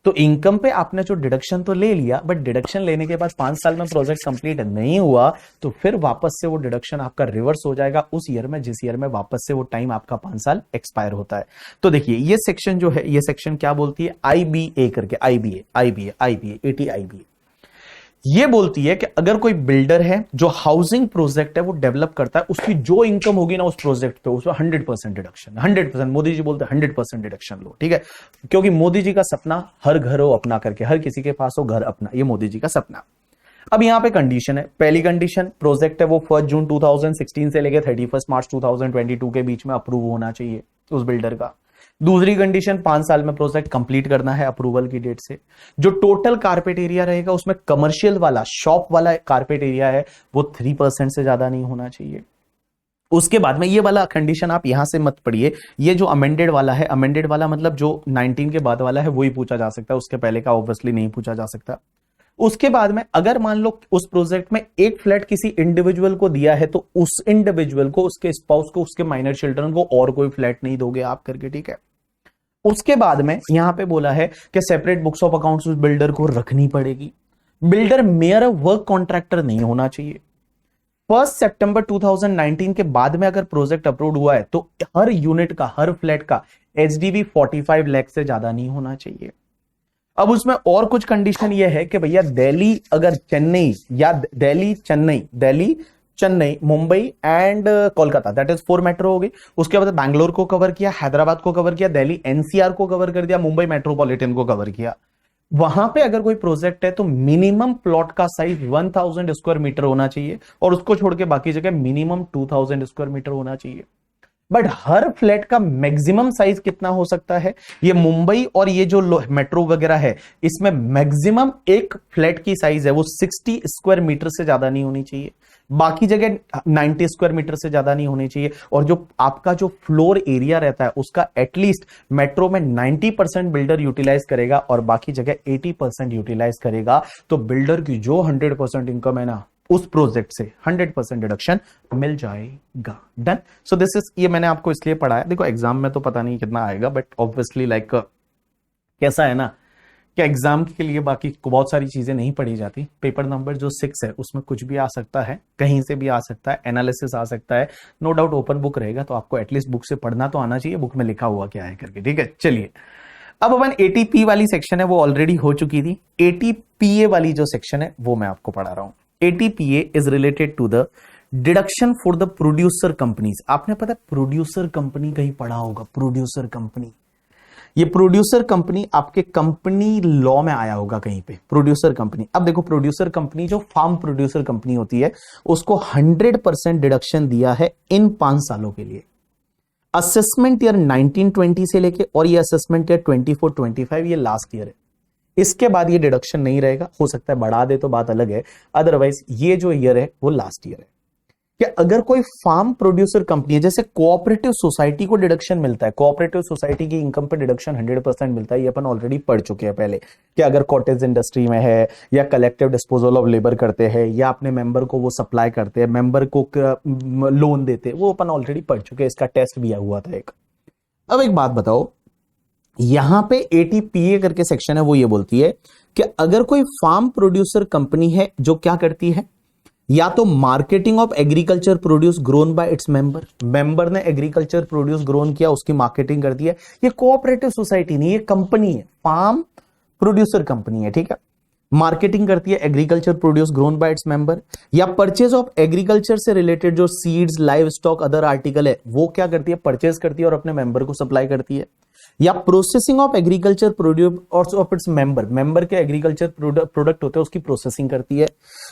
तो इनकम पे आपने जो डिडक्शन तो ले लिया, बट डिडक्शन लेने के बाद 5 साल में प्रोजेक्ट कंप्लीट नहीं हुआ तो फिर वापस से वो डिडक्शन आपका रिवर्स हो जाएगा उस ईयर में जिस ईयर में वापस से वो टाइम आपका 5 साल एक्सपायर होता है। तो देखिए ये सेक्शन जो है, ये सेक्शन क्या बोलती है, आईबीए करके, आईबीए 80 आईबीए ये बोलती है कि अगर कोई बिल्डर है जो हाउसिंग प्रोजेक्ट है वो डेवलप करता है, उसकी जो इनकम होगी ना उस प्रोजेक्ट पे उसमें 100% डिडक्शन, 100%। मोदी जी बोलते हैं 100% डिडक्शन लो, ठीक है, क्योंकि मोदी जी का सपना हर घर हो अपना करके, हर किसी के पास हो घर अपना, ये मोदी जी का सपना। अब यहां पे कंडीशन है, पहली कंडीशन प्रोजेक्ट है वो 1 जून 2016 से लेकर 31 मार्च 2022 के बीच में अप्रूव होना चाहिए उस बिल्डर का। दूसरी कंडीशन 5 साल में प्रोजेक्ट कंप्लीट करना है अप्रूवल की डेट से। जो टोटल कारपेट एरिया रहेगा उसमें कमर्शियल वाला शॉप वाला कारपेट एरिया है वो 3% से ज्यादा नहीं होना चाहिए। उसके बाद में ये वाला कंडीशन आप यहां से मत पढ़िए, ये जो अमेंडेड वाला है, अमेंडेड वाला मतलब जो 19 के बाद वाला है वही पूछा जा सकता है, उसके पहले का ऑब्वियसली नहीं पूछा जा सकता। उसके बाद में अगर मान लो उस प्रोजेक्ट में एक फ्लैट किसी इंडिविजुअल को दिया है तो उस इंडिविजुअल को, उसके स्पाउस को, उसके माइनर चिल्ड्रन को और कोई फ्लैट नहीं दोगे आप करके, ठीक है। उसके बाद में यहां पे बोला है कि सेपरेट बुक्स ऑफ अकाउंट्स उस बिल्डर को रखनी पड़ेगी। बिल्डर मेयर वर्क कॉन्ट्रैक्टर नहीं होना चाहिए। 1 सितंबर 2019 के बाद में अगर प्रोजेक्ट अप्रूव हुआ है तो हर यूनिट का, हर फ्लैट का एचडीवी 45 लाख से ज्यादा नहीं होना चाहिए। अब उसमें और कुछ कंडीशन यह है कि भैया दिल्ली अगर चेन्नई या Delhi Chennai Mumbai and Kolkata, that is 4 metro हो गई। उसके बाद बैंगलोर को कवर किया, हैदराबाद को कवर किया, दिल्ली एनसीआर को कवर कर दिया, मुंबई मेट्रोपॉलिटन को कवर किया। वहां पे अगर कोई प्रोजेक्ट है तो मिनिमम प्लॉट का साइज 1000 स्क्वायर मीटर होना चाहिए और उसको छोड़ के बाकी जगह मिनिमम 2000 स्क्वायर मीटर होना चाहिए। बट हर फ्लैट का मैक्सिमम साइज कितना हो सकता है, ये मुंबई और ये जो मेट्रो वगैरह है इसमें मैक्सिमम एक फ्लैट की साइज है वो 60 स्क्वायर मीटर से ज्यादा नहीं होनी चाहिए, बाकी जगह 90 स्क्वायर मीटर से ज्यादा नहीं होनी चाहिए। और जो आपका जो फ्लोर एरिया रहता है उसका एटलीस्ट मेट्रो में 90% बिल्डर यूटिलाइज करेगा और बाकी जगह 80% यूटिलाइज करेगा, तो बिल्डर की जो 100% इनकम है ना उस प्रोजेक्ट से 100% डिडक्शन मिल जाएगा। डन। सो दिस इज, ये मैंने आपको इसलिए पढ़ाया, देखो एग्जाम में तो पता नहीं कितना आएगा, बट ऑब्वियसली लाइक कैसा है ना कि एग्जाम के लिए बाकी बहुत सारी चीजें नहीं पढ़ी जाती। पेपर नंबर जो 6 है उसमें कुछ भी आ सकता है, कहीं से भी आ सकता है, एनालिसिस आ सकता है, नो डाउट ओपन बुक रहेगा, तो आपको एटलीस्ट बुक से पढ़ना तो आना चाहिए बुक में लिखा हुआ क्या है करके, ठीक है। चलिए अब अपन एटीपी वाली सेक्शन है वो ऑलरेडी हो चुकी थी, एटीपीए वाली जो सेक्शन है वो मैं आपको पढ़ा रहा हूं। ATPA is related to the deduction for the producer companies। आपने पता है प्रोड्यूसर कंपनी कहीं पढ़ा होगा, प्रोड्यूसर कंपनी ये प्रोड्यूसर कंपनी आपके कंपनी लॉ में आया होगा कहीं पे, प्रोड्यूसर कंपनी। अब देखो प्रोड्यूसर कंपनी जो फार्म प्रोड्यूसर कंपनी होती है उसको 100% डिडक्शन दिया है इन 5 सालों के लिए। असेसमेंट ईयर 1920 से लेके और ये असेसमेंट ईयर 24-25 ये लास्ट ईयर है। इसके बाद ये डिडक्शन नहीं रहेगा, हो सकता है बढ़ा दे तो बात अलग है, अदरवाइज ये जो ईयर है वो लास्ट ईयर है। कि अगर कोई फार्म प्रोड्यूसर कंपनी है, जैसे कोऑपरेटिव सोसाइटी को डिडक्शन मिलता है, कोऑपरेटिव सोसाइटी की इनकम पे डिडक्शन 100% मिलता है, ये अपन ऑलरेडी पढ़ चुके हैं पहले कि अगर कॉटेज इंडस्ट्री में है या कलेक्टिव डिस्पोजल ऑफ लेबर करते हैं या अपने मेंबर को वो सप्लाई करते हैं, मेंबर को लोन देते हैं, वो अपन ऑलरेडी पढ़ चुके हैं, इसका टेस्ट भी हुआ था एक। अब एक बात बताओ, यहां पे एटीपीए करके सेक्शन है, वो ये बोलती है कि अगर कोई फार्म प्रोड्यूसर कंपनी है जो क्या करती है, या तो marketing of agriculture produce grown by its member, member ने एग्रीकल्चर प्रोड्यूस ग्रोन किया उसकी मार्केटिंग करती है, ये कोऑपरेटिव सोसाइटी नहीं, ये कंपनी है, फार्म प्रोड्यूसर कंपनी है, ठीक है, मार्केटिंग करती है agriculture produce grown by its member, या परचेज ऑफ एग्रीकल्चर से रिलेटेड जो seeds, live stock, other article है वो क्या करती है, परचेज करती है और अपने मेंबर को सप्लाई करती है, या processing of agriculture produce of its member, member के एग्रीकल्चर प्रोडक्ट होते हैं उसकी प्रोसेसिंग करती है।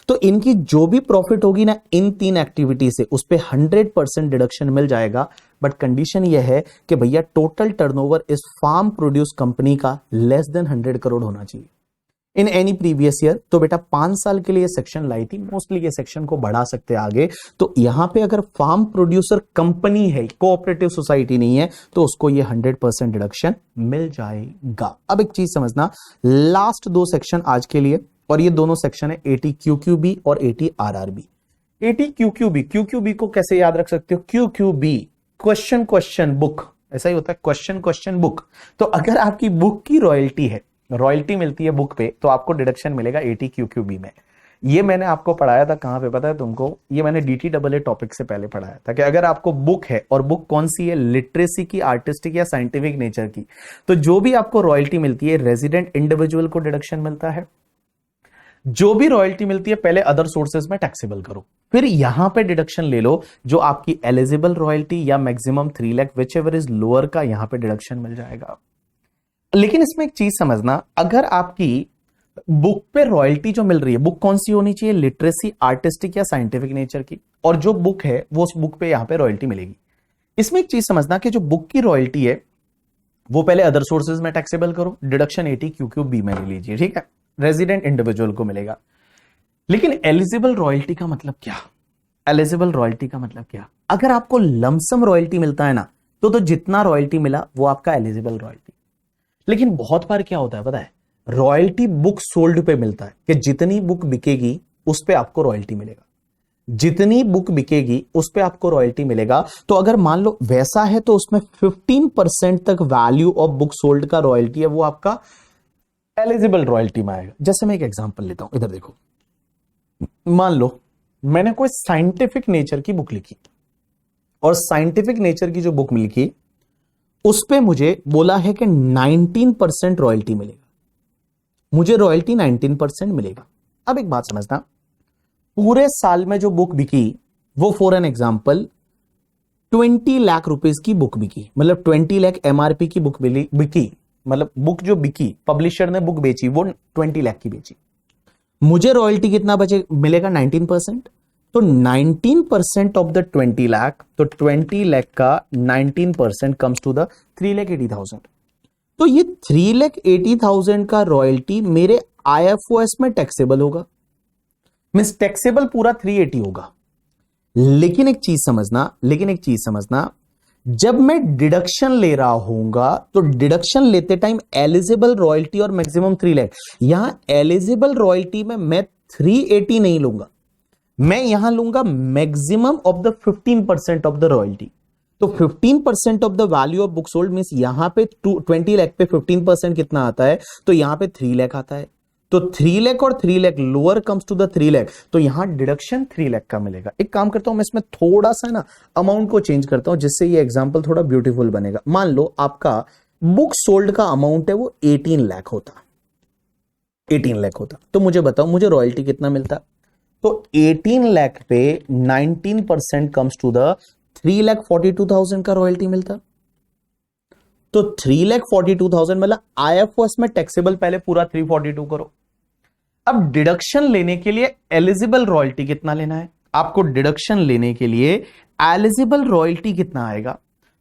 तो इनकी जो भी प्रॉफिट होगी ना इन 3 एक्टिविटी से, उस पे 100% डिडक्शन मिल जाएगा। बट कंडीशन यह है कि भैया टोटल टर्नओवर इस फार्म प्रोड्यूस कंपनी का लेस देन 100 करोड़ होना चाहिए इन एनी प्रीवियस ईयर। तो बेटा 5 साल के लिए सेक्शन लाई थी, मोस्टली ये सेक्शन को बढ़ा सकते हैं आगे। तो यहां पे अगर फार्म प्रोड्यूसर कंपनी है, कोऑपरेटिव सोसाइटी नहीं है, तो उसको ये 100% डिडक्शन मिल जाएगा। अब एक चीज समझना, लास्ट 2 सेक्शन आज के लिए, और ये दोनों सेक्शन है ATQQB और ATRRB। ATQQB, QQB को कैसे याद रख सकते हो, QQB क्वेश्चन बुक, ऐसा ही होता है, क्वेश्चन बुक। तो अगर आपकी बुक की रॉयल्टी है, रॉयल्टी मिलती है बुक पे, तो आपको डिडक्शन मिलेगा ATQQB में। ये मैंने आपको पढ़ाया था कहां पे पता है तुमको, ये मैंने DTAA टॉपिक से पहले पढ़ाया था कि अगर आपको बुक है, और बुक कौन सी है, लिटरेसी की, आर्टिस्टिक या साइंटिफिक नेचर की, तो जो भी आपको रॉयल्टी मिलती है रेजिडेंट इंडिविजुअल को डिडक्शन मिलता है। जो भी रॉयल्टी मिलती है पहले अदर सोर्सेज में टैक्सेबल करो, फिर यहां पे डिडक्शन ले लो जो आपकी एलिजिबल रॉयल्टी या maximum 3 lakh which ever is lower का यहां पे डिडक्शन मिल जाएगा। लेकिन इसमें एक चीज समझना, अगर आपकी बुक पे रॉयल्टी जो मिल रही है, बुक कौन सी होनी चाहिए, लिटरेसी, आर्टिस्टिक या साइंटिफिक नेचर की, और जो बुक है वो उस बुक पे यहां पे रॉयल्टी मिलेगी। इसमें एक चीज समझना कि जो बुक की रॉयल्टी है वो पहले अदर सोर्सेज में टैक्सेबल करो, डिडक्शन ATQQB में ले लीजिए, ठीक है, रेजिडेंट इंडिविजुअल को मिलेगा। लेकिन एलिजिबल रॉयल्टी का मतलब क्या, एलिजिबल रॉयल्टी का मतलब क्या, अगर आपको लमसम रॉयल्टी मिलता है ना, तो जितना रॉयल्टी मिला वो आपका एलिजिबल रॉयल्टी। लेकिन बहुत बार क्या होता है पता है, रॉयल्टी बुक सोल्ड पे मिलता है कि जितनी बुक बिकेगी उस पे आपको रॉयल्टी मिलेगा, जितनी बुक बिकेगी उस पे आपको रॉयल्टी मिलेगा। तो अगर मान लो वैसा है तो उसमें 15% तक वैल्यू ऑफ बुक सोल्ड का रॉयल्टी है, वो आपका एलिजिबल रॉयल्टी में आएगा। जैसे मैं एक एग्जांपल लेता हूं, इधर देखो, मान लो मैंने कोई साइंटिफिक नेचर की बुक लिखी, और साइंटिफिक नेचर की जो बुक लिखी उस पे मुझे बोला है कि 19% रॉयल्टी मिलेगा, मुझे रॉयल्टी 19% मिलेगा। अब एक बात समझना, पूरे साल में जो बुक बिकी वो for an example 20 lakh rupees की बुक बिकी, मतलब 20 लाख MRP की बुक बिकी, मतलब बुक जो बिकी, पब्लिशर ने बुक बेची वो 20 लाख की बेची, मुझे रॉयल्टी कितना बचे मिलेगा, 19%। तो 19% ऑफ द 20 लाख, तो 20 लाख का 19% कम्स टू द 3,80,000। तो ये 3,80,000 का रॉयल्टी मेरे IFOS में टैक्सेबल होगा, मींस टैक्सेबल पूरा 380 होगा। लेकिन एक चीज समझना, जब मैं डिडक्शन ले रहा हूंगा तो डिडक्शन लेते टाइम एलिजिबल रॉयल्टी और मैक्सिमम 3 लाख, यहां एलिजिबल रॉयल्टी में मैं 380 नहीं लूंगा, मैं यहां लूंगा maximum of the 15% of the royalty. तो 15% of the value of book sold means यहां पे 20 लाख पे 15% कितना आता है, तो यहां पे 3 लाख आता है। तो 3 लाख और 3 lakh lower comes to the 3 lakh, तो यहां डिडक्शन 3 लाख का मिलेगा। एक काम करता हूं मैं इसमें थोड़ा सा ना अमाउंट को चेंज करता हूं जिससे ये एग्जांपल थोड़ा ब्यूटीफुल बनेगा। मान लो आपका बुक सोल्ड का अमाउंट है वो 18 लाख होता, 18 लाख होता, तो मुझे बताओ मुझे रॉयल्टी कितना मिलता। तो 18 लाख पे 19% कम्स टू द 3,42,000 का रॉयल्टी मिलता। तो 3,42,000 मतलब IFOS में टैक्सेबल पहले पूरा 342 करो। अब डिडक्शन लेने के लिए एलिजिबल रॉयल्टी कितना लेना है आपको, डिडक्शन लेने के लिए एलिजिबल रॉयल्टी कितना आएगा।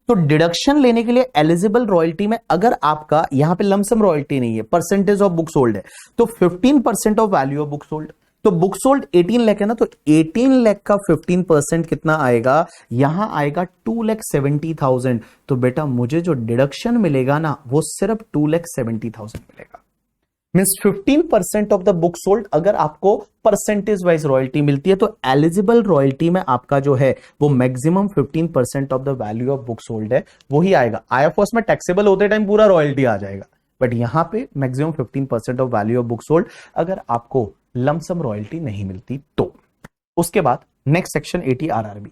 तो डिडक्शन लेने के लिए एलिजिबल रॉयल्टी में अगर आपका यहां पे लमसम रॉयल्टी नहीं है, परसेंटेज ऑफ बुक सोल्ड है, तो 15% of value of book sold. तो बुक सोल्ड 18 लाख है ना, तो 18 लाख का 15% कितना आएगा, यहां आएगा 2,70,000। तो बेटा मुझे जो डिडक्शन मिलेगा ना वो सिर्फ 2,70,000 मिलेगा। Means 15% of the book sold अगर आपको परसेंटेज वाइज रॉयल्टी मिलती है, तो एलिजिबल रॉयल्टी में आपका जो है वो maximum 15% of the value of book sold है, वही आएगा। IFOS में टैक्सेबल होते टाइम पूरा रॉयल्टी आ जाएगा, बट यहां पे maximum 15% of value of book sold अगर आपको लमसम रॉयल्टी नहीं मिलती तो। उसके बाद नेक्स्ट सेक्शन 80 RRB,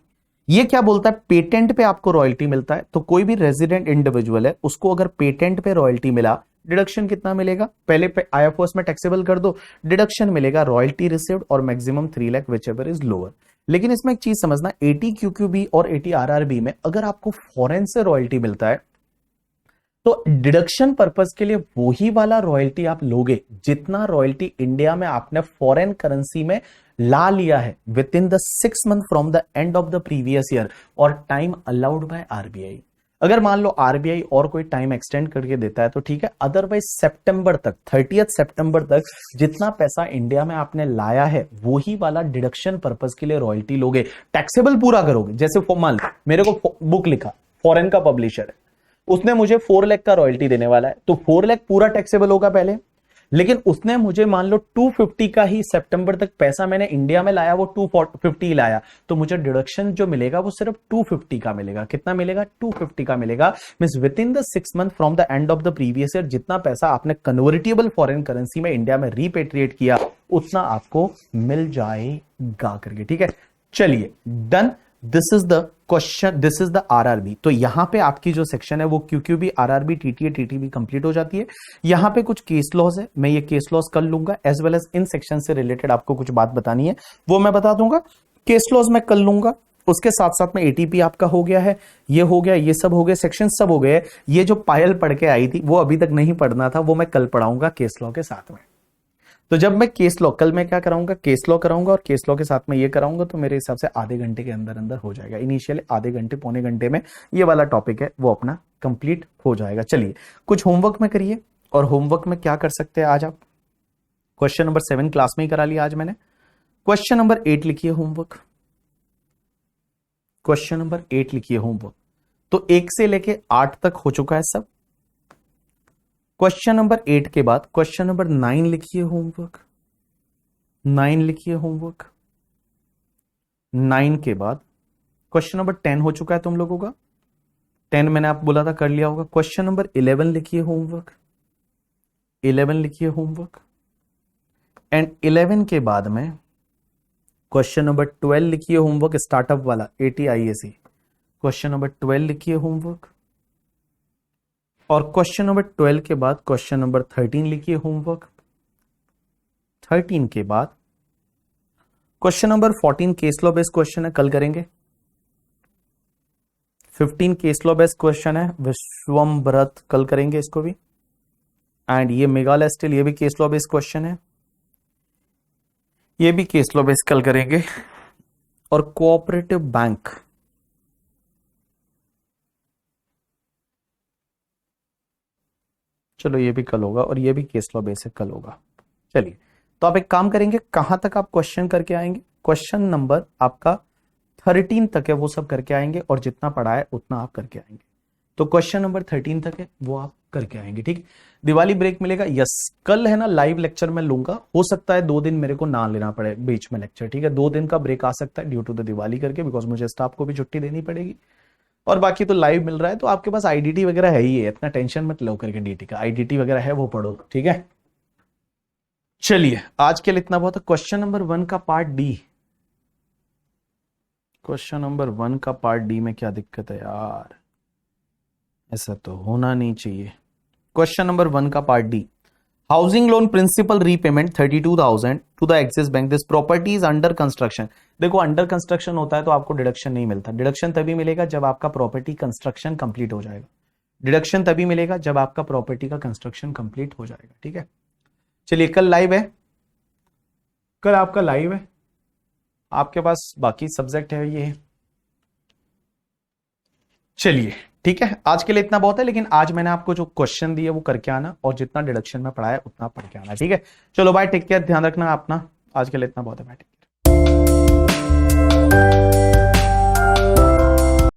ये क्या बोलता है, पेटेंट पे आपको रॉयल्टी मिलता है, तो कोई भी रेजिडेंट इंडिविजुअल है उसको अगर पेटेंट पे रॉयल्टी मिला, डिडक्शन कितना मिलेगा, पहले पे IFOS में टैक्सेबल कर दो, डिडक्शन मिलेगा रॉयल्टी रिसीव्ड और maximum 3 lakh which ever is lower. लेकिन इसमें एक चीज समझना, 80 QQB और 80 RRB में अगर आपको फॉरेन से रॉयल्टी मिलता है तो डिडक्शन पर्पस के लिए वही वाला रॉयल्टी आप लोगे जितना रॉयल्टी इंडिया में आपने फॉरेन करेंसी में ला लिया है with in the 6 month from the end of the previous year और टाइम अलाउड बाय RBI। अगर मान लो RBI और कोई टाइम एक्सटेंड करके देता है तो ठीक है, अदरवाइज सितंबर तक, 30 सितंबर तक जितना पैसा इंडिया में आपने लाया है वही वाला डिडक्शन पर्पस के लिए रॉयल्टी लोगे, टैक्सेबल पूरा करोगे। जैसे मान लो मेरे को बुक लिखा, फॉरेन का पब्लिशर है, उसने मुझे 4 लाख का रॉयल्टी देने वाला है, तो 4 लाख पूरा टैक्सेबल होगा पहले, लेकिन उसने मुझे मान लो 250 का ही सितंबर तक पैसा मैंने इंडिया में लाया, वो 250 लाया, तो मुझे डिडक्शन जो मिलेगा वो सिर्फ 250 का मिलेगा। कितना मिलेगा, 250 का मिलेगा। Means with in the 6 month from the end of the previous year जितना पैसा आपने कन्वर्टेबल फॉरेन करेंसी में इंडिया में रिपेट्रिएट किया उतना आपको मिल जाएगा करके, ठीक है। चलिए done, this is the question, this is the RRB। तो यहां पे आपकी जो सेक्शन है वो QQB, RRB, TTA, TTB complete हो जाती है। यहां पे कुछ केस लॉज है, मैं ये केस लॉज कर लूंगा, as well as in section से रिलेटेड आपको कुछ बात बतानी है वो मैं बता दूंगा। केस लॉज मैं कर लूंगा, उसके साथ साथ में ATP आपका हो गया है, ये हो गया, ये सब हो गए, सेक्शन सब हो गए। ये जो पायल पढ़ के आई थी वो अभी तक नहीं पढ़ना था, वो मैं कल पढ़ाऊंगा केस लॉ के साथ में। तो जब मैं केस लॉ, कल मैं क्या कराऊंगा, केस लॉ कराऊंगा और केस लॉ के साथ में ये कराऊंगा, तो मेरे हिसाब से आधे घंटे के अंदर अंदर हो जाएगा। इनिशियली आधे घंटे पौने घंटे में ये वाला टॉपिक है वो अपना कंप्लीट हो जाएगा। चलिए कुछ होमवर्क में करिए, और होमवर्क में क्या कर सकते हैं आज आप, क्वेश्चन नंबर 7 क्लास में ही करा लिया आज मैंने। क्वेश्चन नंबर 8 लिखिए होमवर्क, क्वेश्चन नंबर 8 लिखिए होमवर्क। तो 1 से लेके 8 तक हो चुका है सब। क्वेश्चन नंबर 8 के बाद क्वेश्चन नंबर 9 लिखिए होमवर्क, 9 लिखिए होमवर्क। 9 के बाद क्वेश्चन नंबर 10 हो चुका है तुम लोगों का, 10 मैंने आप बोला था कर लिया होगा। क्वेश्चन नंबर 11 लिखिए होमवर्क, 11 लिखिए होमवर्क। एंड 11 के बाद में क्वेश्चन नंबर 12 लिखिए होमवर्क, स्टार्टअप वाला ATIAC। क्वेश्चन नंबर 12 लिखिए होमवर्क, और क्वेश्चन नंबर 12 के बाद क्वेश्चन नंबर 13 लिखिए होमवर्क। 13 के बाद question number 14 case law based question है, कल करेंगे। 15 केस लॉ बेस्ड क्वेश्चन है, विश्वम्भरत, कल करेंगे इसको भी। एंड ये मेघालय स्टिल, ये भी केस लॉ बेस्ड क्वेश्चन है, ये भी केस लॉ बेस्ड कल करेंगे। और कोऑपरेटिव बैंक, चलो ये भी कल होगा, और ये भी केस लॉ बेस कल होगा। चलिए तो आप एक काम करेंगे, कहां तक आप क्वेश्चन करके आएंगे, क्वेश्चन नंबर आपका 13 तक है वो सब करके आएंगे, और जितना पढ़ा है उतना आप करके आएंगे। तो क्वेश्चन नंबर 13 तक है वो आप करके आएंगे, ठीक। दिवाली ब्रेक मिलेगा, यस कल है ना लाइव लेक्चर में लूंगा, हो सकता है 2 दिन मेरे को ना लेना पड़े बीच में लेक्चर, ठीक है। 2 दिन का ब्रेक आ सकता है ड्यू टू द दिवाली करके, बिकॉज मुझे स्टाफ को भी छुट्टी देनी पड़ेगी। और बाकी तो लाइव मिल रहा है, तो आपके पास IDT वगैरह है ही है, इतना टेंशन मत लो करके, DT का IDT वगैरह है वो पढ़ो, ठीक है। चलिए आज के लिए इतना बहुत है। क्वेश्चन नंबर 1 का पार्ट डी, क्वेश्चन नंबर 1 का पार्ट डी में क्या दिक्कत है यार, ऐसा तो होना नहीं चाहिए। क्वेश्चन नंबर 1 का part D, housing loan principal repayment 32,000 to the Axis bank, this property is under construction. देखो अंडर कंस्ट्रक्शन होता है तो आपको डिडक्शन नहीं मिलता, डिडक्शन तभी मिलेगा जब आपका प्रॉपर्टी कंस्ट्रक्शन कंप्लीट हो जाएगा। डिडक्शन तभी मिलेगा जब आपका प्रॉपर्टी का कंस्ट्रक्शन कंप्लीट हो जाएगा। ठीक है, चलिए कल लाइव है, कल आपका लाइव है, आपके पास बाकी सब्जेक्ट है ये। चलिए ठीक है, आज के लिए इतना बहुत है, लेकिन आज मैंने आपको जो क्वेश्चन दिए वो करके आना और जितना डिडक्शन में पढ़ाया उतना पढ़ के आना। ठीक है, चलो बाय, टेक केयर, ध्यान रखना अपना। आज के लिए इतना बहुत है, बाय।